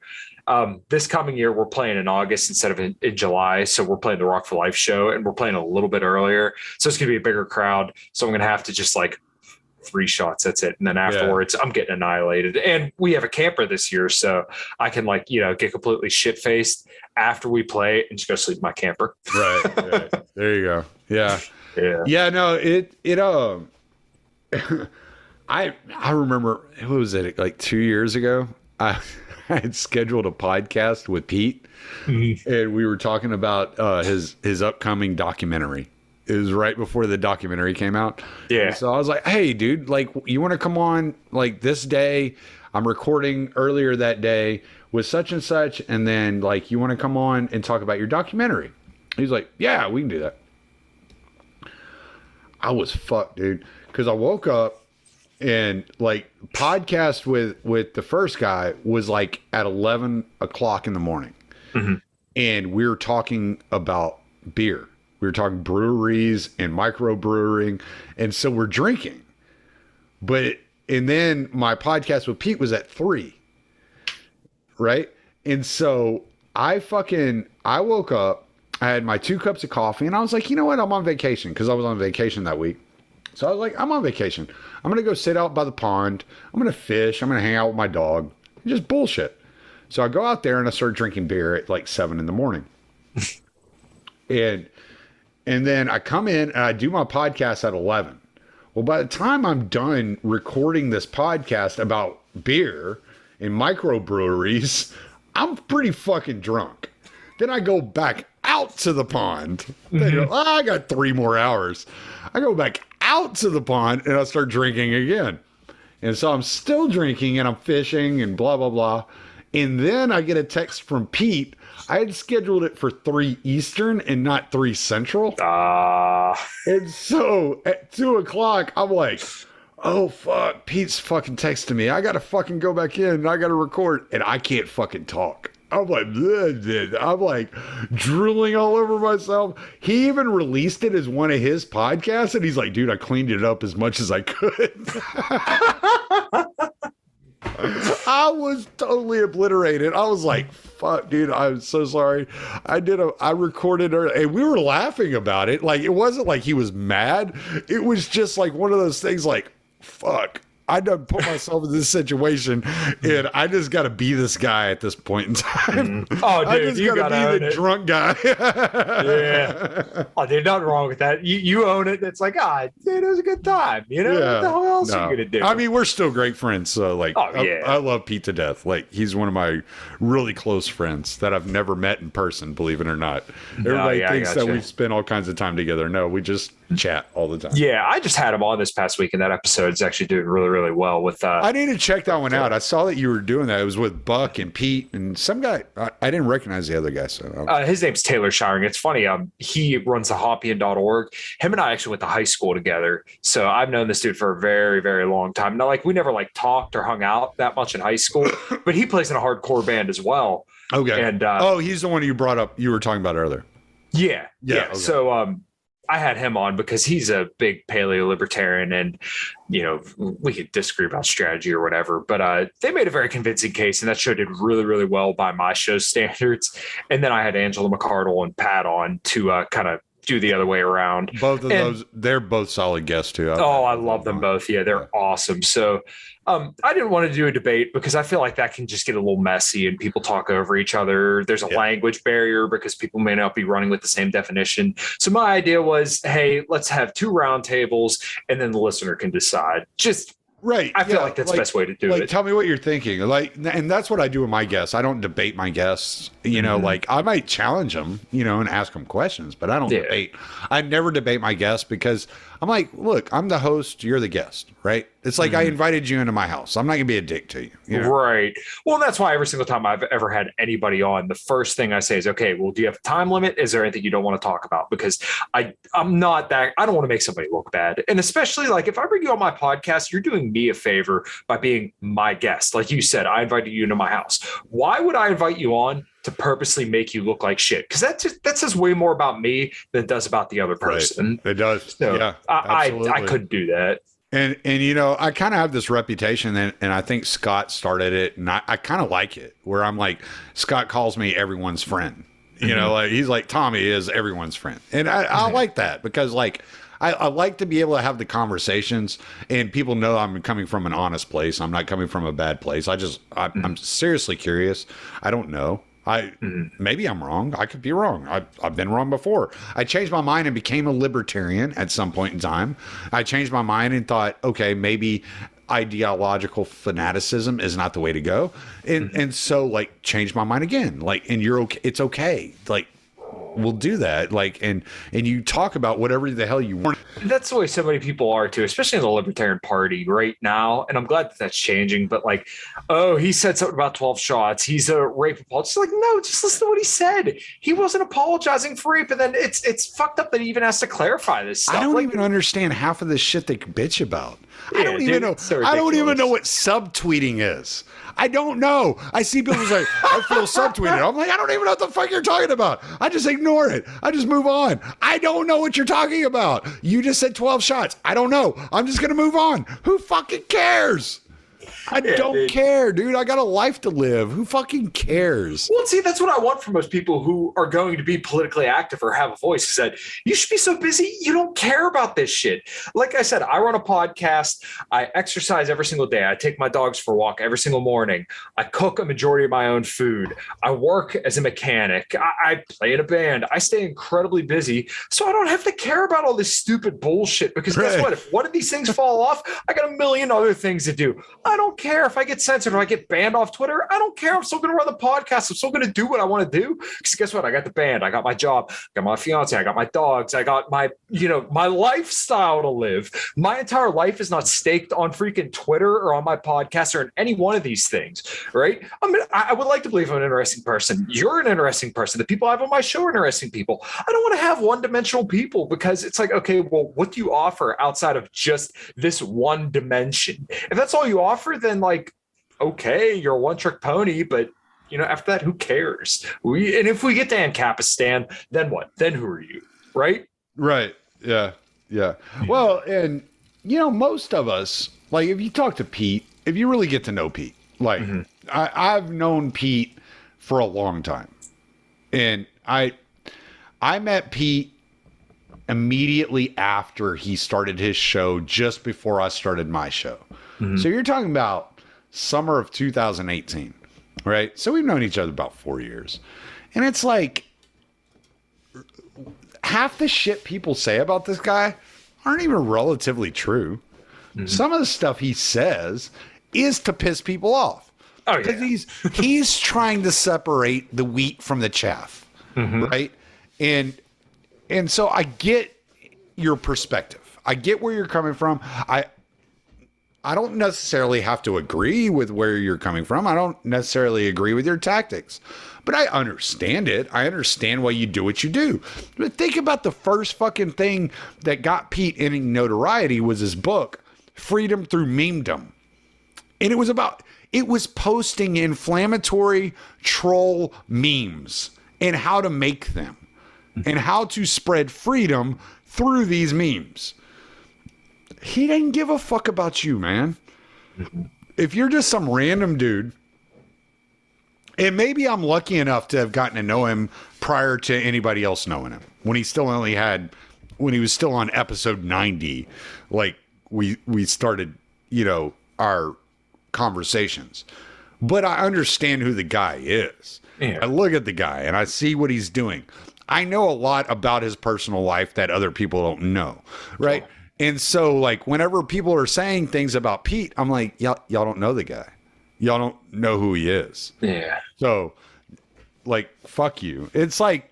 this coming year, we're playing in August instead of in July. So we're playing the Rock for Life show and we're playing a little bit earlier. So it's going to be a bigger crowd. So I'm going to have to just like 3 shots. That's it. And then afterwards I'm getting annihilated. And we have a camper this year. So I can like, get completely shit faced after we play and just go sleep in my camper. Right. There you go. Yeah. No, I remember, what was it, like 2 years ago? I had scheduled a podcast with Pete and we were talking about his upcoming documentary. It was right before the documentary came out. Yeah. So I was like, hey, dude, like, you want to come on like this day? I'm recording earlier that day with such and such. And then like, you want to come on and talk about your documentary? He's like, yeah, we can do that. I was fucked, dude. Because I woke up And like podcast with the first guy was like at 11 o'clock in the morning. And we were talking about beer. We were talking breweries and microbrewing. And so we're drinking. And then my podcast with Pete was at 3. Right. And so I woke up, I had my 2 cups of coffee, and I was like, you know what? I'm on vacation because I was on vacation that week. So I was like, I'm on vacation. I'm going to go sit out by the pond. I'm going to fish. I'm going to hang out with my dog. Just bullshit. So I go out there and I start drinking beer at like 7 in the morning. and then I come in and I do my podcast at 11. Well, by the time I'm done recording this podcast about beer and microbreweries, I'm pretty fucking drunk. Then I go back out to the pond. I got 3 more hours. I go back out to the pond and I start drinking again. And so I'm still drinking and I'm fishing and blah, blah, blah. And then I get a text from Pete. I had scheduled it for 3 Eastern and not 3 Central. And so at 2 o'clock, I'm like, oh, fuck. Pete's fucking texting me. I got to fucking go back in. I got to record. And I can't fucking talk. I'm like, bleh. I'm like drooling all over myself. He even released it as one of his podcasts. And he's like, dude, I cleaned it up as much as I could. I was totally obliterated. I was like, fuck, dude, I'm so sorry. I recorded her and we were laughing about it. Like, it wasn't like he was mad. It was just like one of those things like, fuck, I done put myself in this situation and I just got to be this guy at this point in time. Oh, dude, I just you got to be the drunk guy. Yeah. Oh, dude, nothing wrong with that. You own it. It's like, dude, it was a good time. You know, what the hell else are you going to do? I mean, we're still great friends. So, like, I love Pete to death. Like, he's one of my really close friends that I've never met in person, believe it or not. Everybody thinks that we spend all kinds of time together. No, we just chat all the time. Yeah, I just had him on this past week, and that episode is actually doing really, really well with I need to check that one out. I saw that you were doing that. It was with Buck and Pete and some guy. I didn't recognize the other guy. So his name's Taylor Shiring. It's funny. He runs the Hoppian.org. Him and I actually went to high school together. So I've known this dude for a very, very long time. Now, like, we never like talked or hung out that much in high school, but he plays in a hardcore band as well. Okay. And he's the one you brought up. You were talking about earlier. Yeah. Okay. So I had him on because he's a big paleo libertarian, and you know, we could disagree about strategy or whatever, but they made a very convincing case, and that show did really, really well by my show standards. And then I had Angela McCardle and Pat on to kind of do the other way around. Both of those, they're both solid guests too. I love them both. Yeah, they're awesome. So I didn't want to do a debate because I feel like that can just get a little messy and people talk over each other. There's a language barrier because people may not be running with the same definition. So my idea was, hey, let's have 2 round tables and then the listener can decide. Right. I feel like that's the best way to do it. Tell me what you're thinking. Like, and that's what I do with my guests. I don't debate my guests. You know, like I might challenge them, you know, and ask them questions, but I don't debate. I never debate my guests because I'm like, look, I'm the host. You're the guest, right? It's like I invited you into my house. I'm not going to be a dick to you. You know? Right. Well, that's why every single time I've ever had anybody on, the first thing I say is, okay, well, do you have a time limit? Is there anything you don't want to talk about? Because I'm not that, I don't want to make somebody look bad. And especially like if I bring you on my podcast, you're doing me a favor by being my guest. Like you said, I invited you into my house. Why would I invite you on to purposely make you look like shit? Because that says way more about me than it does about the other person. Right. It does. So yeah. I couldn't do that. And you know, I kind of have this reputation, and I think Scott started it, and I kind of like it, where I'm like, Scott calls me everyone's friend. You know, like he's like, Tommy is everyone's friend. And I like that because like, I like to be able to have the conversations and people know I'm coming from an honest place. I'm not coming from a bad place. I'm seriously curious. I don't know. Maybe I'm wrong. I could be wrong. I've been wrong before. I changed my mind and became a libertarian at some point in time. I changed my mind and thought, okay, maybe ideological fanaticism is not the way to go. And so like changed my mind again. Like, and you're okay. It's okay. Like, will do that. Like, and you talk about whatever the hell you want. That's the way so many people are too, especially in the Libertarian Party right now. And I'm glad that that's changing. But like, oh, he said something about 12 shots. He's a rape apologist. Like, no, just listen to what he said. He wasn't apologizing for rape. And then it's fucked up that he even has to clarify this stuff. I don't even understand half of the shit they bitch about. Yeah, I don't even know. so I don't even ridiculous. know what subtweeting is. I don't know. I see people say, I feel subtweeted. I'm like, I don't even know what the fuck you're talking about. I just ignore it. I just move on. I don't know what you're talking about. You just said 12 shots. I don't know. I'm just going to move on. Who fucking cares? I don't care, dude. I got a life to live. Who fucking cares? Well, see, that's what I want from most people who are going to be politically active or have a voice, is that you should be so busy you don't care about this shit. Like I said, I run a podcast. I exercise every single day. I take my dogs for a walk every single morning. I cook a majority of my own food. I work as a mechanic. I play in a band. I stay incredibly busy, so I don't have to care about all this stupid bullshit, because guess what? If one of these things fall off, I got a million other things to do. I don't care if I get censored or I get banned off Twitter. I don't care. I'm still going to run the podcast. I'm still going to do what I want to do, because guess what? I got the band. I got my job. I got my fiance. I got my dogs. I got my, my lifestyle to live. My entire life is not staked on freaking Twitter or on my podcast or in any one of these things, right? I would like to believe I'm an interesting person. You're an interesting person. The people I have on my show are interesting people. I don't want to have one-dimensional people, because it's like, okay, well, what do you offer outside of just this one dimension? If that's all you offer, then like, okay, you're a one-trick pony, but after that, who cares? And if we get to Ancapistan, then what? Then who are you? Right? Right. Yeah. Yeah. Well, and most of us, like, if you talk to Pete, if you really get to know Pete, like, I've known Pete for a long time, and I met Pete immediately after he started his show, just before I started my show. So you're talking about summer of 2018, right? So we've known each other about 4 years. And it's like, half the shit people say about this guy aren't even relatively true. Some of the stuff he says is to piss people off. Oh, yeah. Because he's trying to separate the wheat from the chaff, right? And so I get your perspective. I get where you're coming from. I don't necessarily have to agree with where you're coming from. I don't necessarily agree with your tactics, but I understand it. I understand why you do what you do. But think about the first fucking thing that got Pete any notoriety was his book, Freedom Through Memedom. And it was posting inflammatory troll memes and how to make them and how to spread freedom through these memes. He didn't give a fuck about you, man. If you're just some random dude, and maybe I'm lucky enough to have gotten to know him prior to anybody else knowing him, when he was still on episode 90, like we started, our conversations. But I understand who the guy is. Yeah. I look at the guy and I see what he's doing. I know a lot about his personal life that other people don't know, right? Sure. And so, like, whenever people are saying things about Pete, I'm like, y'all don't know the guy. Y'all don't know who he is. Yeah. So, like, fuck you. It's like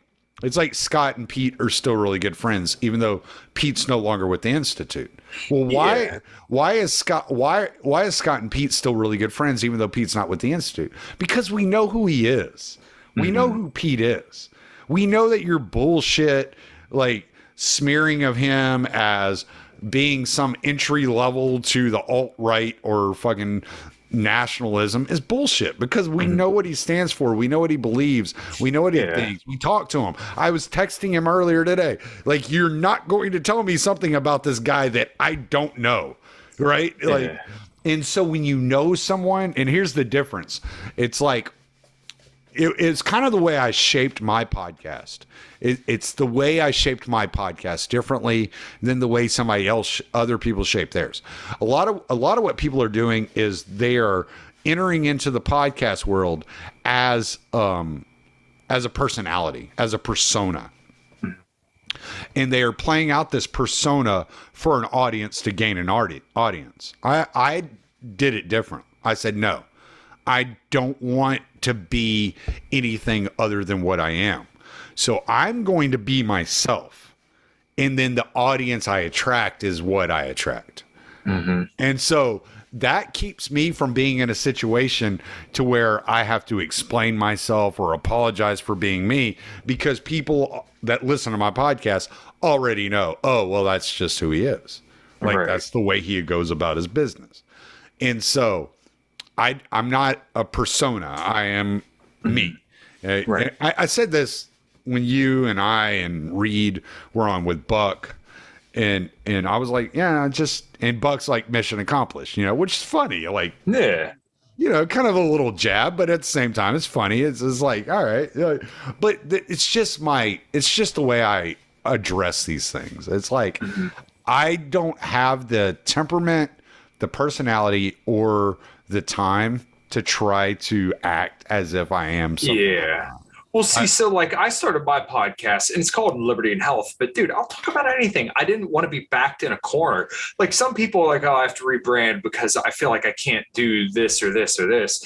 Scott and Pete are still really good friends, even though Pete's no longer with the Institute. Well, why is Scott and Pete still really good friends, even though Pete's not with the Institute? Because we know who he is. We know who Pete is. We know that your bullshit, like, smearing of him as being some entry level to the alt-right or fucking nationalism is bullshit, because we know what he stands for. We know what he believes. We know what he thinks. We talk to him. I was texting him earlier today. Like, you're not going to tell me something about this guy that I don't know. Right. Yeah. Like, and so when you know someone, and here's the difference, it's like, it's kind of the way I shaped my podcast. It's the way I shaped my podcast differently than the way other people shape theirs. A lot of what people are doing is they are entering into the podcast world as a personality, as a persona. And they are playing out this persona for an audience to gain an audience. I did it different. I said, no, I don't want to be anything other than what I am. So I'm going to be myself. And then the audience I attract is what I attract. And so that keeps me from being in a situation to where I have to explain myself or apologize for being me, because people that listen to my podcast already know, oh, well, that's just who he is. Like, that's the way he goes about his business. And so I'm not a persona. I am me. I said this when you and I and Reed were on with Buck. And I was like, yeah, and Buck's like, mission accomplished, which is funny. Like, Yeah. Kind of a little jab, but at the same time, it's funny. It's like, all right. But it's just the way I address these things. It's like, I don't have the temperament, the personality, or the time to try to act as if I am something. Yeah. Well, see, so like I started my podcast and it's called Liberty and Health, but dude, I'll talk about anything. I didn't want to be backed in a corner. Like some people are like, oh, I have to rebrand because I feel like I can't do this or this or this.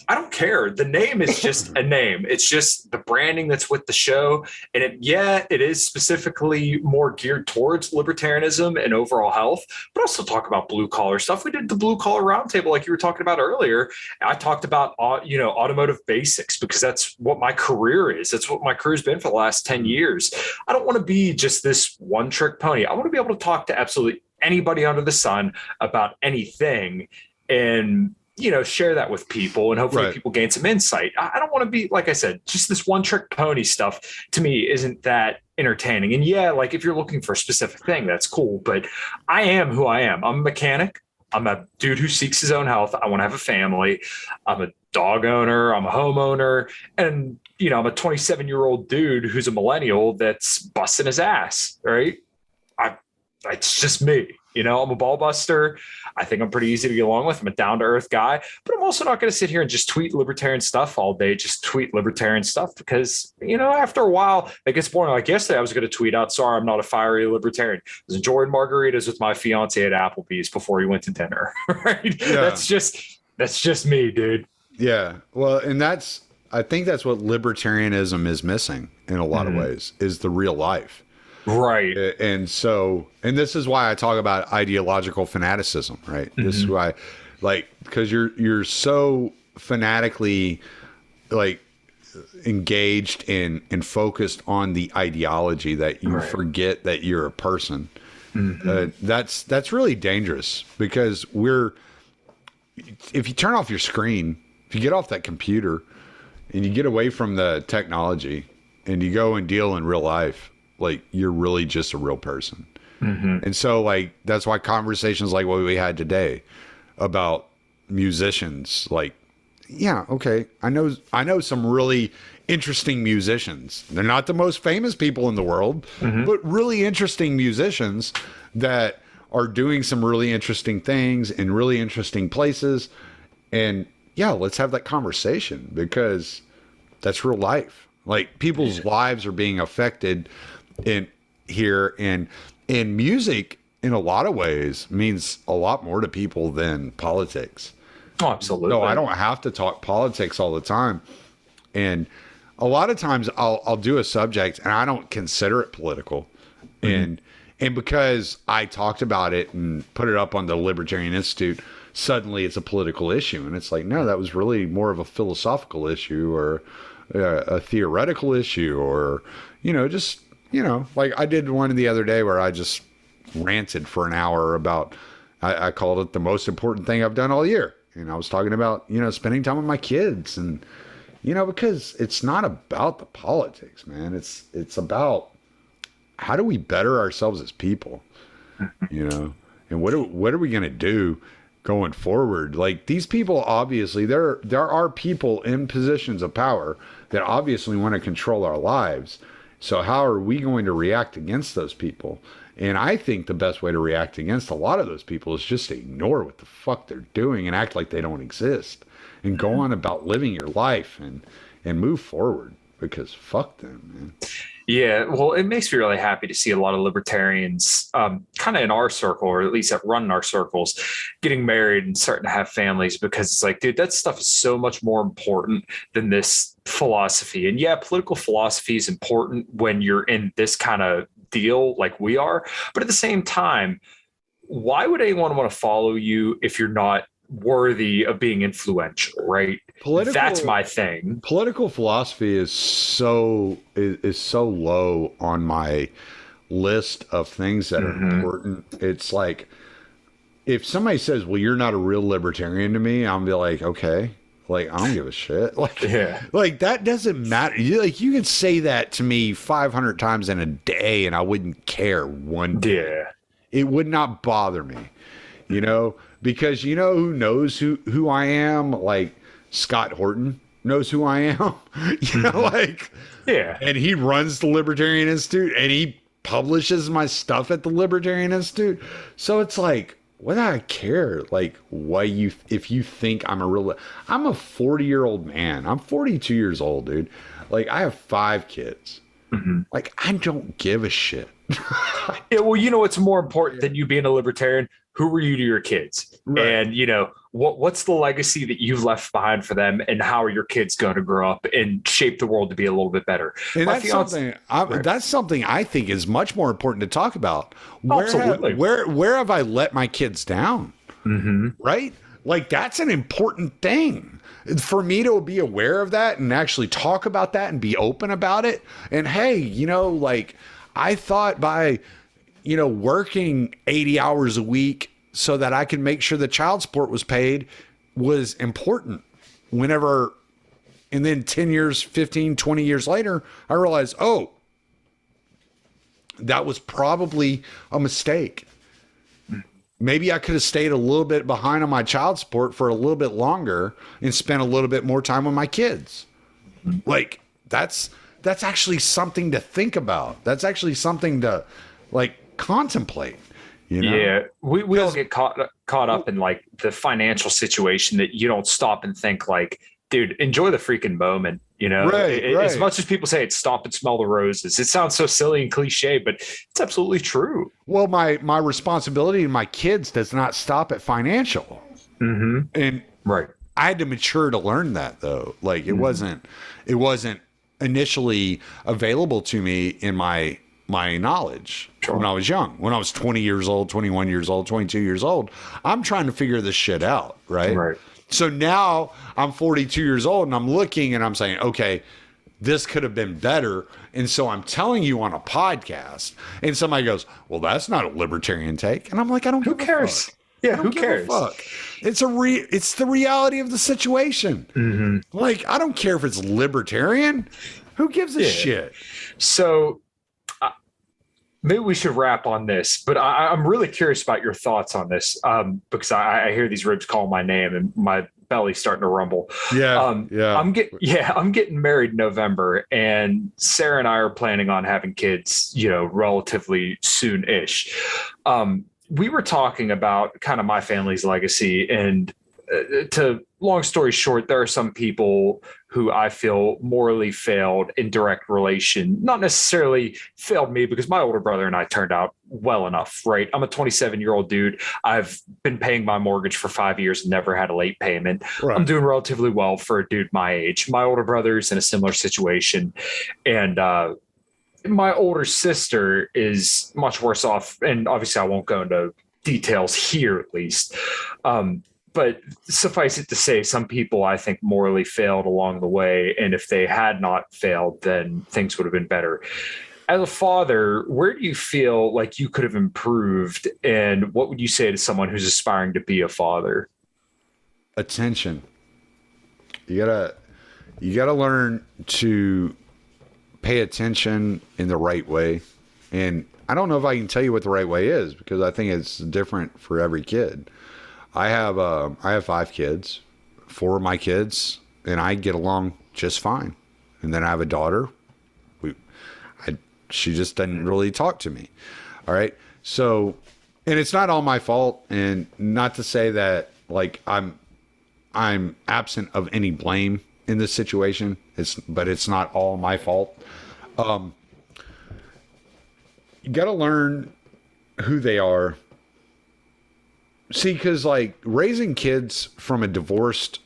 I don't care. The name is just a name. It's just the branding that's with the show. And it is specifically more geared towards libertarianism and overall health, but also talk about blue collar stuff. We did the blue collar roundtable, like you were talking about earlier. I talked about, automotive basics because that's what my career is. That's what my career's been for the last 10 years. I don't want to be just this one trick pony. I want to be able to talk to absolutely anybody under the sun about anything and share that with people and hopefully people gain some insight. I don't want to be, like I said, just this one trick pony stuff to me isn't that entertaining. And like if you're looking for a specific thing, that's cool. But I am who I am. I'm a mechanic. I'm a dude who seeks his own health. I want to have a family. I'm a dog owner. I'm a homeowner. And, I'm a 27-year-old dude who's a millennial that's busting his ass, right? It's just me. I'm a ball buster. I think I'm pretty easy to get along with. I'm a down-to-earth guy, but I'm also not going to sit here and just tweet libertarian stuff all day, just tweet libertarian stuff because, after a while, it gets boring. Like yesterday, I was going to tweet out, sorry, I'm not a fiery libertarian. I was enjoying margaritas with my fiance at Applebee's before he went to dinner, right? Yeah. That's just me, dude. Yeah. Well, and I think that's what libertarianism is missing in a lot of ways, is the real life. Right. And so, and this is why I talk about ideological fanaticism, right? This is why, because you're so fanatically, engaged and focused on the ideology that you forget that you're a person. That's really dangerous because if you turn off your screen, if you get off that computer and you get away from the technology and you go and deal in real life, you're really just a real person. And so that's why conversations like what we had today about musicians, I know some really interesting musicians. They're not the most famous people in the world, but really interesting musicians that are doing some really interesting things in really interesting places. And let's have that conversation because that's real life. People's lives are being affected in here, and music in a lot of ways means a lot more to people than politics. Oh, absolutely. No, I don't have to talk politics all the time. And a lot of times I'll do a subject and I don't consider it political. And because I talked about it and put it up on the Libertarian Institute, suddenly it's a political issue. And it's like, no, that was really more of a philosophical issue or a theoretical issue or, I did one the other day where I just ranted for an hour about, I called it the most important thing I've done all year. And I was talking about, spending time with my kids and, because it's not about the politics, man. It's about how do we better ourselves as people, and what are we going to do going forward? These people, obviously, there are people in positions of power that obviously want to control our lives. So how are we going to react against those people? And I think the best way to react against a lot of those people is just to ignore what the fuck they're doing and act like they don't exist and go on about living your life and move forward because fuck them, man. Yeah, well, it makes me really happy to see a lot of libertarians, kind of in our circle, or at least that run in our circles, getting married and starting to have families, because it's like, dude, that stuff is so much more important than this philosophy. And yeah, political philosophy is important when you're in this kind of deal like we are. But at the same time, why would anyone want to follow you if you're not worthy of being influential, right? That's my thing. Political philosophy is so low on my list of things that are important. It's like, if somebody says, well, you're not a real libertarian to me, I'll be like, okay, like, I don't give a shit. Like, like that doesn't matter. You could say that to me 500 times in a day and I wouldn't care one day. Yeah. It would not bother me, because who knows who I am? Like, Scott Horton knows who I am, yeah. And he runs the Libertarian Institute and he publishes my stuff at the Libertarian Institute. So it's like, what do I care? Like, if you think I'm a 40-year-old man. I'm 42 years old, dude. Like, I have 5 kids. Like, I don't give a shit. Yeah, well, what's more important than you being a libertarian? Who were you to your kids? Right. And, what's the legacy that you've left behind for them, and how are your kids going to grow up and shape the world to be a little bit better? And that's something I think is much more important to talk about. Absolutely. Where have I let my kids down? Right? Like, that's an important thing. For me to be aware of that and actually talk about that and be open about it. And hey, like, I thought by, working 80 hours a week so that I could make sure the child support was paid was important. And then 10 years, 15, 20 years later, I realized, oh, that was probably a mistake. Maybe I could have stayed a little bit behind on my child support for a little bit longer and spent a little bit more time with my kids. Like, that's actually something to think about. That's actually something to, like, contemplate. Yeah, we all get caught up in, like, the financial situation that you don't stop and think, like, dude, enjoy the freaking moment. Right. As much as people say it's stop and smell the roses, it sounds so silly and cliche, but it's absolutely true. Well, my responsibility to my kids does not stop at financial. And right, I had to mature to learn that, though. Like, it wasn't initially available to me in my knowledge when I was young. When I was 20 years old, 21 years old, 22 years old, I'm trying to figure this shit out. Right. So now I'm 42 years old and I'm looking and I'm saying, okay, this could have been better. And so I'm telling you on a podcast, and somebody goes, well, that's not a libertarian take. And I'm like, I don't give a fuck. Who cares? Yeah, who cares? Fuck. It's the reality of the situation. Like, I don't care if it's libertarian. Who gives a shit? So maybe we should wrap on this, but I'm really curious about your thoughts on this, because I hear these ribs call my name and my belly's starting to rumble. I'm getting married in November, and Sarah and I are planning on having kids, relatively soon-ish. We were talking about kind of my family's legacy, and to long story short, there are some people who I feel morally failed in direct relation, not necessarily failed me, because my older brother and I turned out well enough, right? I'm a 27-year-old dude. I've been paying my mortgage for 5 years and never had a late payment. Right. I'm doing relatively well for a dude my age. My older brother's in a similar situation. And my older sister is much worse off. And obviously I won't go into details here, at least. But suffice it to say, some people, I think, morally failed along the way. And if they had not failed, then things would have been better. As a father, where do you feel like you could have improved? And what would you say to someone who's aspiring to be a father? Attention. You gotta learn to pay attention in the right way. And I don't know if I can tell you what the right way is, because I think it's different for every kid. I have 5 kids. 4 of my kids and I get along just fine. And then I have a daughter. She just doesn't really talk to me. All right. So, and it's not all my fault, and not to say that like I'm absent of any blame in this situation. But it's not all my fault. you got to learn who they are. See, because like raising kids from a divorce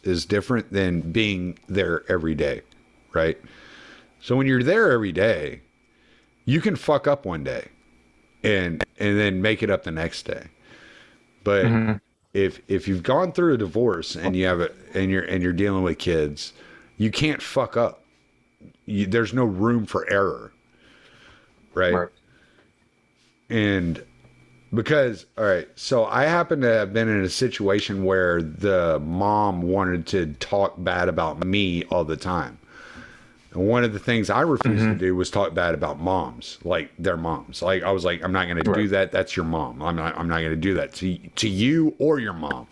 is different than being there every day, right? So when you're there every day, you can fuck up one day and then make it up the next day. But if you've gone through a divorce and you have you're dealing with kids, you can't fuck up. There's no room for error, right? And because, all right, so I happen to have been in a situation where the mom wanted to talk bad about me all the time. And one of the things I refused to do was talk bad about moms, like their moms. Like I was like, I'm not going to do that. That's your mom. I'm not going to do that to you or your mom.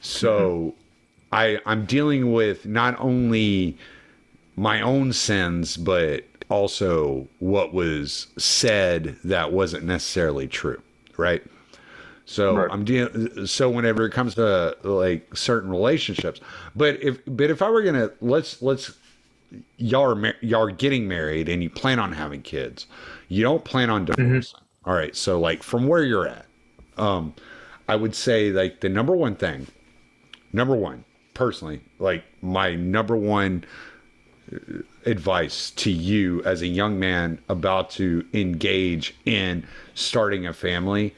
So I'm dealing with not only my own sins, but also what was said that wasn't necessarily true, right? So I'm dealing. So whenever it comes to like certain relationships, but if I were gonna let's y'all are getting married and you plan on having kids, you don't plan on divorcing. All right, so like from where you're at, I would say like the number one personally, like my number one advice to you as a young man about to engage in starting a family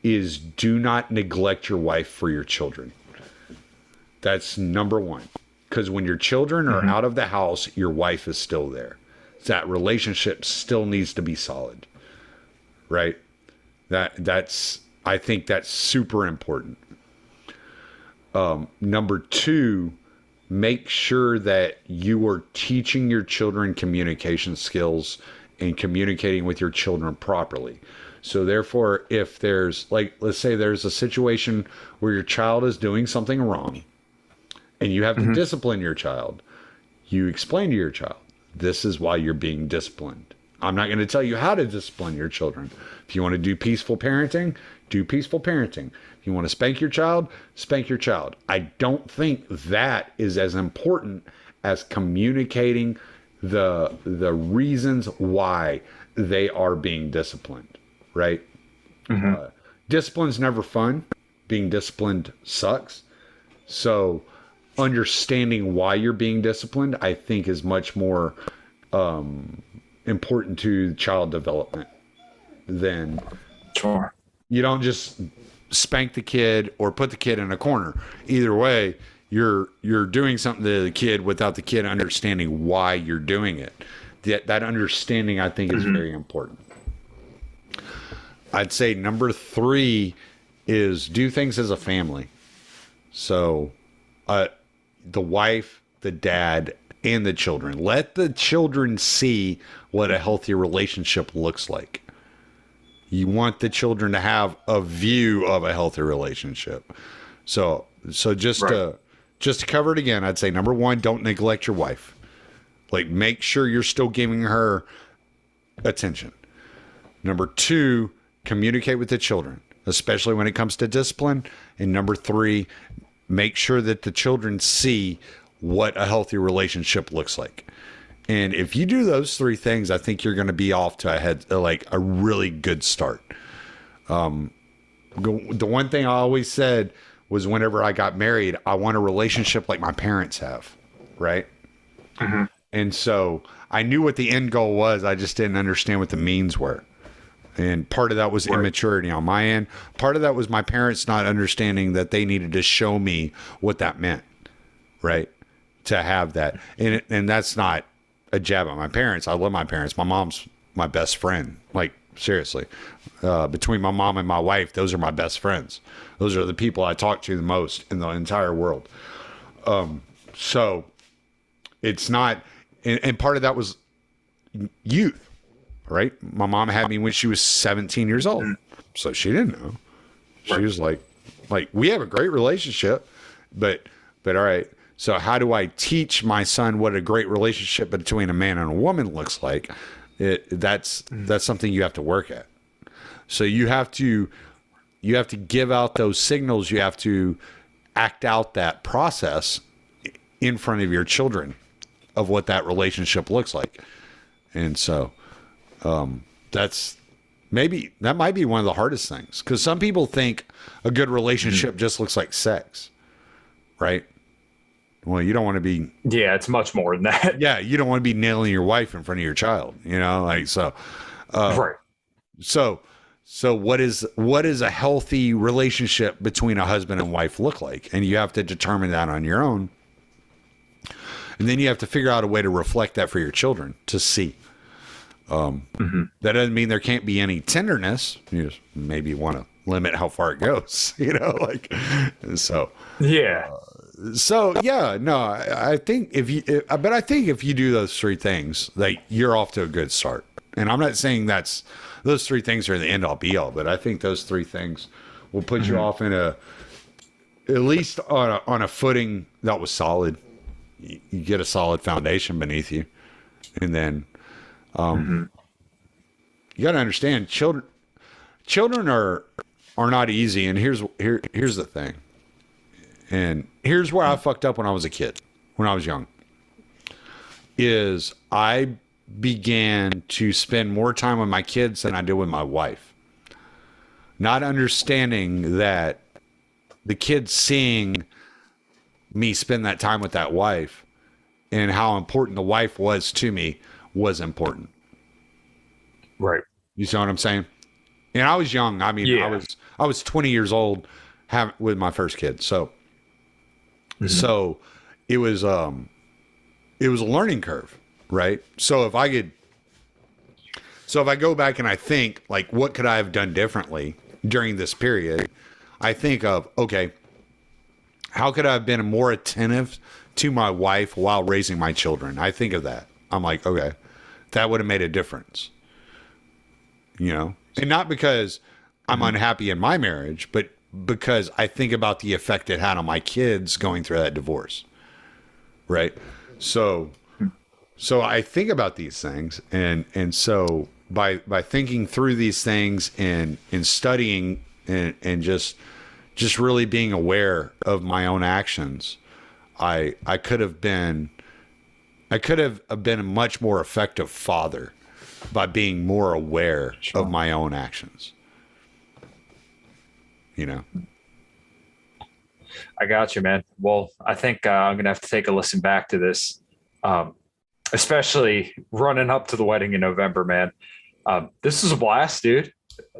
is do not neglect your wife for your children. That's number one. Because when your children are out of the house, your wife is still there. That relationship still needs to be solid, right? I think that's super important. Number two, make sure that you are teaching your children communication skills and communicating with your children properly. So therefore, if there's like, let's say there's a situation where your child is doing something wrong and you have to discipline your child, you explain to your child, this is why you're being disciplined. I'm not going to tell you how to discipline your children. If you want to do peaceful parenting, do peaceful parenting. If you want to spank your child, spank your child. I don't think that is as important as communicating the reasons why they are being disciplined, right? Discipline's never fun. Being disciplined sucks. So understanding why you're being disciplined, I think, is much more important to child development than you don't just spank the kid or put the kid in a corner. Either way, you're doing something to the kid without the kid understanding why you're doing it. That understanding, I think, is very important. I'd say number 3 is do things as a family. So the wife, the dad, and the children. Let the children see what a healthy relationship looks like. You want the children to have a view of a healthy relationship. So just to cover it again, I'd say number 1, don't neglect your wife. Like, make sure you're still giving her attention. Number 2, communicate with the children, especially when it comes to discipline. And number 3, make sure that the children see what a healthy relationship looks like. And if you do those 3 things, I think you're going to be off to a really good start. The one thing I always said was whenever I got married, I want a relationship like my parents have, right? And so I knew what the end goal was. I just didn't understand what the means were. And part of that was immaturity on my end. Part of that was my parents not understanding that they needed to show me what that meant, right? To have that. And that's not a jab at my parents. I love my parents. My mom's my best friend. Like, seriously. Between my mom and my wife, those are my best friends. Those are the people I talk to the most in the entire world. So it's not, and part of that was youth. Right? My mom had me when she was 17 years old. So she didn't know. She was like, we have a great relationship, but all right. So how do I teach my son what a great relationship between a man and a woman looks like? That's something you have to work at. So you have to give out those signals. You have to act out that process in front of your children of what that relationship looks like. And so, That might be one of the hardest things, because some people think a good relationship just looks like sex, right? Well, you don't want to be. Yeah, it's much more than that. Yeah, you don't want to be nailing your wife in front of your child, like so. Right. So what is a healthy relationship between a husband and wife look like? And you have to determine that on your own. And then you have to figure out a way to reflect that for your children to see. That doesn't mean there can't be any tenderness. You just maybe want to limit how far it goes, so. Yeah. I think if you do those three things, like, you're off to a good start. And I'm not saying those three things are the end all be all, but I think those three things will put you off at least on a footing that was solid. You get a solid foundation beneath you. And then, you got to understand, children are not easy. And here's the thing. And here's where I fucked up when I was a kid, when I was young, is I began to spend more time with my kids than I did with my wife. Not understanding that the kids seeing me spend that time with that wife and how important the wife was to me was important. Right. You see what I'm saying? And I was young. I mean, yeah. I was 20 years old with my first kid. So it was a learning curve, right? So if I go back and I think, like, what could I have done differently during this period? I think of, okay, how could I have been more attentive to my wife while raising my children? I think of that. I'm like, okay, that would have made a difference, and not because I'm unhappy in my marriage, but because I think about the effect it had on my kids going through that divorce. Right. So I think about these things. And so by thinking through these things and studying and just really being aware of my own actions, I could have been a much more effective father by being more aware of my own actions. I got you, man. Well, I think I'm going to have to take a listen back to this, especially running up to the wedding in November, man. This is a blast, dude.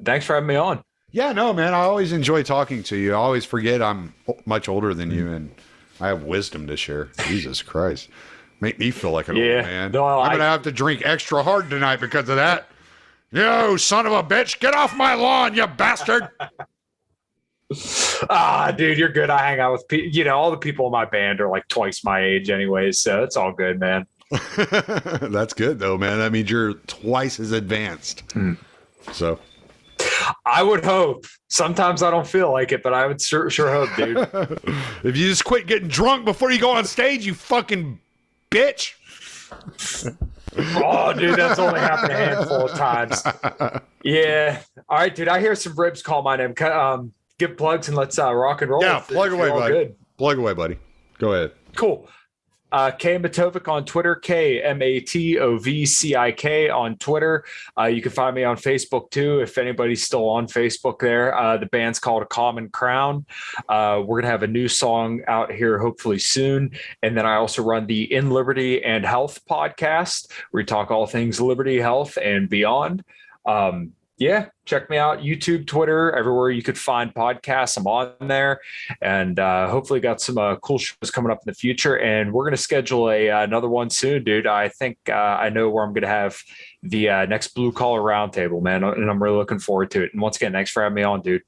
Thanks for having me on. Yeah, no, man. I always enjoy talking to you. I always forget I'm much older than you, and I have wisdom to share. Jesus Christ. Make me feel like an old man. No, I'm going to have to drink extra hard tonight because of that. You son of a bitch. Get off my lawn, you bastard. Dude, you're good. I hang out with people, all the people in my band are like twice my age anyways, so it's all good, man. That's good though, man. That means you're twice as advanced. So I would hope. Sometimes I don't feel like it, but I would sure hope, dude. If you just quit getting drunk before you go on stage, you fucking bitch. Oh, dude, that's only happened a handful of times. Yeah. All right, dude. I hear some ribs call my name. Give plugs and let's rock and roll. Yeah, plug away, buddy. Good. Plug away, buddy. Go ahead. Cool. K Matovcik on Twitter, KMatovcik on Twitter. You can find me on Facebook too, if anybody's still on Facebook there. The band's called A Common Crown. We're going to have a new song out here hopefully soon. And then I also run the In Liberty and Health podcast, where we talk all things liberty, health, and beyond. Check me out, YouTube, Twitter, everywhere you could find podcasts. I'm on there, and hopefully got some cool shows coming up in the future. And we're going to schedule another one soon, dude. I think I know where I'm going to have the next Blue Collar Roundtable, man, and I'm really looking forward to it. And once again, thanks for having me on, dude.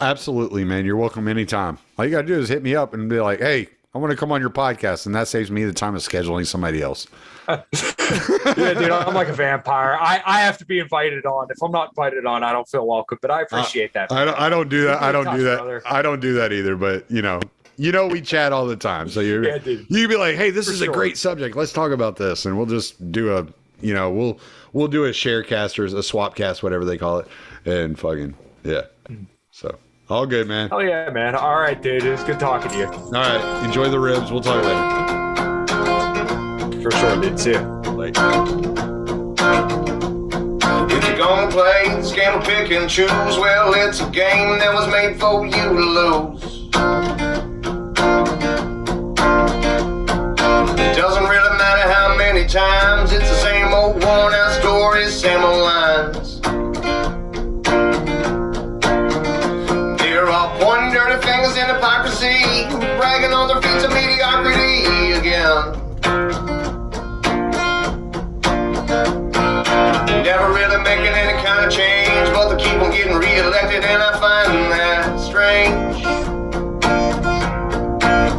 Absolutely, man. You're welcome anytime. All you got to do is hit me up and be like, hey, I want to come on your podcast, and that saves me the time of scheduling somebody else. Yeah, dude, I'm like a vampire. I have to be invited on. If I'm not invited on, I don't feel welcome, but I appreciate that. I don't do that. I don't do that. Brother. I don't do that either, but we chat all the time. So you be like, hey, this is a great subject. Let's talk about this. And we'll just do we'll do a sharecast or a swap cast, whatever they call it. And fucking, yeah. So all good, man. Oh yeah, man. All right, dude. It was good talking to you. All right. Enjoy the ribs. We'll talk later. For sure, dude. See ya. Like wanna play this game of pick and choose. Well, it's a game that was made for you to lose. It doesn't really matter how many times, it's the same old worn out story, same old lines. They're all pointing dirty fingers in hypocrisy, bragging on their feats of mediocrity again. Never really making any kind of change, but they keep on getting re-elected, and I find that strange.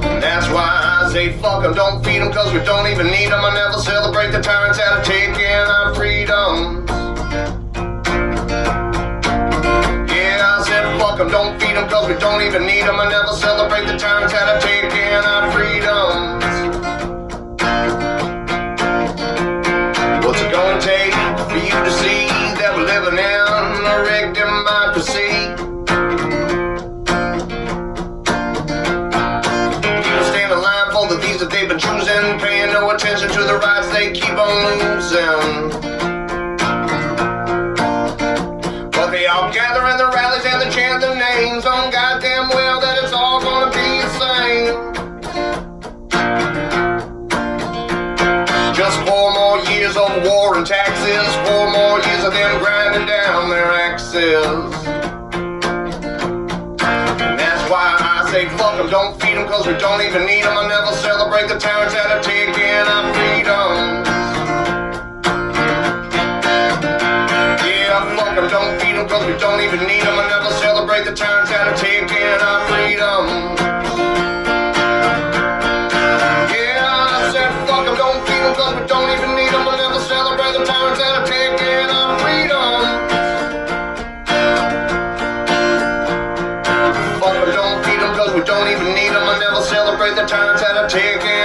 And that's why I say fuck them, don't feed them, cause we don't even need them. I never celebrate the tyrants that are taking our freedoms. Yeah, I said fuck them, don't feed them, cause we don't even need them. I never celebrate the tyrants that are taking our freedoms. What's it gonna take for you to see that we're living in a rigged democracy? People stand in line for the thieves that they've been choosing, paying no attention to the rights they keep on losing. But they all gather in the rallies and they chant their names, on goddamn well that it's all gonna be the same. Just 4 more years of war and taxes, 4 more years of them grinding down their axes. And that's why I say fuck them, don't feed them, cause we don't even need them. I never celebrate the tyrants that are taking our freedoms. Yeah, fuck them, don't feed them, cause we don't even need them. I never celebrate the tyrants that are taking our freedoms. Cause we don't even need them, we'll never celebrate the tyrants that are taking our freedom. Fuck them, don't feed them, cause we don't even need them, we'll never celebrate the tyrants that are taking